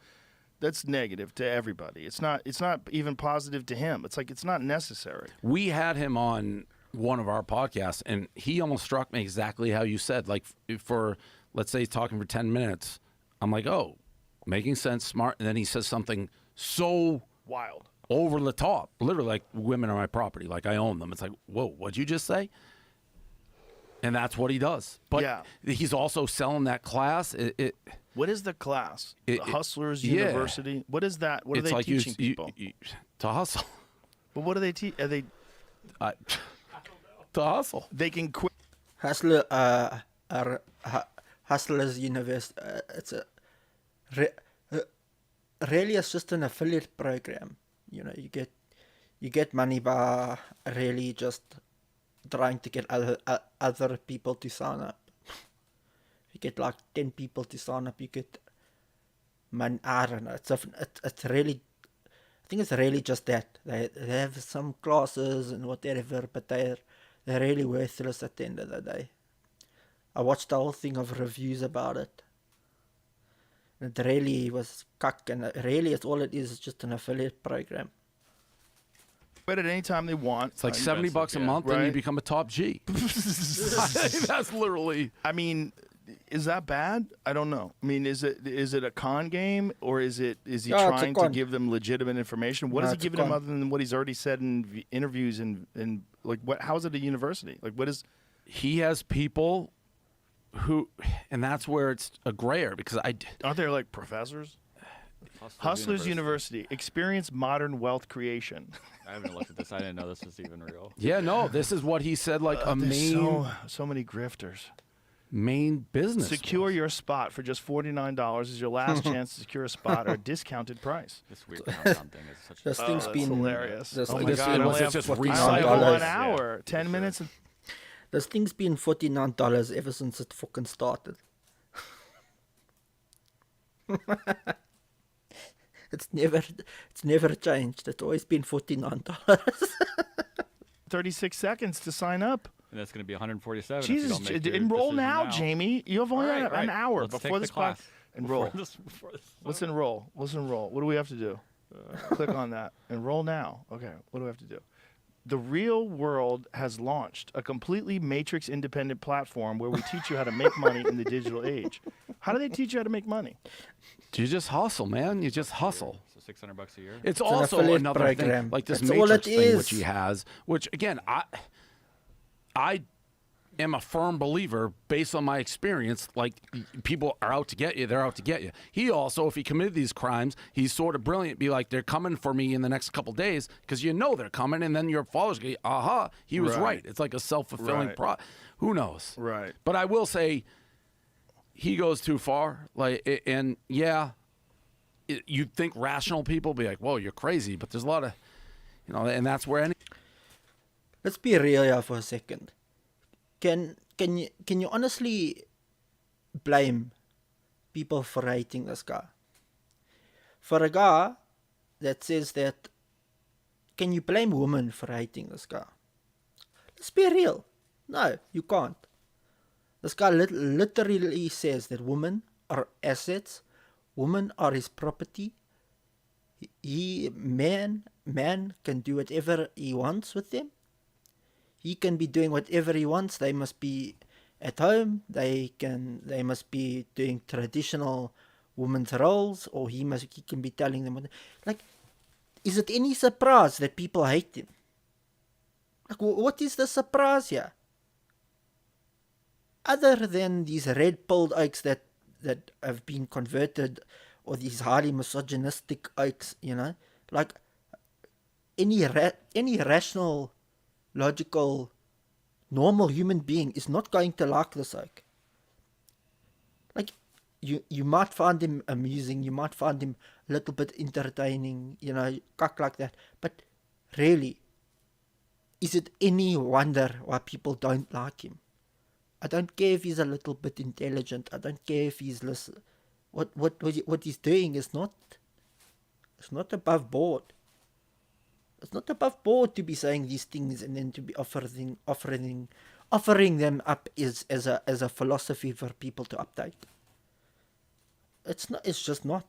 that's negative to everybody. It's not even positive to him. It's like it's not necessary. We had him on one of our podcasts, and he almost struck me exactly how you said. Like for, let's say he's talking for 10 minutes, I'm like, oh, making sense, smart. And then he says something so Wild. over the top, literally like women are my property, like I own them. It's like, whoa, what'd you just say? And that's what he does. But Yeah. he's also selling that class. What is the class? The Hustlers yeah. University? What is that? What are It's they like teaching people? to hustle. But what are they teaching? Are they? To hustle. They can quit. Hustlers University. It's really it's just an affiliate program. You know, you get money by really just trying to get other people to sign up. You get like 10 people to sign up, you get money. I don't know. It's really, I think it's really just that they have some classes and whatever, but they're really worthless at the end of the day. I watched the whole thing of reviews about it. It really was cuck, and really it's all it is just an affiliate program. Quit at any time they want. It's like $70 a month, and you become a top G. That's literally. I mean, is that bad? I don't know. I mean, is it a con game, or is he trying to give them legitimate information? What is he giving them other than what he's already said in interviews and like what? How is it a university? Like what is? He has people who, and that's where it's a grayer because aren't there like professors? Hustlers University. Experience modern wealth creation. I haven't looked at this. I didn't know this was even real. Yeah, no, this is what he said. Like a main, so many grifters. Main business. Secure your spot for just $49 is your last chance to secure a spot at a discounted price. This weird countdown thing is such. This thing's been hilarious. This oh thing my has God! been I only have just $1 hour, 10 minutes. This thing's been $49 ever since it fucking started. It's never changed. It's always been $49. 36 seconds to sign up. And that's going to be 147. Jesus, if you don't make your enroll decision now, Jamie. You have only All right, an hour Let's before take this the class. Enroll. Before this Let's enroll. Let's enroll. What do we have to do? Click on that. Enroll now. Okay. What do we have to do? The Real World has launched a completely matrix independent platform where we teach you how to make money in the digital age. How do they teach you how to make money? You just hustle, man. You just hustle. So $600 a year. It's an also affiliate another program. thing, like this That's all matrix it thing, is. which he has. Which again, I am a firm believer, based on my experience. Like people are out to get you; they're out to get you. He also, if he committed these crimes, he's sort of brilliant. Be like, they're coming for me in the next couple days because you know they're coming, and then your followers go, "Aha, he was right." It's like a self-fulfilling Who knows? Right. But I will say, he goes too far. Like, and yeah. You'd think rational people be like, "Whoa, you're crazy," but there's a lot of, and that's where Let's be real here for a second. Can you honestly blame people for hating this guy? For a guy that says that, can you blame women for hating this guy? Let's be real. No, you can't. This guy literally says that women are assets. Women are his property. Man can do whatever he wants with them. He can be doing whatever he wants. They must be at home. They must be doing traditional women's roles, or he can be telling them like. Is it any surprise that people hate him? Like, what is the surprise here? Other than these red-pilled oaks that have been converted, or these highly misogynistic oaks, like any rational, logical, normal human being is not going to like this oak. Like, you might find him amusing, you might find him a little bit entertaining, you know, cock like that. But really, is it any wonder why people don't like him? I don't care if he's a little bit intelligent. I don't care if he's what he's doing is not. It's not above board. It's not above board to be saying these things and then to be offering them up as a philosophy for people to update. It's not. It's just not.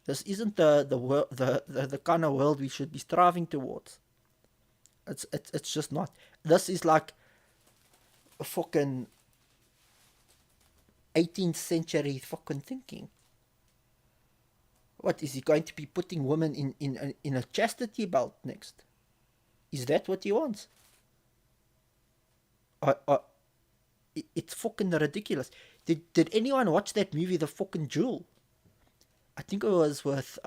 This isn't the kind of world we should be striving towards. It's just not. This is like a fucking 18th century fucking thinking. What is he going to be putting women in a chastity belt next? Is that what he wants? It's fucking ridiculous. Did anyone watch that movie, The Fucking Jewel? I think it was with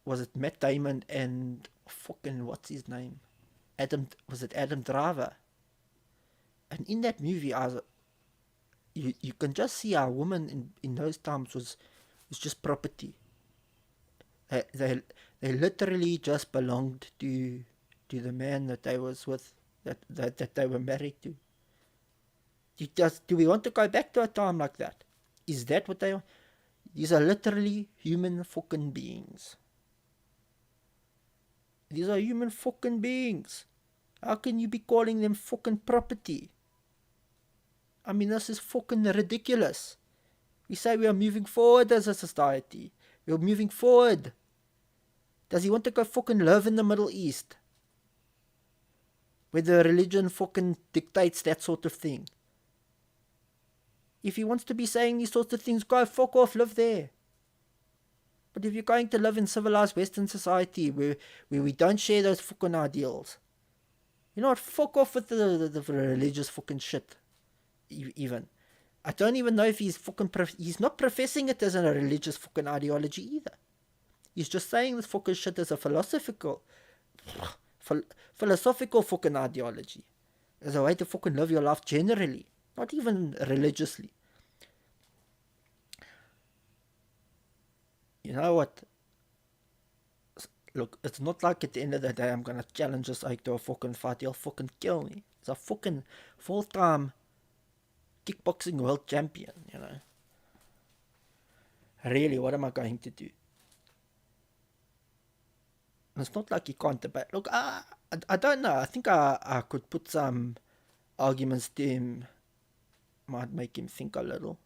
was it Matt Damon and fucking what's his name? Was it Adam Driver? And in that movie, you can just see how women in those times was just property. They literally just belonged to the man that they was with, that they were married to. Do we want to go back to a time like that? Is that what they are? These are literally human fucking beings. These are human fucking beings. How can you be calling them fucking property? I mean, this is fucking ridiculous. We say we are moving forward as a society. We're moving forward. Does he want to go fucking live in the Middle East? Where the religion fucking dictates that sort of thing. If he wants to be saying these sorts of things, go fuck off, live there. But if you're going to live in civilized Western society where we don't share those fucking ideals, you know what, fuck off with the religious fucking shit. Even. I don't even know if he's not professing it as a religious fucking ideology either. He's just saying this fucking shit as a philosophical fucking ideology. As a way to fucking live your life generally. Not even religiously. You know what? Look, it's not like at the end of the day I'm gonna challenge this Ike to a fucking fight. He'll fucking kill me. It's a fucking full-time kickboxing world champion, you know. Really, what am I going to do? It's not like he can't debate. Look, I don't know. I think I could put some arguments to him. Might make him think a little.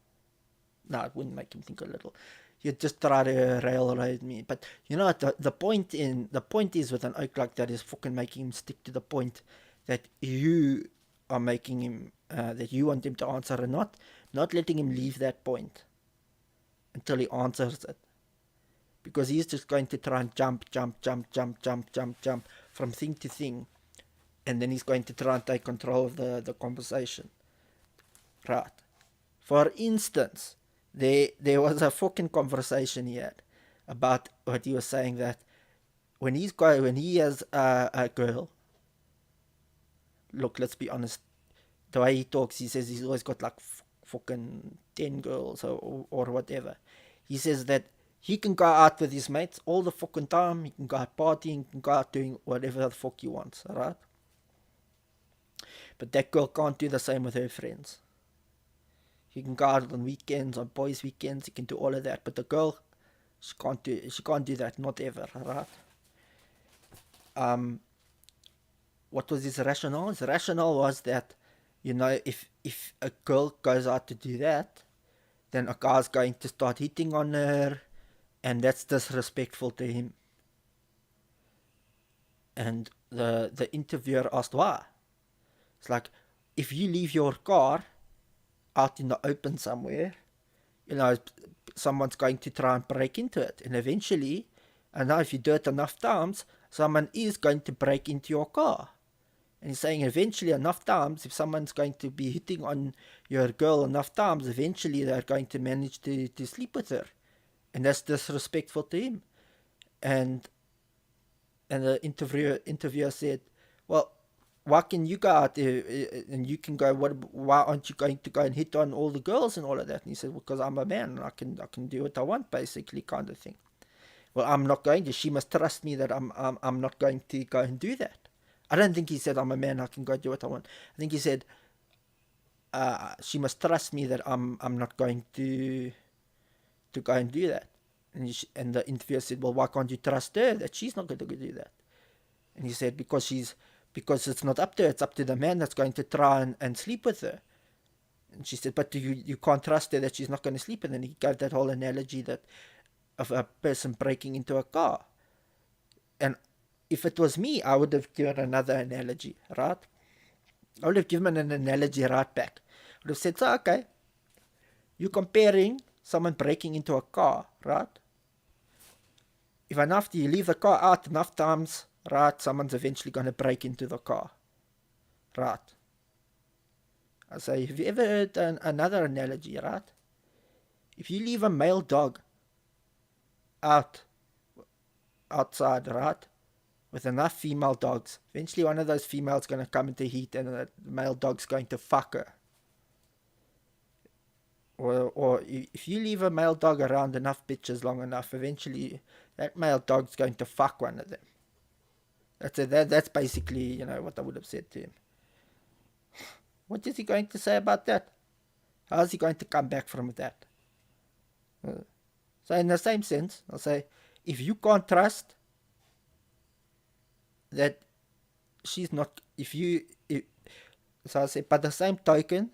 No, it wouldn't make him think a little. He'd just try to railroad me. But you know what? The point is with an oak like that is fucking making him stick to the point that you are making him, that you want him to answer, and not letting him leave that point until he answers it. Because he's just going to try and jump from thing to thing, and then he's going to try and take control of the conversation. Right. For instance, there was a fucking conversation he had about what he was saying, that when he has a girl, look, let's be honest, the way he talks, he says he's always got like fucking 10 girls or whatever. He says that he can go out with his mates all the fucking time, he can go out partying, he can go out doing whatever the fuck he wants, alright? But that girl can't do the same with her friends. He can go out on weekends, on boys' weekends, he can do all of that. But the girl, she can't do that, not ever, right? What was his rationale? His rationale was that, you know, if a girl goes out to do that, then a guy's going to start hitting on her, and that's disrespectful to him. And the interviewer asked why. It's like, if you leave your car out in the open somewhere, you know, someone's going to try and break into it, and eventually, I know if you do it enough times, someone is going to break into your car. And he's saying eventually enough times, if someone's going to be hitting on your girl enough times, eventually they're going to manage to sleep with her, and that's disrespectful to him. And the interviewer said, well, why can you go out there and you can go? Why aren't you going to go and hit on all the girls and all of that? And he said, because I'm a man and I can do what I want, basically, kind of thing. Well, I'm not going to. She must trust me that I'm not going to go and do that. I don't think he said I'm a man, I can go do what I want. I think he said she must trust me that I'm not going to go and do that. And the interviewer said, well, why can't you trust her that she's not going to go do that? And he said, because it's not up to her, it's up to the man that's going to try and sleep with her. And she said, but you can't trust her that she's not going to sleep. And then he gave that whole analogy of a person breaking into a car. And if it was me, I would have given another analogy, right? I would have given an analogy right back. I would have said, so, okay, you're comparing someone breaking into a car, right? If you leave the car out enough times, right, someone's eventually going to break into the car, right? I say, have you ever heard another analogy, right? If you leave a male dog outside, right, with enough female dogs, eventually one of those females going to come into heat and the male dog's going to fuck her. Or if you leave a male dog around enough bitches long enough, eventually that male dog's going to fuck one of them. That's basically, what I would have said to him. What is he going to say about that? How is he going to come back from that? So in the same sense, I'll say, if you can't trust that she's not, so I'll say, by the same token,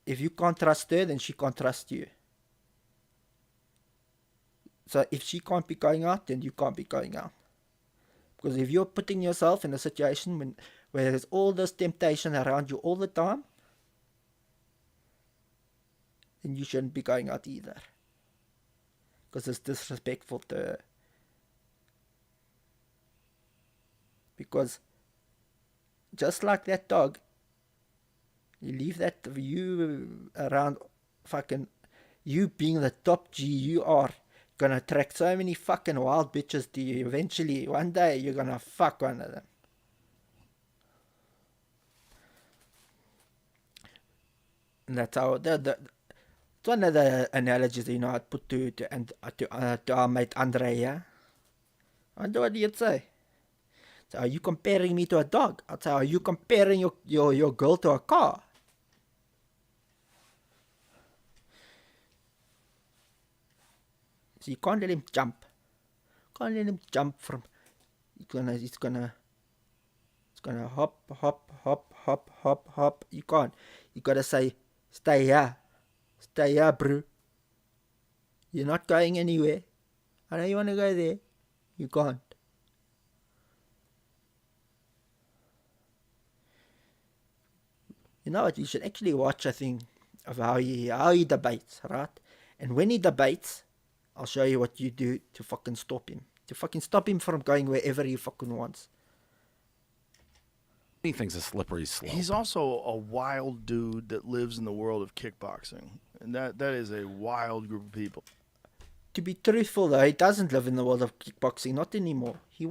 if you can't trust her, then she can't trust you. So if she can't be going out, then you can't be going out. Because if you're putting yourself in a situation where there's all this temptation around you all the time, then you shouldn't be going out either. Because it's disrespectful to her. Because just like that dog, you leave you around fucking, you being the top G you are, gonna attract so many fucking wild bitches to you. Eventually, one day, you're gonna fuck one of them. And that's how, it's one of the analogies, I'd put to our mate Andre, yeah? I wonder what you'd say. So are you comparing me to a dog? I'd say, are you comparing your girl to a car? So you can't let him jump. Can't let him jump from. It's gonna hop, hop, hop, hop, hop, hop. You can't. You gotta say, stay here, bro. You're not going anywhere. I know you wanna go there. You can't. You know what? You should actually watch a thing of how he debates, right? And when he debates, I'll show you what you do to fucking stop him. To fucking stop him from going wherever he fucking wants. Anything's a slippery slope. He's also a wild dude that lives in the world of kickboxing. And that is a wild group of people. To be truthful though, he doesn't live in the world of kickboxing, not anymore. He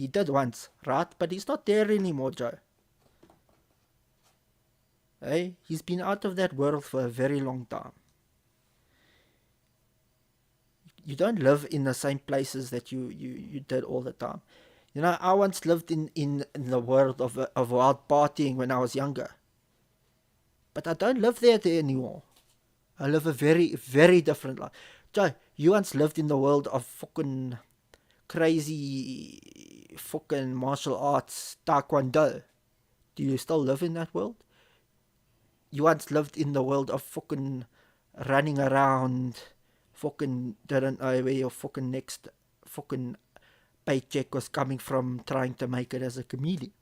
did once, right? But he's not there anymore, Joe. Hey, he's been out of that world for a very long time. You don't live in the same places that you did all the time. I once lived in the world of wild partying when I was younger. But I don't live there anymore. I live a very, very different life. Joe, you once lived in the world of fucking crazy fucking martial arts, taekwondo. Do you still live in that world? You once lived in the world of fucking running around, fucking didn't know where your fucking next fucking paycheck was coming from, trying to make it as a comedian.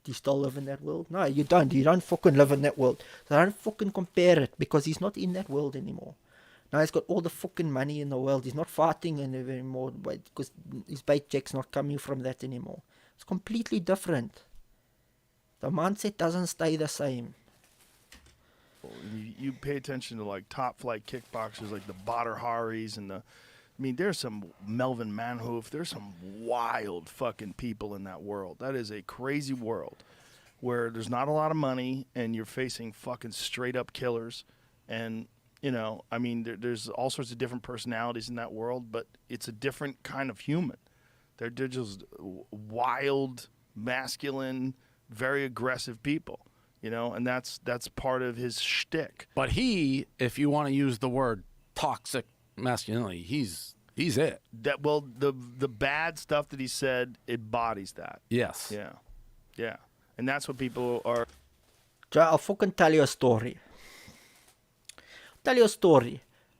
Do you still live in that world? No, you don't. You don't fucking live in that world. So don't fucking compare it, because he's not in that world anymore. Now he's got all the fucking money in the world. He's not fighting anymore because his paycheck's not coming from that anymore. It's completely different. The mindset doesn't stay the same. You pay attention to like top flight kickboxers like the Badr Haris and I mean, there's some Melvin Manhoof. There's some wild fucking people in that world. That is a crazy world where there's not a lot of money and you're facing fucking straight up killers. And, you know, I mean, there's all sorts of different personalities in that world, but it's a different kind of human. They're just wild, masculine, very aggressive people, you know, and that's part of his shtick. But he, if you want to use the word toxic masculinity, he's it. That the bad stuff that he said embodies that. Yes. Yeah, and that's what people are. Joe, I'll fucking tell you a story.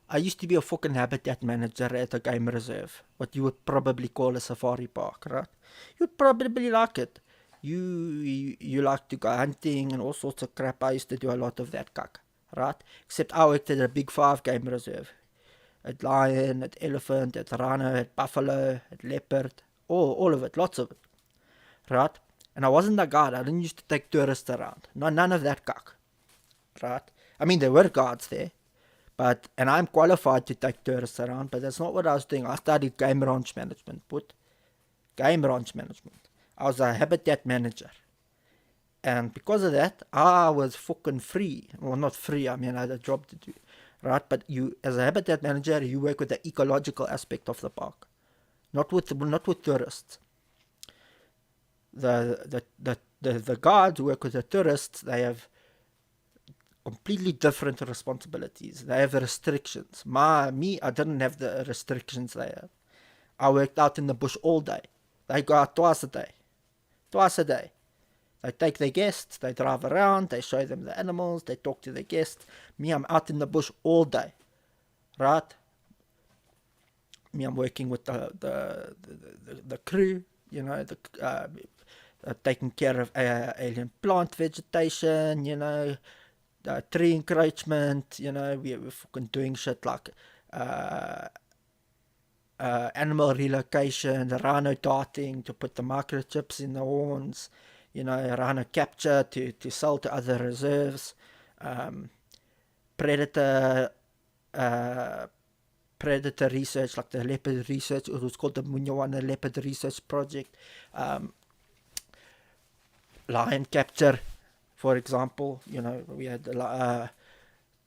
I used to be a fucking habitat manager at a game reserve, what you would probably call a safari park, right? You'd probably like it. You like to go hunting and all sorts of crap. I used to do a lot of that cuck, right? Except I worked at a big 5 game reserve. At lion, at elephant, at rhino, at buffalo, at leopard, all of it, lots of it, right? And I wasn't a guard. I didn't used to take tourists around. No, none of that cuck, right? I mean, there were guards there, and I'm qualified to take tourists around, but that's not what I was doing. I studied game ranch management, game ranch management. I was a habitat manager. And because of that, I was fucking free. Well, not free, I mean, I had a job to do, right? But you, as a habitat manager, you work with the ecological aspect of the park, not with tourists. The guards who work with the tourists, they have completely different responsibilities. They have restrictions. I didn't have the restrictions they have. I worked out in the bush all day. They go out twice a day. They take their guests, they drive around, they show them the animals, they talk to their guests. Me, I'm out in the bush all day, right? Me, I'm working with the crew, you know, taking care of alien plant vegetation, you know, tree encroachment, you know, we're fucking doing shit like animal relocation, rhino darting to put the microchips in the horns, you know, rhino capture to sell to other reserves, predator research, like the leopard research. It was called the Munyawana Leopard Research Project. Lion capture, for example, you know, we had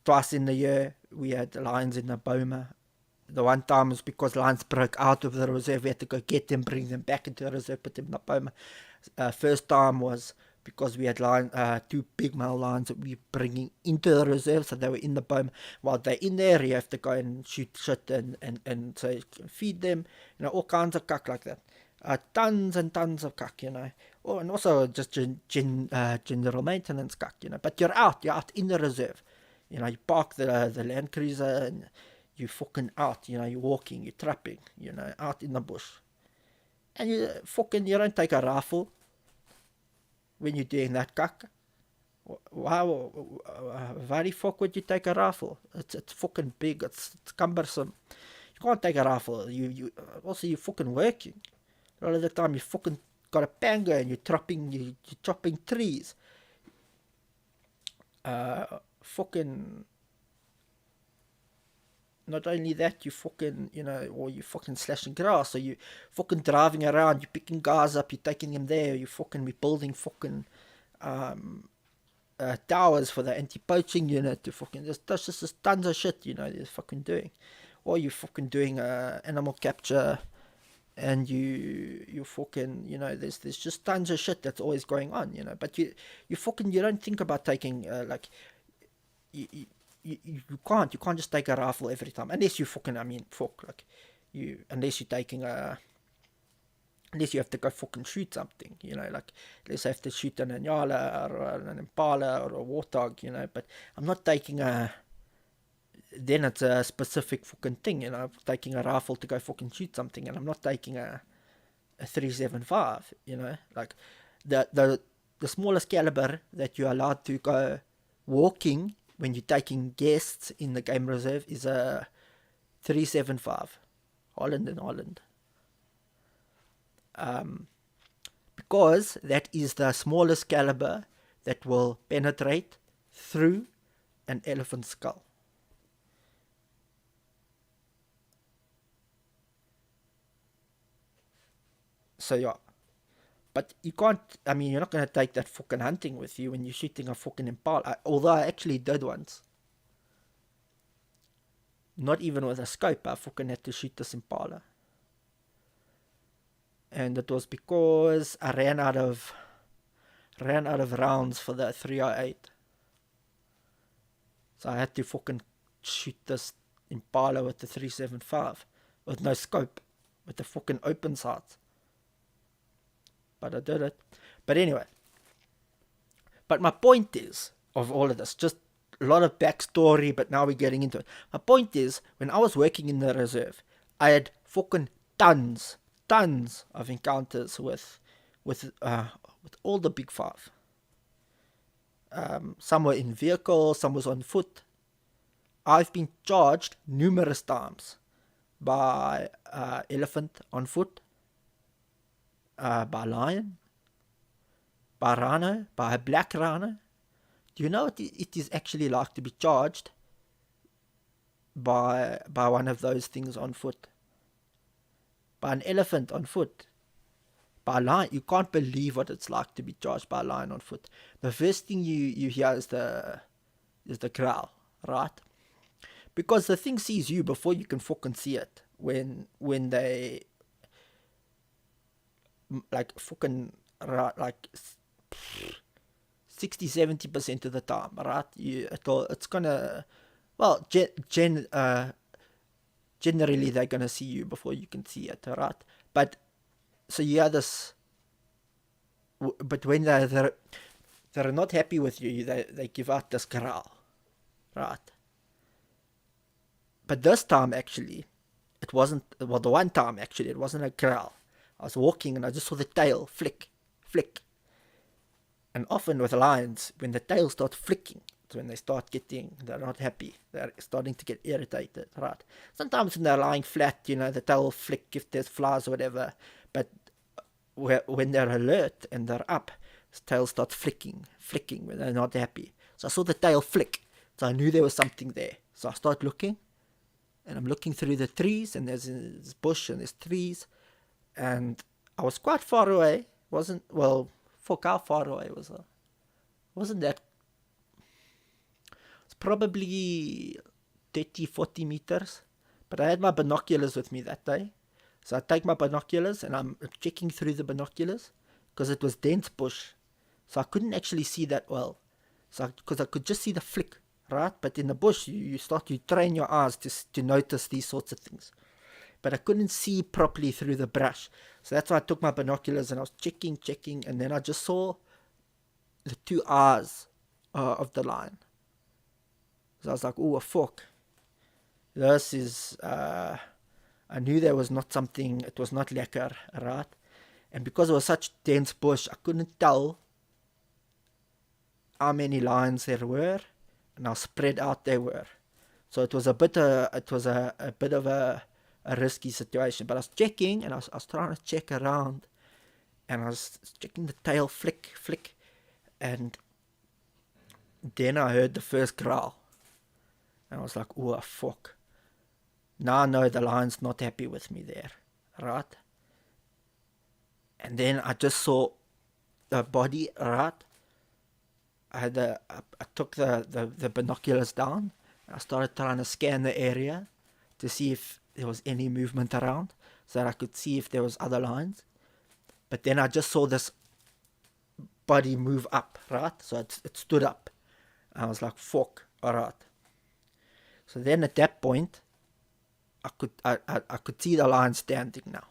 twice in the year we had lions in the boma. The one time was because lions broke out of the reserve. We had to go get them, bring them back into the reserve, put them in the boma. First time was because we had 2 big male lions that we were bringing into the reserve, so they were in the boma. While they're in there, you have to go and shoot shit and so you can feed them, you know, all kinds of cuck like that. Tons and tons of cuck, you know. Oh, and also just general maintenance cuck, you know. But you're out in the reserve. You know, you park the Land Cruiser and you fucking out, you know, you're walking, you're trapping, you know, out in the bush. And you don't take a rifle when you're doing that cuck. Why the fuck would you take a rifle? It's fucking big, it's cumbersome. You can't take a rifle. You're fucking working. A lot of the time you fucking got a panga and you're chopping trees. Not only that, you fucking, you know, or you fucking slashing grass, or you fucking driving around, you picking guys up, you're taking them there, you fucking be building fucking towers for the anti-poaching unit, to fucking, there's just tons of shit, you know, you're fucking doing. Or you fucking doing animal capture, and you fucking, you know, there's just tons of shit that's always going on, you know, but you don't think about taking, you can't just take a rifle every time, unless you fucking, unless you're taking unless you have to go fucking shoot something, you know, like, unless I have to shoot an Anyala or an Impala or a Warthog, you know, but I'm not taking then it's a specific fucking thing, you know, I'm taking a rifle to go fucking shoot something, and I'm not taking a 375, you know, like, the smallest caliber that you're allowed to go walking when you're taking guests in the game reserve is a 375, Holland. Because that is the smallest caliber that will penetrate through an elephant skull. So yeah. But you can't, I mean, you're not going to take that fucking hunting with you when you're shooting a fucking impala. Although I actually did once. Not even with a scope, I fucking had to shoot this impala. And it was because I ran out of rounds for the 308. So I had to fucking shoot this impala with the 375 with no scope, with the fucking open sights. But I did it. But anyway. But my point is, of all of this, just a lot of backstory, but now we're getting into it. My point is, when I was working in the reserve, I had fucking tons of encounters with all the big five. Some were in vehicles, some was on foot. I've been charged numerous times by elephant on foot, by lion, by rhino, by a black rhino. Do you know what it is actually like to be charged by one of those things on foot? By an elephant on foot, by a lion. You can't believe what it's like to be charged by a lion on foot. The first thing you hear is the growl, right? Because the thing sees you before you can fucking see it. When they like fucking like 60-70% of the time, right? It's gonna, well, generally they're gonna see you before you can see it, right? But so you have this, but when they're not happy with you, they give out this growl, right? But this time actually, it wasn't, well, the one time actually, it wasn't a growl. I was walking and I just saw the tail flick. And often with lions, when the tail starts flicking, it's when they're not happy. They're starting to get irritated, right? Sometimes when they're lying flat, the tail will flick if there's flies or whatever. But when they're alert and they're up, the tail starts flicking when they're not happy. So I saw the tail flick. So I knew there was something there. So I start looking. And I'm looking through the trees, and there's this bush and there's trees. And I was quite far away. Fuck, how far away was I? Wasn't that? It's probably 30-40 meters. But I had my binoculars with me that day. So I take my binoculars and I'm checking through the binoculars because it was dense bush. So I couldn't actually see that well. Because I could just see the flick, right? But in the bush, you train your eyes to notice these sorts of things. But I couldn't see properly through the brush. So that's why I took my binoculars and I was checking, and then I just saw the two eyes of the lion. So I was like, oh, fuck. This is, I knew there was not something, it was not lekker, right? And because it was such dense bush, I couldn't tell how many lions there were and how spread out they were. So it was a bit of a risky situation. But I was checking and I was trying to check around and I was checking the tail flick. And then I heard the first growl. And I was like, oh, fuck. Now I know the lion's not happy with me there, right? And then I just saw the body, right? I took the binoculars down. And I started trying to scan the area to see if there was any movement around so that I could see if there was other lions. But then I just saw this body move up, right? So it stood up. And I was like, fuck, all right. So then at that point, I could see the lion standing now.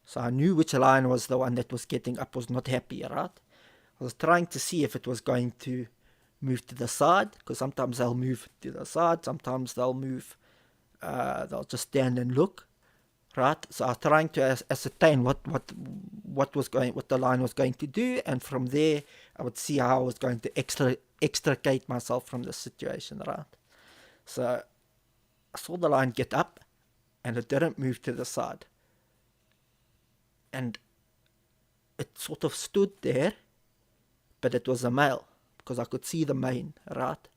So I knew which lion was the one that was getting up, was not happy, right? I was trying to see if it was going to move to the side, because sometimes they'll move to the side, sometimes they'll move, they'll just stand and look, right? So I was trying to ascertain what the lion was going to do, and from there I would see how I was going to extricate myself from the situation, right? So I saw the lion get up, and it didn't move to the side. And it sort of stood there, but it was a male, because I could see the mane, right?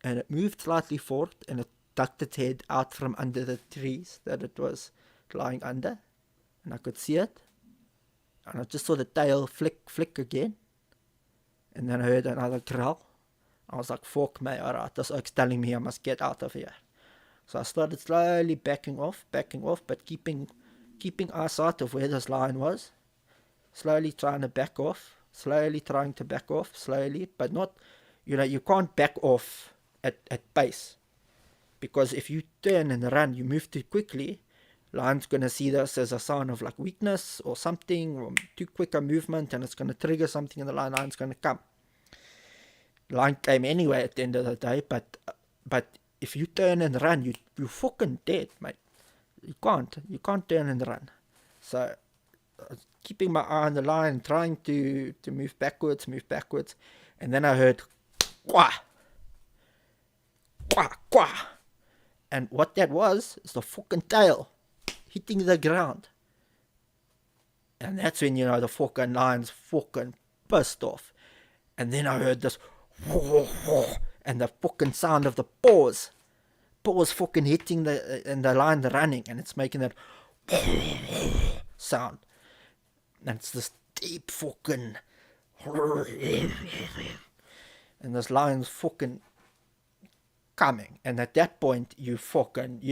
And it moved slightly forward, and it ducked its head out from under the trees that it was lying under, and I could see it. And I just saw the tail flick again. And then I heard another growl. I was like, fuck me, alright, this oak's telling me I must get out of here. So I started slowly backing off, but keeping eyesight of where this lion was. Slowly trying to back off, slowly, but not, you can't back off at pace. Because if you turn and run, you move too quickly, lion's going to see this as a sign of like weakness or something, or too quick a movement, and it's going to trigger something, and the lion's going to come. Lion came anyway at the end of the day, but if you turn and run, you fucking dead, mate. You can't turn and run. So keeping my eye on the lion, trying to move backwards, and then I heard quah, quah, quah. And what that was is the fucking tail hitting the ground. And that's when, the fucking lion's fucking pissed off. And then I heard this and the fucking sound of the paws fucking hitting and the lion running, and it's making that sound. And it's this deep fucking and this lion's fucking coming. And at that point, you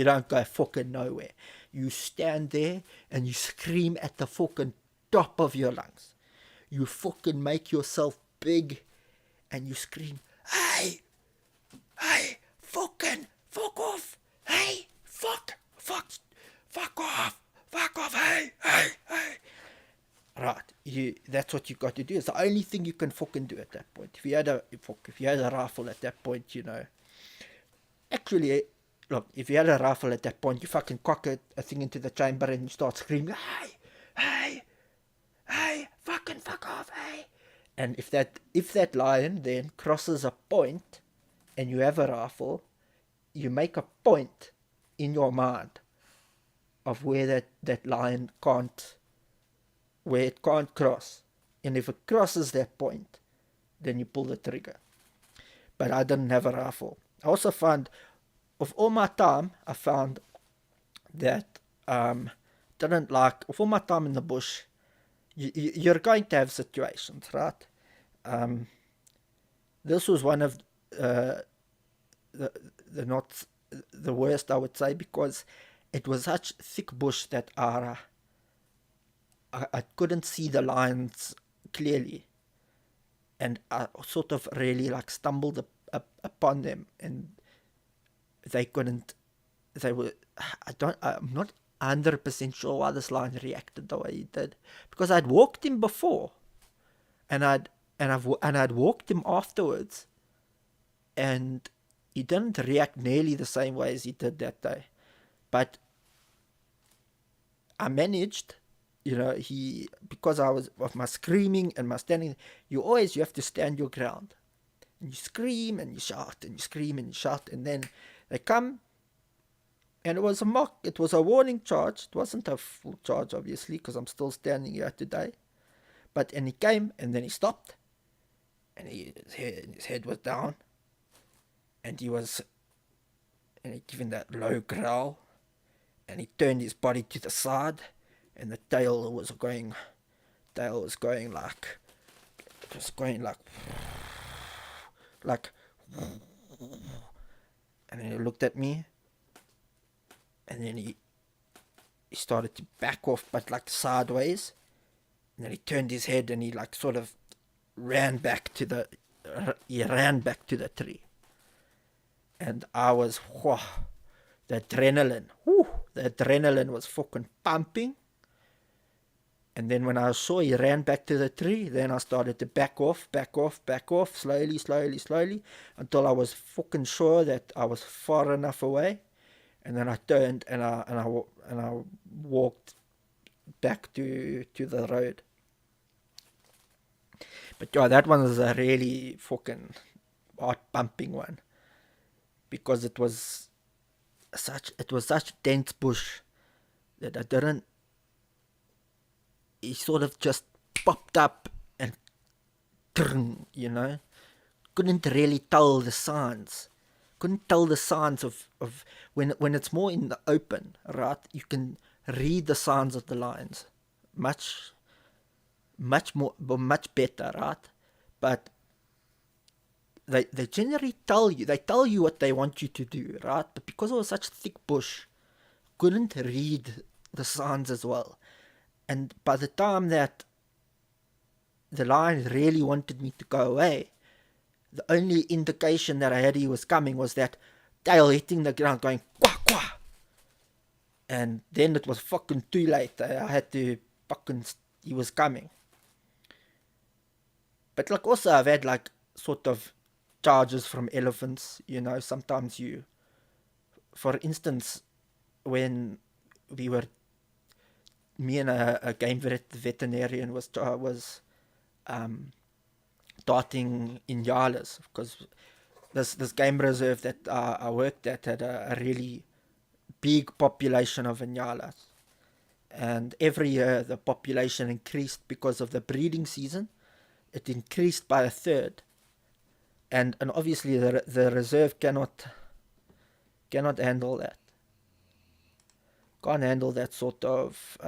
don't go fucking nowhere. You stand there and you scream at the fucking top of your lungs. You fucking make yourself big and you scream, hey, fuck off, hey, fuck off, hey. Right, that's what you got to do. It's the only thing you can fucking do at that point. If you had a rifle at that point, actually, look, if you had a rifle at that point, you fucking cock a thing into the chamber and you start screaming, hey, fuck off, hey. And if that lion then crosses a point and you have a rifle, you make a point in your mind of where that lion can't cross. And if it crosses that point, then you pull the trigger. But I didn't have a rifle. I also found, of all my time, I found that of all my time in the bush, you're going to have situations, right? This was one of not the worst, I would say, because it was such thick bush that I couldn't see the lions clearly, and I sort of really stumbled upon them, and I'm not 100% sure why this lion reacted the way he did, because I'd walked him before, and I'd walked him afterwards, and he didn't react nearly the same way as he did that day. But I managed, because I was of my screaming and my standing. You have to stand your ground, and you scream and you shout and you scream and you shout, and then they come. And it was a warning charge. It wasn't a full charge, obviously, because I'm still standing here today. And he came, and then he stopped, and his head was down, and he giving that low growl, and he turned his body to the side, and the tail was going like, and then he looked at me. And then he started to back off, but sideways. And then he turned his head and he sort of ran back to the tree. And I was, the adrenaline was fucking pumping. And then when I saw he ran back to the tree, then I started to back off, slowly, until I was fucking sure that I was far enough away. And then I turned and I walked back to the road. But yeah, that one was a really fucking heart pumping one, because it was such dense bush that he sort of just popped up and couldn't really tell the signs. Couldn't tell the signs of when it's more in the open, right? You can read the signs of the lions much much better, right? But they generally tell you what they want you to do, right? But because it was such thick bush, couldn't read the signs as well. And by the time that the lion really wanted me to go away, the only indication that I had he was coming was that tail hitting the ground going quack quack. And then it was fucking too late. I had to fucking, he was coming. But like also I've had like sort of charges from elephants, you know, sometimes you, for instance, when we were, me and a game veterinarian was darting in Yalas, because this game reserve that I worked at had a really big population of Inyalas. And every year the population increased because of the breeding season. It increased by a third. And obviously the reserve cannot handle that. Can't handle that sort of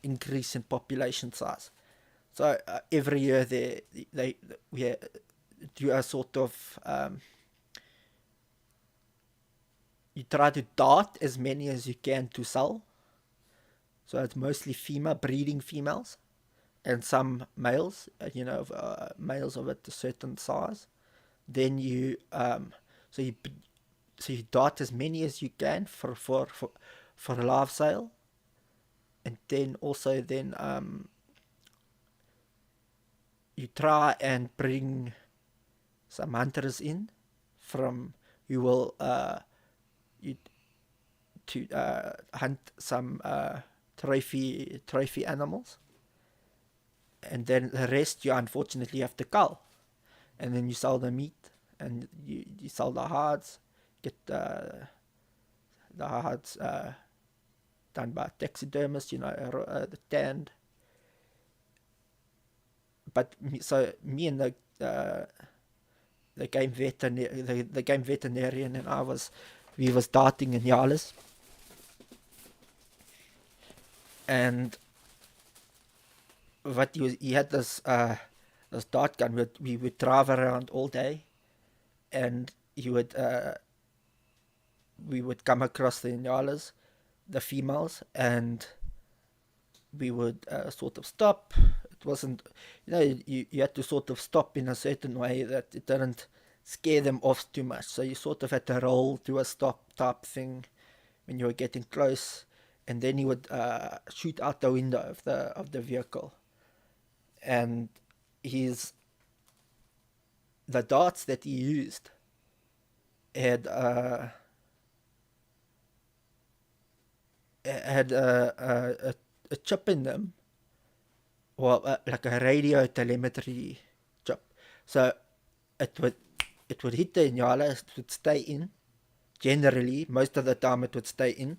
increase in population size. So every year we do a sort of you try to dart as many as you can to sell. So it's mostly breeding females, and some males, males of a certain size. Then you so you dart as many as you can for a live sale, and then also you try and bring some hunters in from who will hunt some trophy animals, and then the rest you unfortunately have to cull, and then you sell the meat, and you sell the hides, get the hides done by taxidermists, the tanned. But me and the game veterinarian and we was darting in Yalas, and what he had this dart gun. We would drive around all day, and we would come across the Inyalas, the females, and we would sort of stop. It wasn't, you had to sort of stop in a certain way that it didn't scare them off too much. So you sort of had to roll to a stop type thing when you were getting close, and then you would shoot out the window of the vehicle. And the darts that he used had a chip in them, or like a radio telemetry chip. So it would hit the Inyala, it would stay in. Generally, most of the time it would stay in,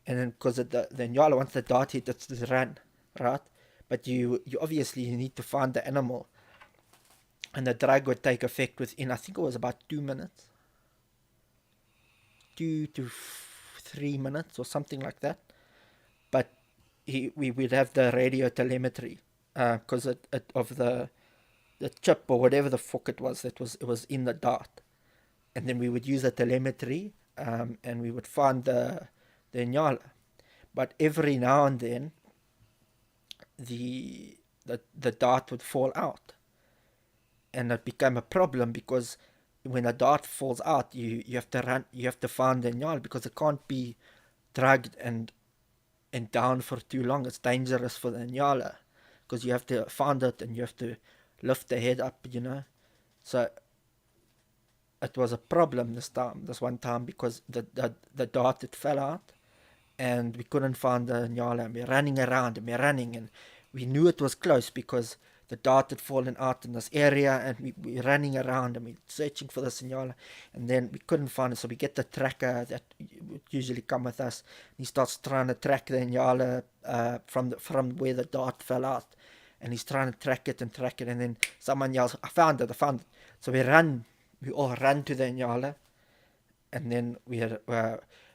and then because the Inyala, once the dart hit, it's run, right? But you obviously need to find the animal, and the drag would take effect within, I think it was about 2 minutes, 2 to 3 minutes or something like that. But we would have the radio telemetry because of the chip or whatever the fuck it was in the dart, and then we would use the telemetry and we would find the Inyala. But every now and then the dart would fall out, and it became a problem, because when a dart falls out, you have to run, you have to find the Inyala, because it can't be dragged and down for too long. It's dangerous for the Inyala, because you have to find it and you have to lift the head up, So it was a problem this one time, because the dart, it fell out, and we couldn't find the Inyala, and we're running around, and we knew it was close because the dart had fallen out in this area, and we're running around and we're searching for the Inyala, and then we couldn't find it. So we get the tracker that would usually come with us, and he starts trying to track the Inyala from where the dart fell out, and he's trying to track it, and then someone yells, I found it. So we all run to the Inyala, and then we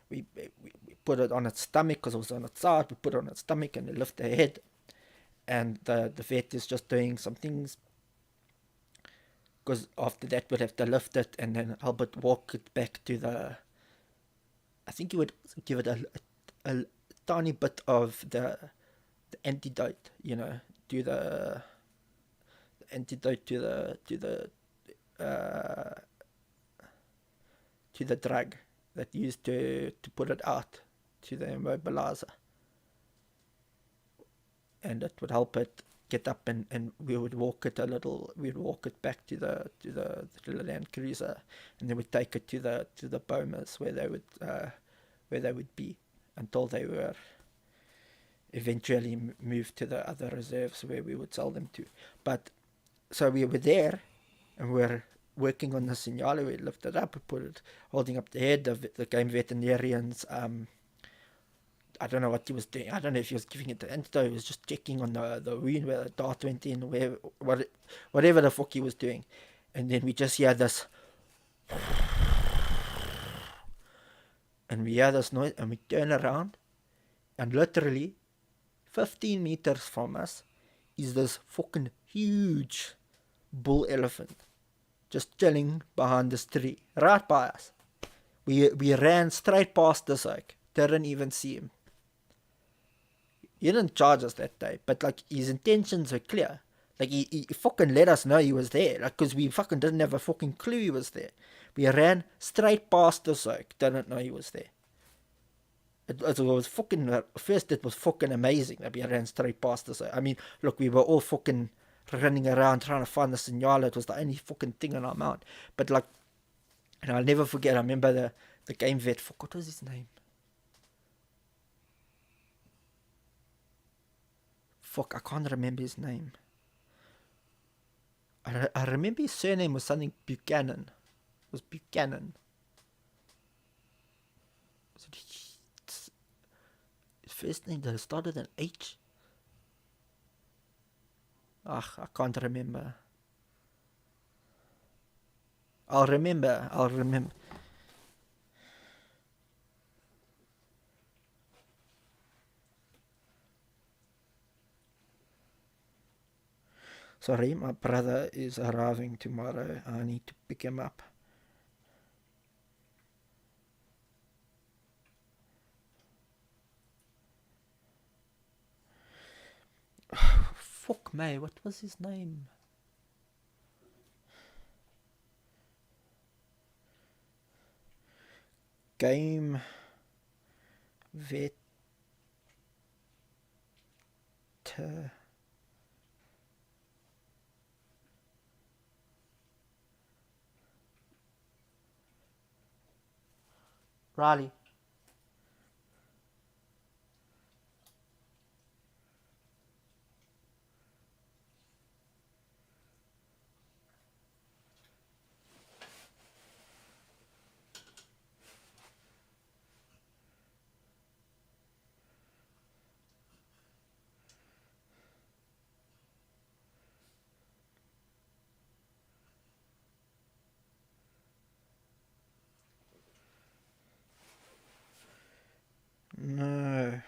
we put it on its stomach because it was on its side. We put it on its stomach and we lift the head. And the vet is just doing some things. Because after that, we'd have to lift it and then Albert walk it back to the... I think he would give it a tiny bit of the antidote, you know, do the antidote to the drug that used to put it out, to the immobilizer. And it would help it get up, and we would walk it we'd walk it back to the Land Cruiser, and then we'd take it to the Bomas where they would be until they were eventually moved to the other reserves where we would sell them to. But so we were there, and we're working on the signal. We lifted it up, we put it, holding up the head of the game veterinarians. I don't know what he was doing. I don't know if he was giving it the antidote. He was just checking on the wound where the dart went in, whatever the fuck he was doing. And then we just hear this, and we hear this noise, and we turn around, and literally 15 meters from us is this fucking huge bull elephant just chilling behind this tree, right by us. We ran straight past this oak, didn't even see him. He didn't charge us that day, but like his intentions were clear. Like he fucking let us know he was there, like, because we fucking didn't have a fucking clue he was there. We ran straight past this oak, didn't know he was there. It was fucking, first it was fucking amazing that we ran straight past this oak. I mean, look, we were all fucking running around trying to find the signal. It was the only fucking thing on our mount. But like, and I'll never forget, I remember the game vet, fuck, what was his name? Fuck, I can't remember his name. I remember his surname was something Buchanan. It was Buchanan. Was it his first name that started an H? I can't remember. I'll remember. Sorry, my brother is arriving tomorrow. I need to pick him up. Fuck me, what was his name? Game vet. Riley. No.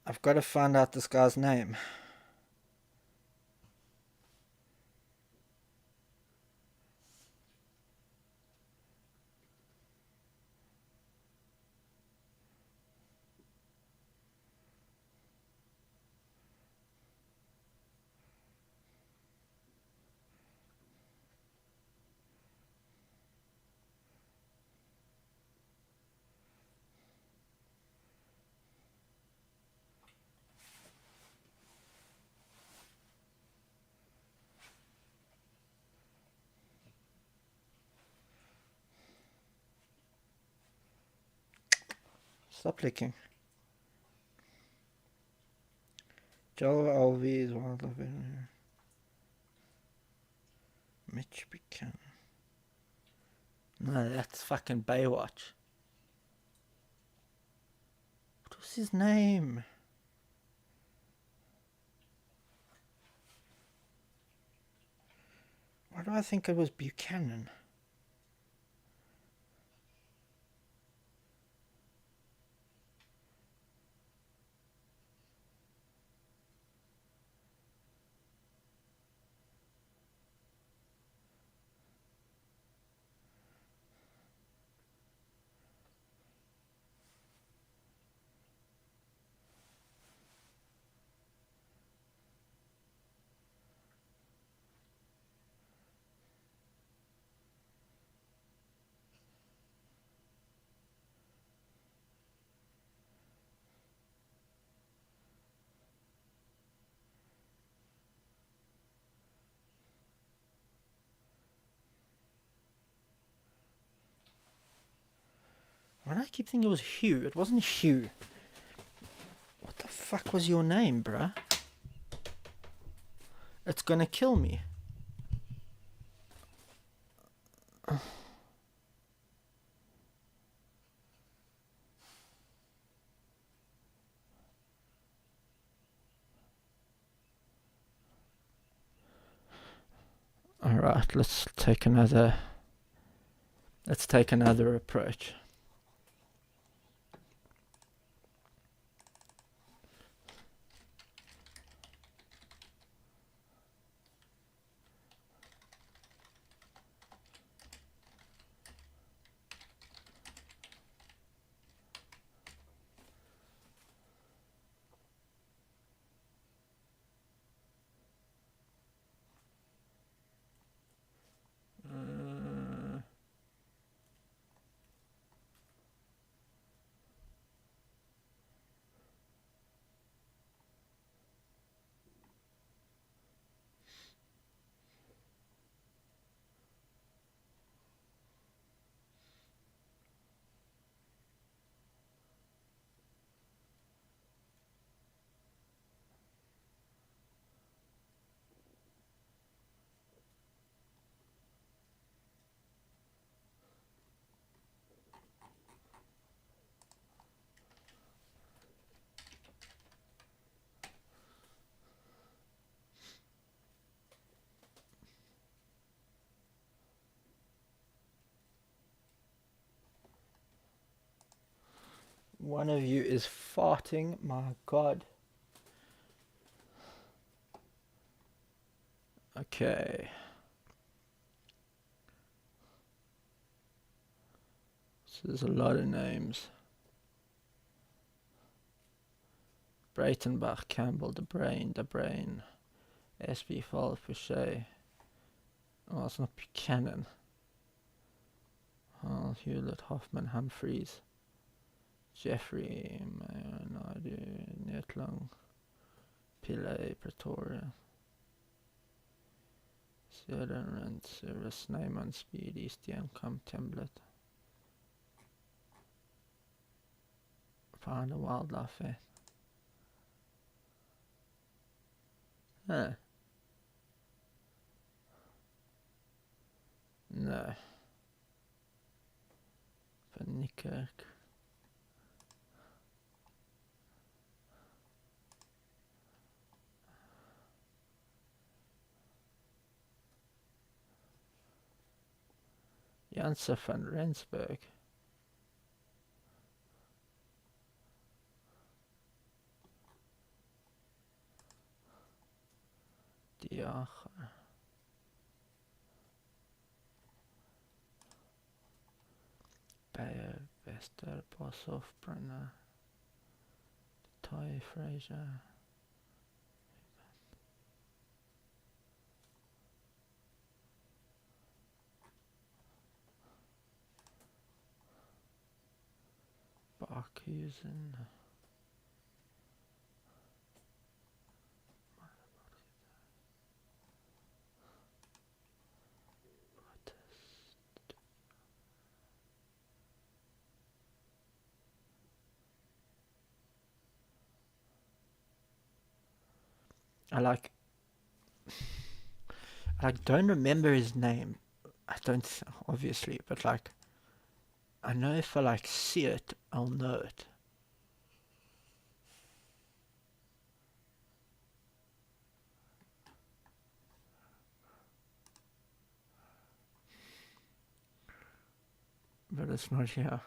I've got to find out this guy's name. Stop clicking. Joe Alves, wildlife. Mitch Buchanan. No, that's fucking Baywatch. What was his name? Why do I think it was Buchanan? Why do I keep thinking it was Hugh? It wasn't Hugh. What the fuck was your name, bruh? It's gonna kill me. Alright, let's take another approach. One of you is farting, my god. Okay. So there's a lot of names. Breitenbach, Campbell, De Brain, SB, Fall, Fouché. Oh, it's not Buchanan. Hall, Hewlett, Hoffman, Humphreys, Jeffrey, Naidu, Netlung, Pillay, Pretoria, Söderrand, Service, Neyman, Speed, Eastian, Template. Found a wildlife vet. Huh. No. Van Niekerk. Janse van Rensburg. Diacher. Beyer, Wester, Boshoff, Brenner, Toy, Fraser. Barkhusen. I don't remember his name. I don't, obviously, but like, I know if I like see it, I'll know it. But it's not here.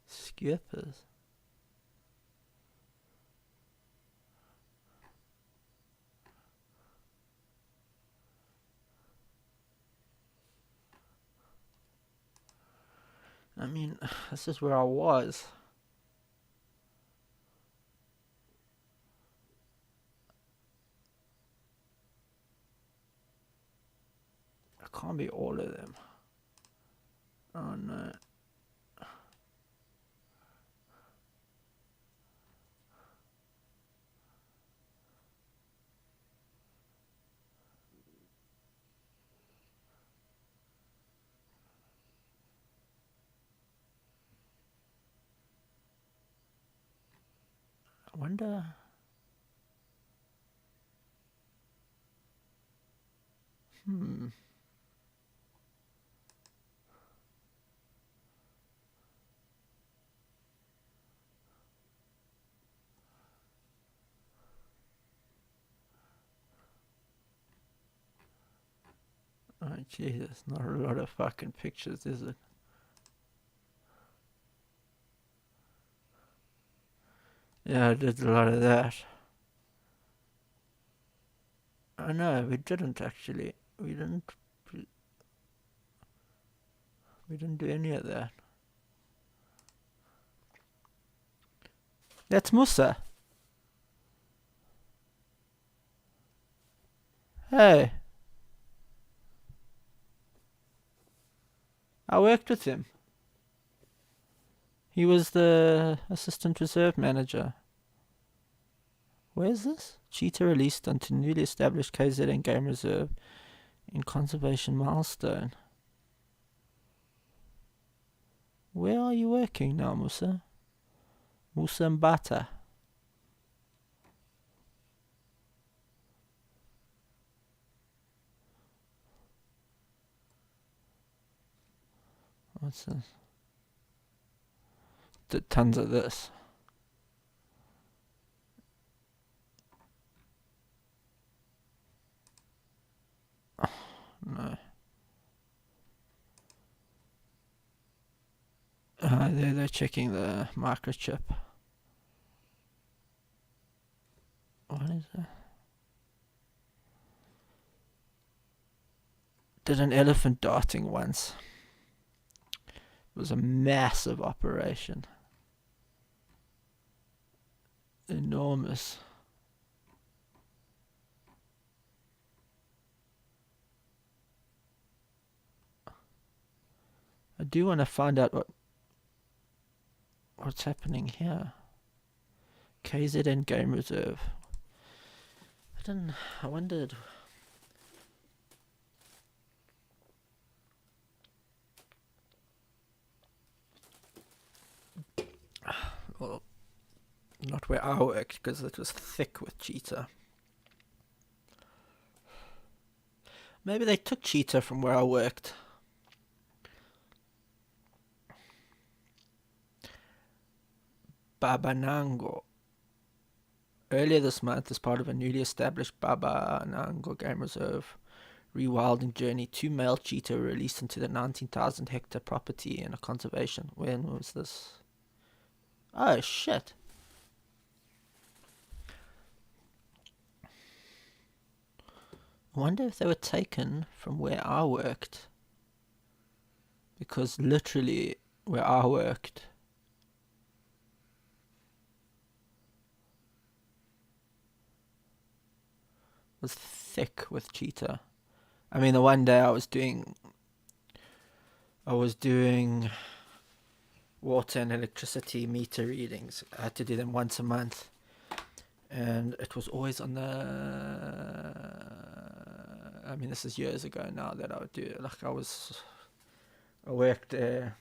Skippers. I mean, this is where I was. It can't be all of them. Oh no. I wonder. Oh Jesus, not a lot of fucking pictures, is it? Yeah, I did a lot of that. Oh no, we didn't actually. We didn't do any of that. That's Musa. Hey. I worked with him. He was the assistant reserve manager. Where's this? Cheetah released onto newly established KZN game reserve in conservation milestone. Where are you working now, Musa? Musa Mbata. What's this? Did tons of this. Oh, no. They're checking the microchip. What is that? Did an elephant darting once. It was a massive operation. Enormous. I do want to find out what's happening here. KZN Game Reserve. I wondered. Well, not where I worked, because it was thick with cheetah. Maybe they took cheetah from where I worked. Babanango. Earlier this month, as part of a newly established Babanango Game Reserve rewilding journey, 2 male cheetah were released into the 19,000 hectare property in a conservation. When was this? Oh shit. I wonder if they were taken from where I worked. Because literally where I worked was thick with cheetah. I mean, the one day I was doing water and electricity meter readings. I had to do them once a month, and it was always on the. I mean, this is years ago now that I would do it. Like I worked there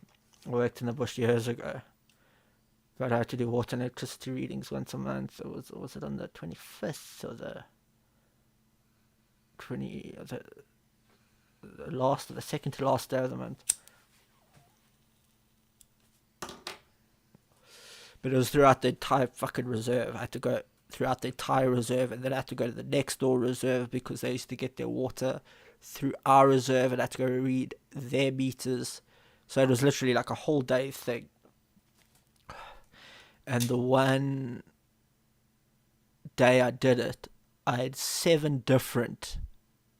I worked in the bush years ago. But I had to do water and electricity readings once a month. Was it on the 25th or the the second to last day of the month? But it was throughout the entire fucking reserve. I had to go throughout the entire reserve, and then I had to go to the next door reserve because they used to get their water through our reserve, and I had to go read their meters. So it was literally like a whole day thing. And the one day I did it, I had 7 different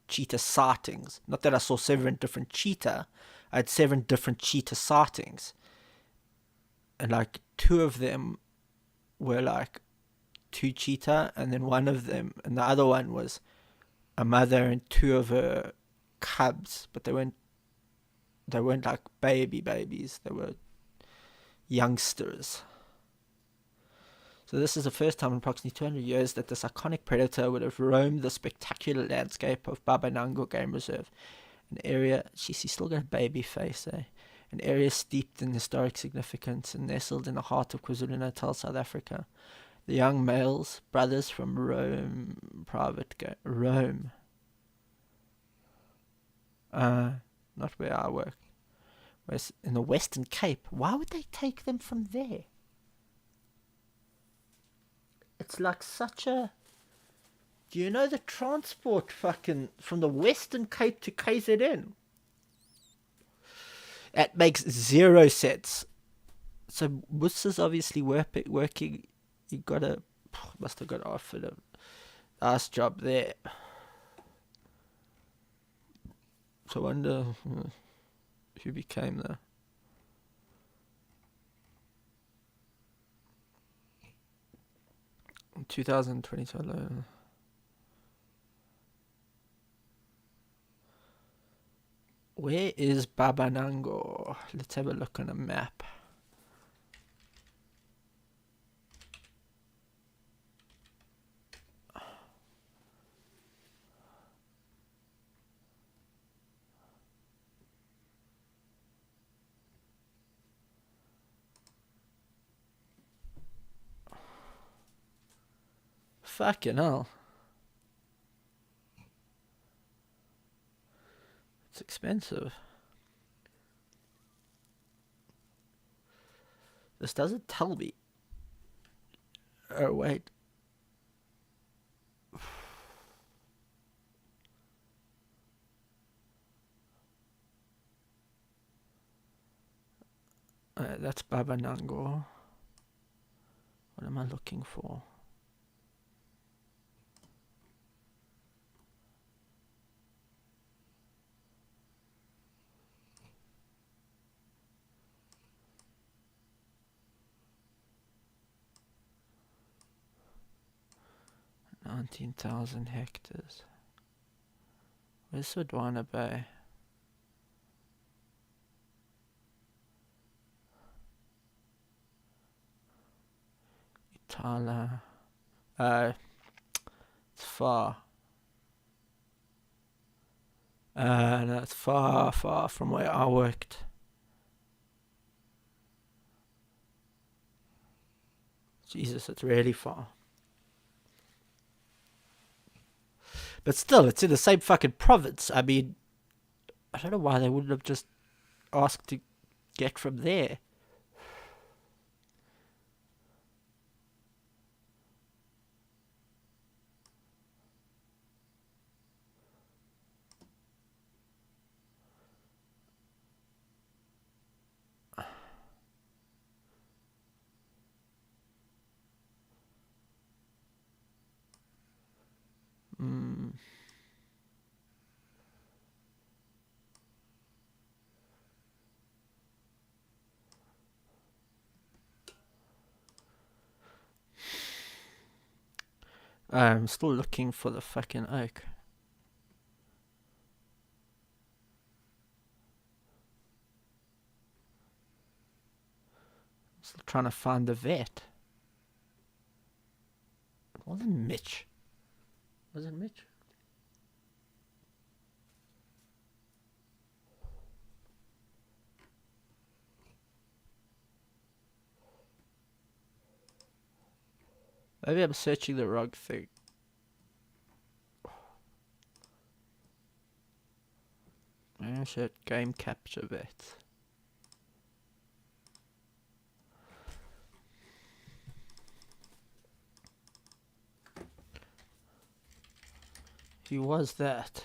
cheetah sightings. Not that I saw 7 different cheetah, I had 7 different cheetah sightings. And like 2 of them were like 2 cheetah, and then one of them, and the other one was a mother and 2 of her cubs, but they weren't like babies, they were youngsters. So this is the first time in approximately 200 years that this iconic predator would have roamed the spectacular landscape of Babanango Game Reserve, an area, she's still got a baby face, eh? An area steeped in historic significance and nestled in the heart of KwaZulu-Natal, South Africa. The young males, brothers from Rome, Rome. Not where I work. Where's in the Western Cape. Why would they take them from there? It's like such a... Do you know the transport fucking from the Western Cape to KZN? It makes 0 sense. So Mus is obviously working. He must have got offered a nice job there. So I wonder who became the... In 2022 alone. Where is Babanango? Let's have a look on a map. Fucking hell. It's expensive. This doesn't tell me. Oh, wait. That's Babanango. What am I looking for? $19,000 hectares. Where's Swadwana Bay? Itala. It's far. No, it's far from where I worked. Jesus, it's really far. But still, it's in the same fucking province. I mean, I don't know why they wouldn't have just asked to get from there. I'm still looking for the fucking oak. Still trying to find the vet. It wasn't Mitch. Was it Mitch? Maybe I'm searching the wrong thing. Insert game capture bit. He was that.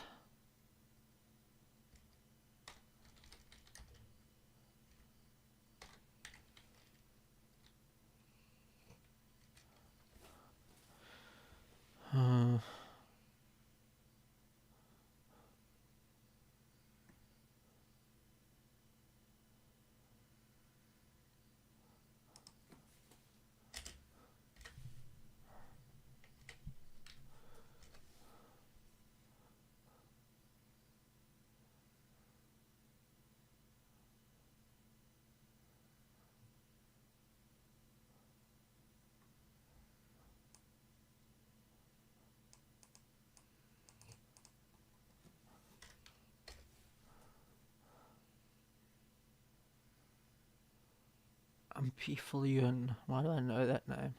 FunkyFuMan. Why do I know that name?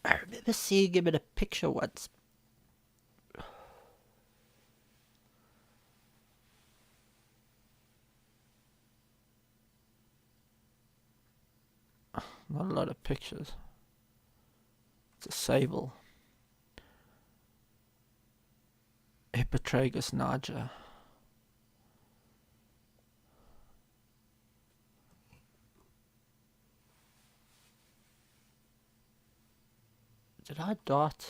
I remember seeing him in a picture once. Not a lot of pictures. It's a sable. Hippotragus niger. Did I dot?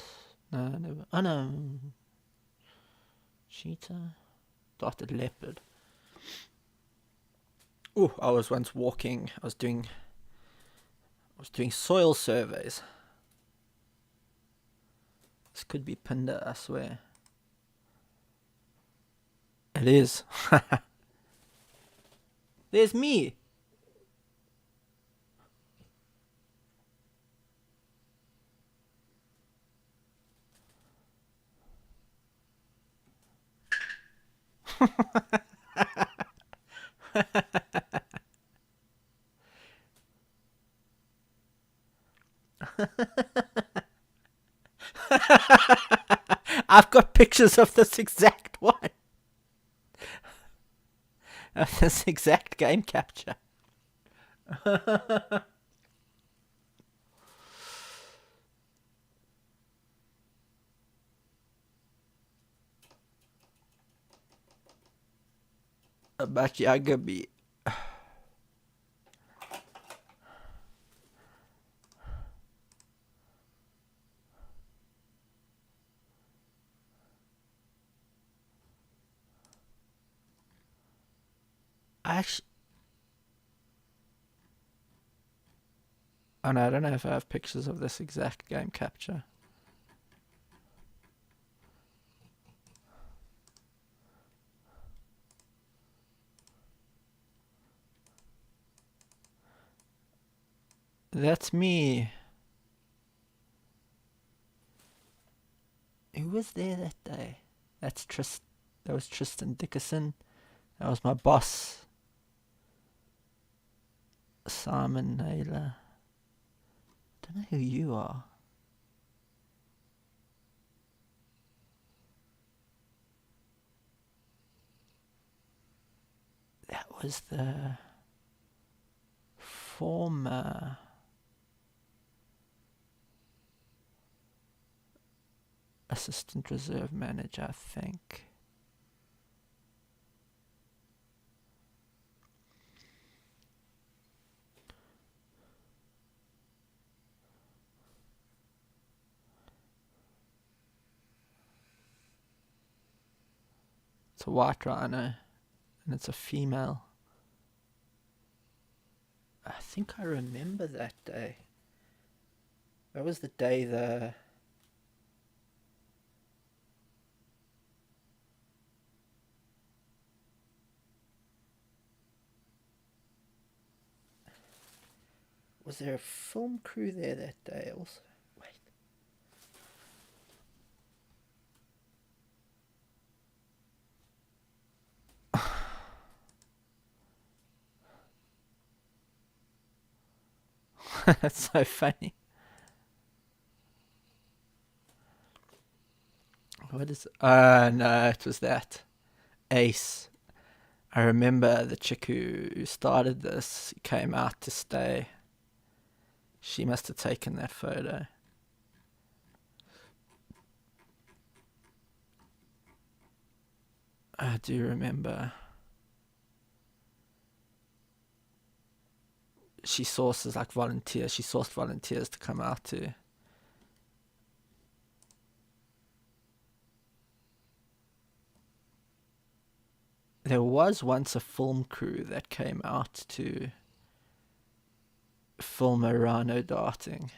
No, never. Oh no. Cheetah. Dotted leopard. Oh, I was once walking. I was doing soil surveys. This could be Pinder, I swear. It is. There's me. I've got pictures of this exact one. Of this exact game capture. About younger me. Oh no, I don't know if I have pictures of this exact game capture. That's me. Who was there that day? That was Tristan Dickerson. That was my boss, Simon Naylor. Don't know who you are. That was the former assistant reserve manager, I think. It's a white rhino, and it's a female. I think I remember that day. That was the day the... Was there a film crew there that day also? Wait. That's so funny. What is... no, it was that. Ace. I remember the chick who started this came out to stay. She must have taken that photo. I do remember. She sources like volunteers. She sourced volunteers to come out to. There was once a film crew that came out to film a rhino darting.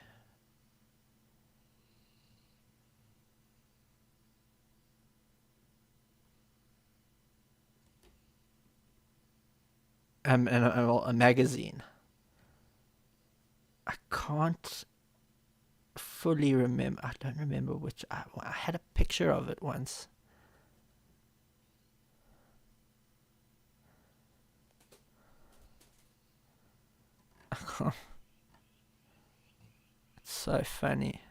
In a magazine. I can't fully remember. I don't remember which. I had a picture of it once. It's so funny.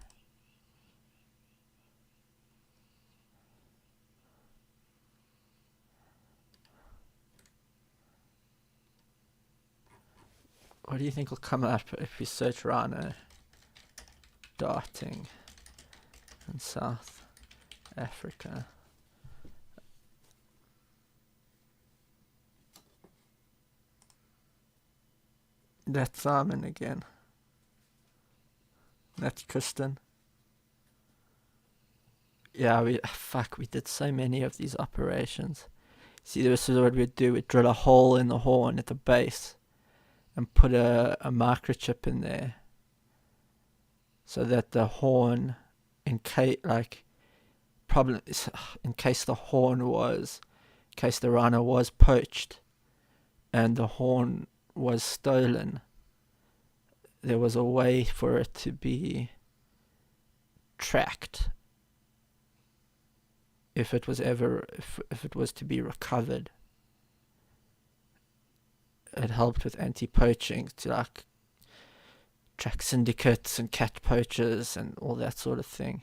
What do you think will come up if you search rhino darting in South Africa? That's Simon again. That's Kristen. Yeah, we did so many of these operations. See, this is what we'd do. We'd drill a hole in the horn at the base and put a microchip in there so that the horn, in case the rhino was poached and the horn was stolen, there was a way for it to be tracked if it was to be recovered. It helped with anti-poaching to like track syndicates and cat poachers and all that sort of thing.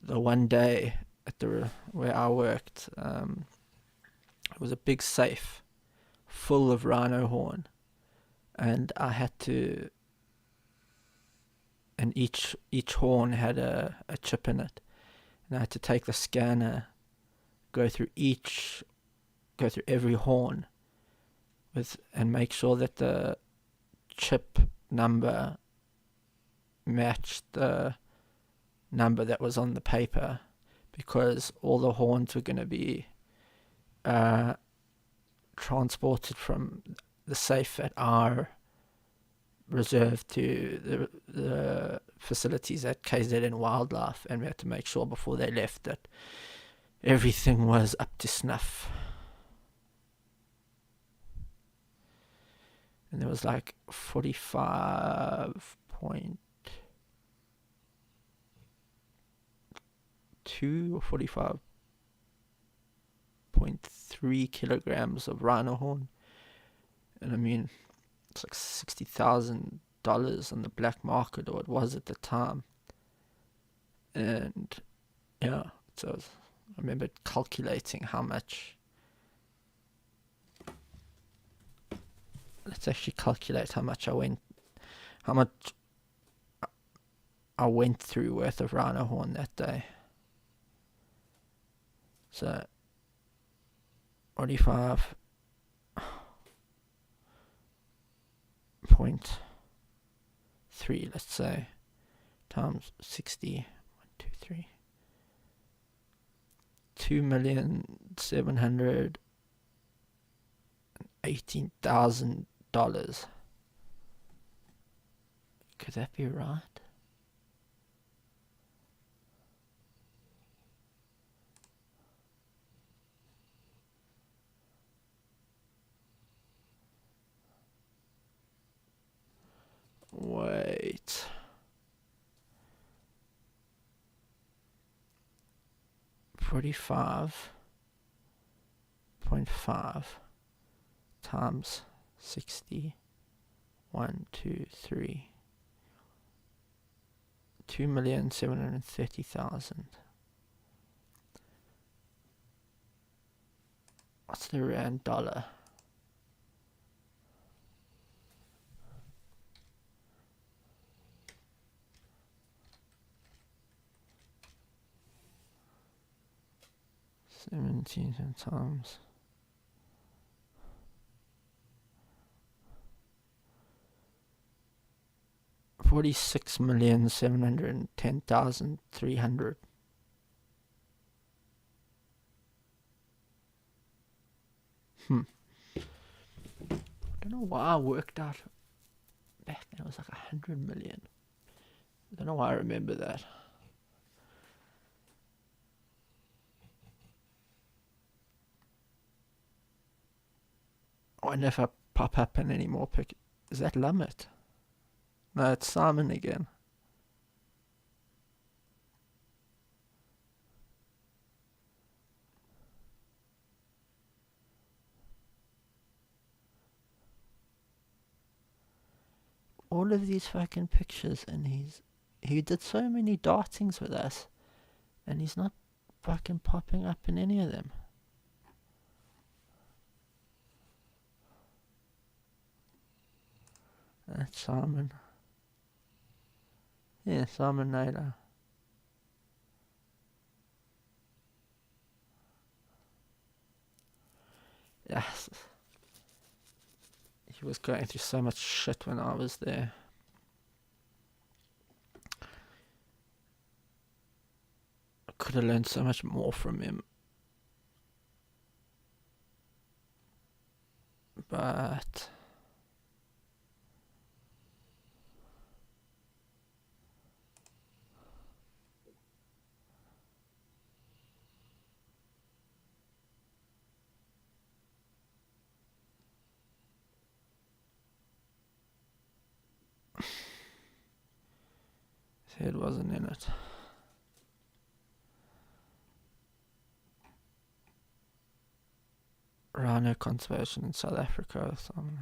The one day at where I worked, it was a big safe full of rhino horn, and I had to, and each horn had a chip in it, and I had to take the scanner, go through every horn and make sure that the chip number matched the number that was on the paper, because all the horns were going to be transported from the safe at our reserve to the facilities at KZN Wildlife, and we had to make sure before they left that everything was up to snuff. And there was like 45.2 or 45.3 kilograms of rhino horn. And I mean, it's like $60,000 on the black market, or it was at the time. And yeah, so I remember calculating how much. Let's actually calculate how much I went through worth of rhino horn that day. So 45.3, let's say, times 60, 2,718,000. Could that be right? 48. $45.5 times 60. 1, 2, 3. 2,730,000. What's the rand dollar? $17 times 46,710,300. I don't know why I worked out back then it was like 100 million. I don't know why I remember that. I wonder if I pop up in any more pic. Is that Lummit? No, it's Simon again. All of these fucking pictures, and he did so many dartings with us, and he's not fucking popping up in any of them. That's Simon. Yeah, Simon Nader. Yes. He was going through so much shit when I was there. I could have learned so much more from him. But his head wasn't in it. Rhino conservation in South Africa or something.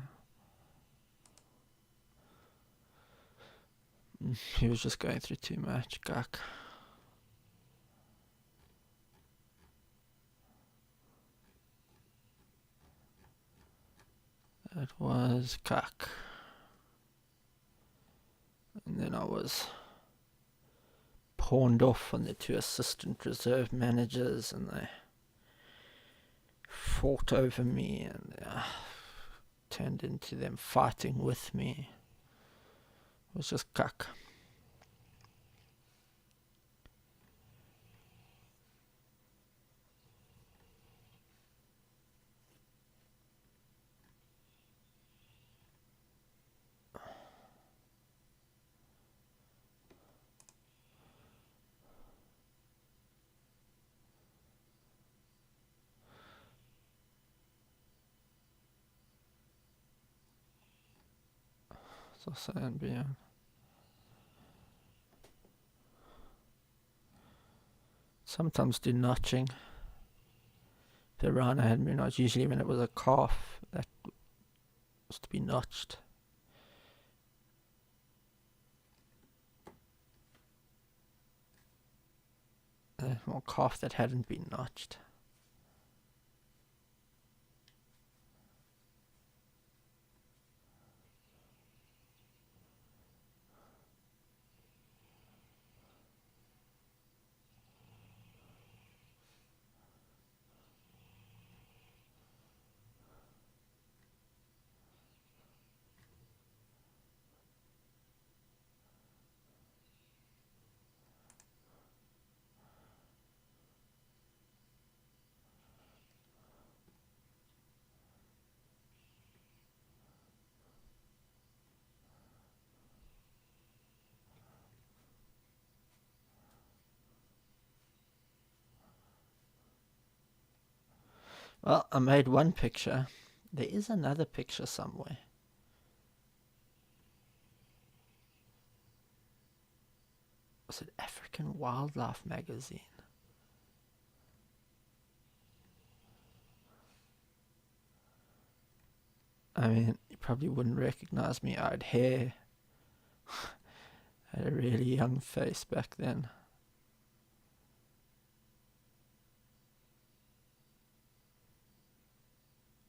He was just going through too much, guck. It was cuck. And then I was pawned off on the two assistant reserve managers, and they fought over me, and turned into them fighting with me. It was just cuck. So and beyond. Sometimes do notching. The rhino had me notched. Usually when it was a calf that was to be notched. Or calf that hadn't been notched. Well, I made one picture. There is another picture somewhere. Was it African Wildlife Magazine? I mean, you probably wouldn't recognize me. I had hair. I had a really young face back then.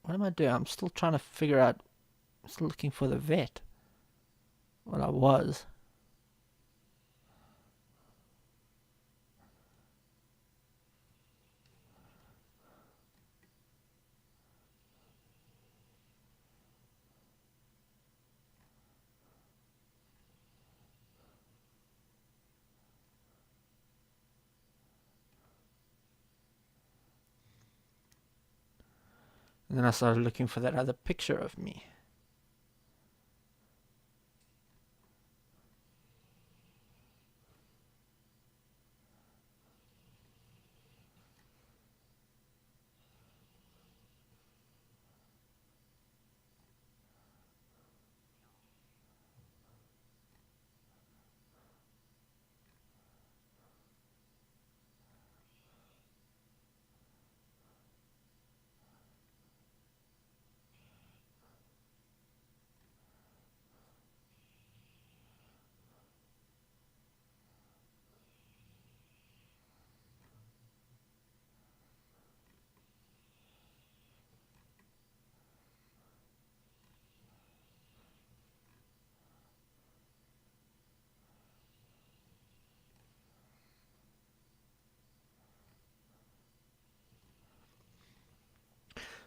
What am I doing? I'm still trying to figure out. I'm still looking for the vet. Well, I was. And then I started looking for that other picture of me.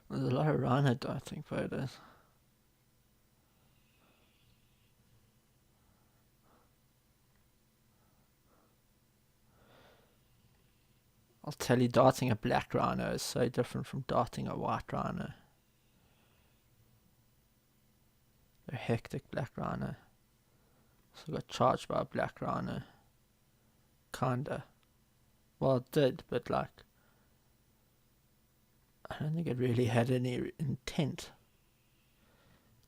There's a lot of rhino darting photos. I'll tell you, darting a black rhino is so different from darting a white rhino. A hectic black rhino. So I got charged by a black rhino. Kinda. Well, it did, but like, I don't think it really had any intent.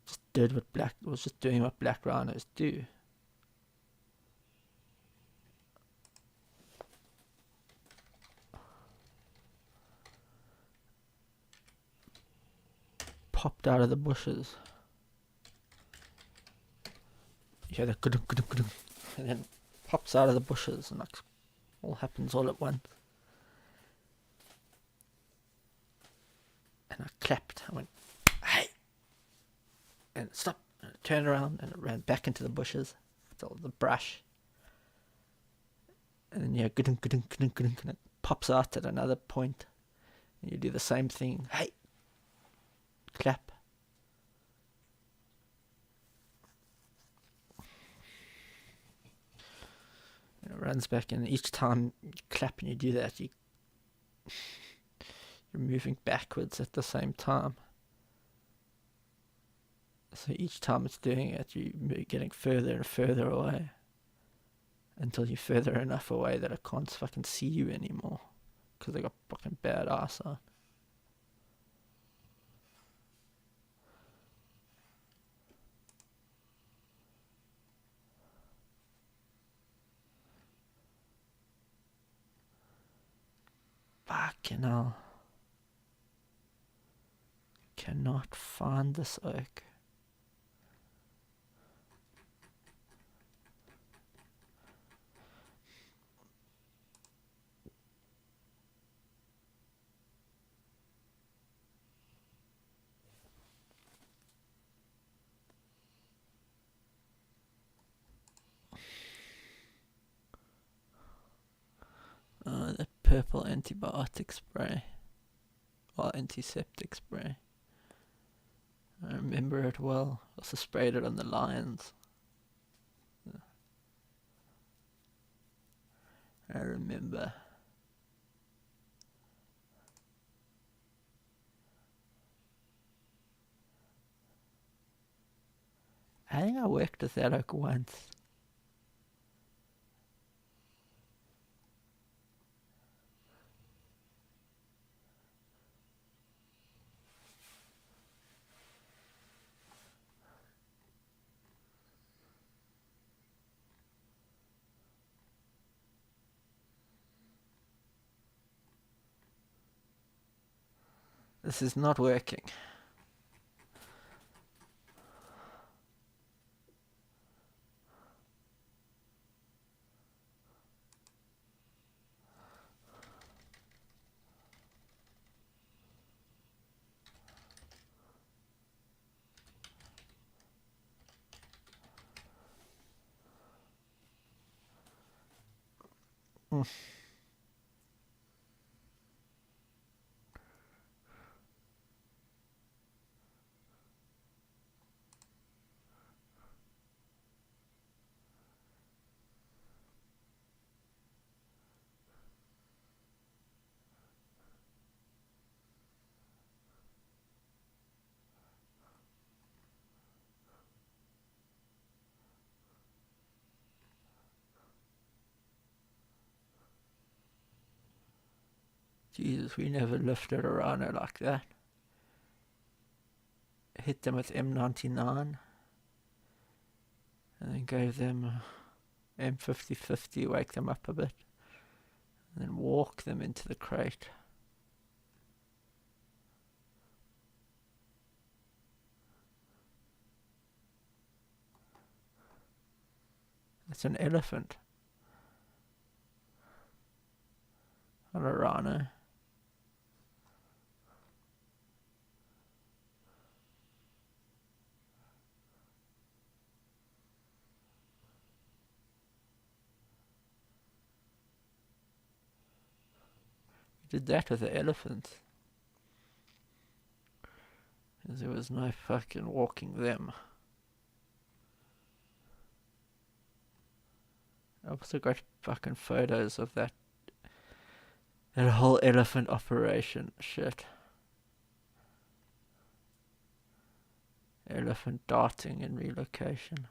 Just did what black, was just doing what black rhinos do. Popped out of the bushes. You hear the gudum gudum gudum, and then pops out of the bushes, and like all happens all at once. And I clapped. I went, "Hey!" And it stopped. And it turned around and it ran back into the bushes, all the brush. And then gudum gudum gudum gudum, and it pops out at another point. And you do the same thing. Hey! Clap. And it runs back, and each time you clap and you do that, you're moving backwards at the same time. So each time it's doing it, you're getting further and further away. Until you're further enough away that I can't fucking see you anymore. Because I got fucking bad eyesight. Fucking hell. Cannot find this oak. The purple antibiotic spray. Or antiseptic spray. I remember it well. Also sprayed it on the lions. I remember. I think I worked with that oak once. This is not working. Jesus, we never lifted a rhino like that. Hit them with M99 and then gave them M50-50, wake them up a bit, and then walk them into the crate. It's an elephant. Not a rhino. Did that with the elephant. Because there was no fucking walking them. I also got fucking photos of that whole elephant operation shit. Elephant darting and relocation.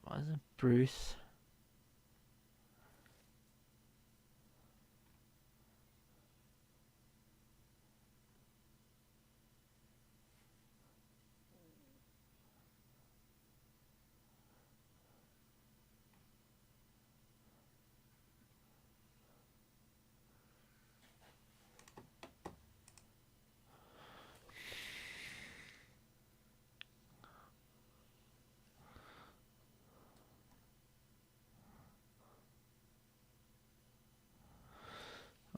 Why is it Bruce?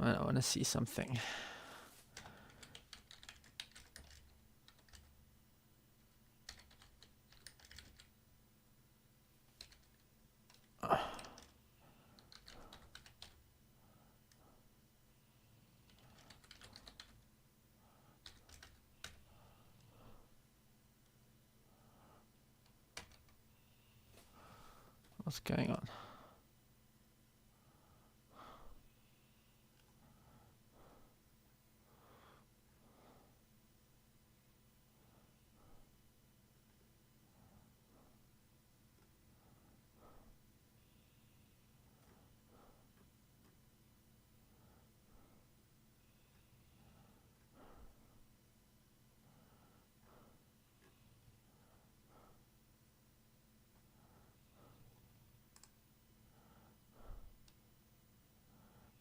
I want to see something. What's going on?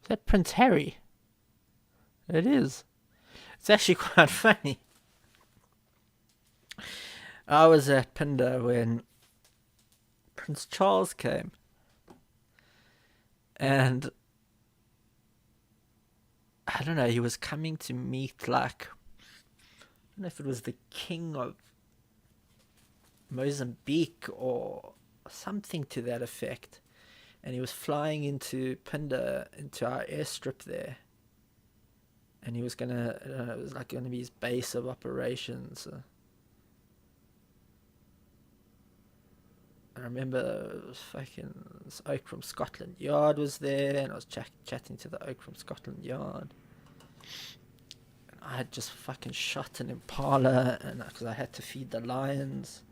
Is that Prince Harry? It is. It's actually quite funny. I was at Pindar when Prince Charles came. And I don't know, he was coming to meet, like, I don't know if it was the king of Mozambique or something to that effect. And he was flying into Pindar, into our airstrip there. And he was gonna, it was like gonna be his base of operations. I remember it was fucking this oak from Scotland Yard was there, and I was chatting to the oak from Scotland Yard. And I had just fucking shot an impala, and because I had to feed the lions.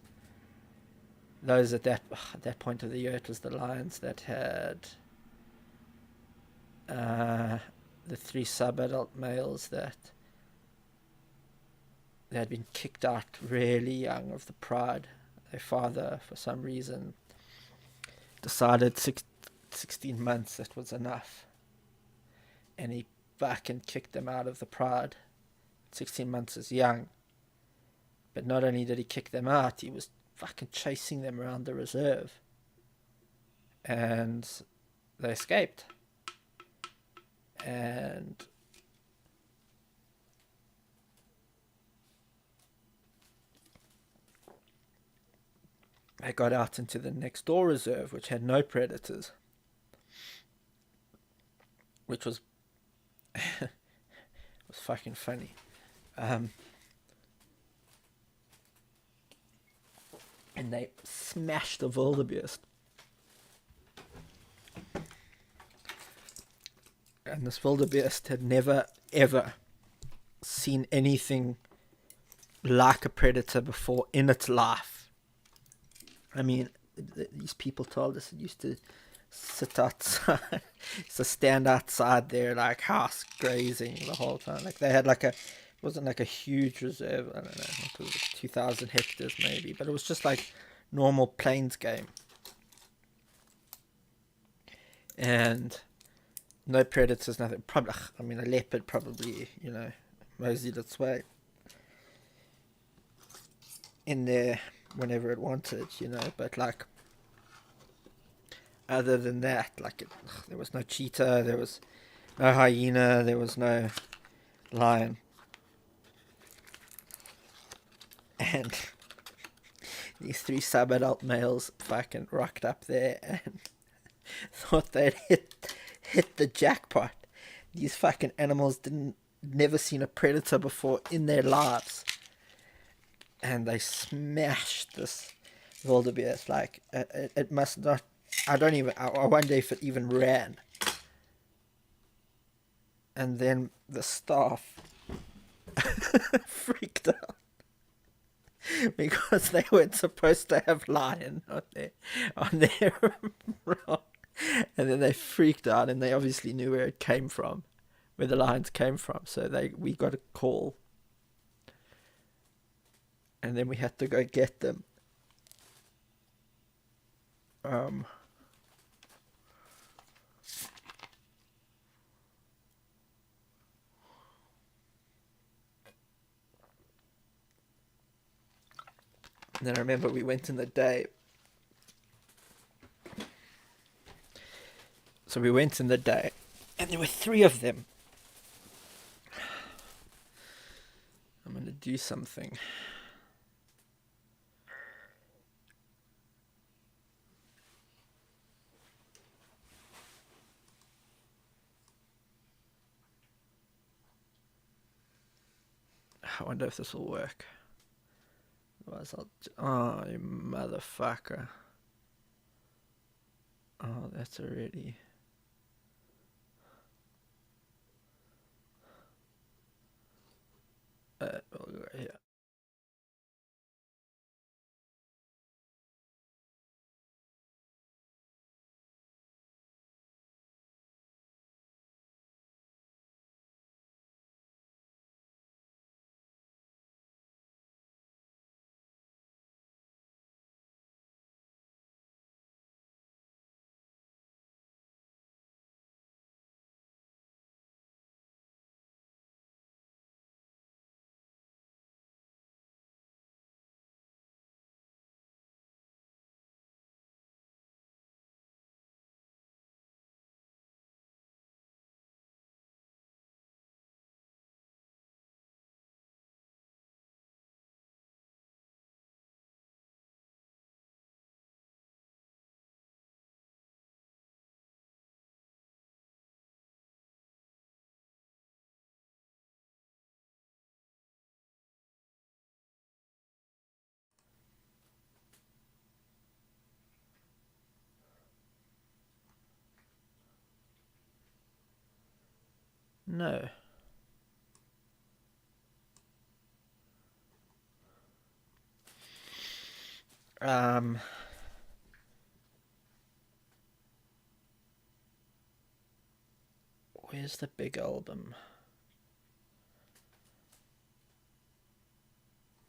Those at that point of the year, it was the lions that had the 3 sub-adult males that they had been kicked out really young of the pride. Their father, for some reason, decided 16 months that was enough, and he fucking kicked them out of the pride. 16 months is young, but not only did he kick them out, he was fucking chasing them around the reserve, and they escaped. And they got out into the next door reserve, which had no predators, which was was fucking funny. And they smashed the wildebeest. And this wildebeest had never, ever seen anything like a predator before in its life. I mean, these people told us it used to sit outside, used to stand outside their like house grazing the whole time. Like they had like it wasn't like a huge reserve. I don't know, it was like 2,000 hectares maybe, but it was just like normal plains game. And no predators, nothing. Probably, I mean, a leopard probably, moseyed its way in there whenever it wanted, but like, other than that, like, there was no cheetah, there was no hyena, there was no lion. And these 3 sub-adult males fucking rocked up there and thought they'd hit the jackpot. These fucking animals never seen a predator before in their lives, and they smashed this wildebeest. Like it must not. I wonder if it even ran. And then the staff freaked out because they weren't supposed to have lion on their rock. And then they freaked out, and they obviously knew where it came from, where the lions came from. So we got a call, and then we had to go get them. And then I remember we went in the day. So we went in the day, and there were 3 of them. I'm going to do something. I wonder if this will work. Otherwise oh, you motherfucker. Oh, that's already... we'll go right here. No. Where's the big album?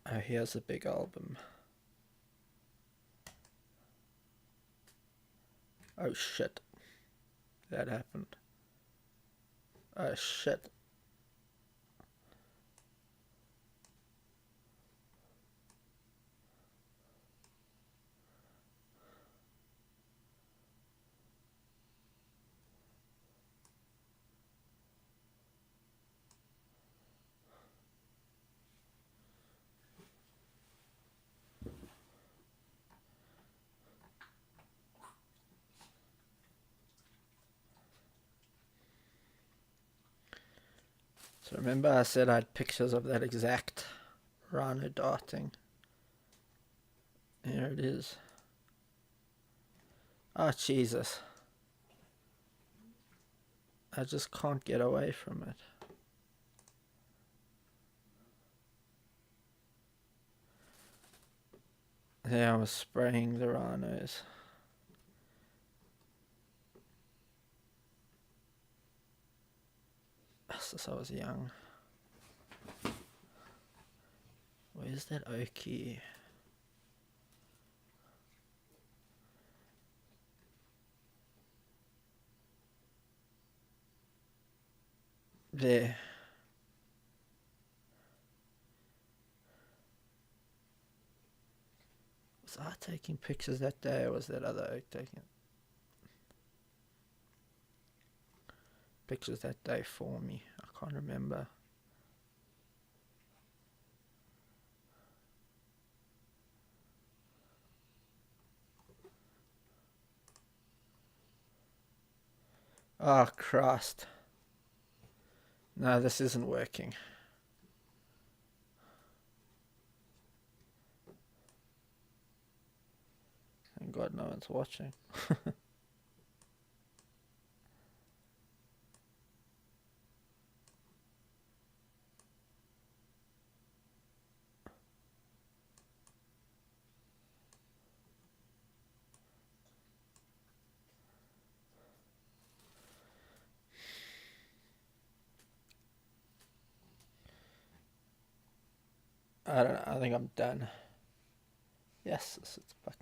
Oh, here's the big album. Oh shit. That happened. Oh shit. So remember I said I had pictures of that exact rhino darting. Here it is. Oh Jesus. I just can't get away from it. Yeah, I was spraying the rhinos. Since I was young. Where's that Okie? There. Was I taking pictures that day, or was that other oak taking pictures that day for me? I can't remember. Oh Christ. No, this isn't working. Thank God no one's watching. I don't know, I think I'm done. Yes, it's fucking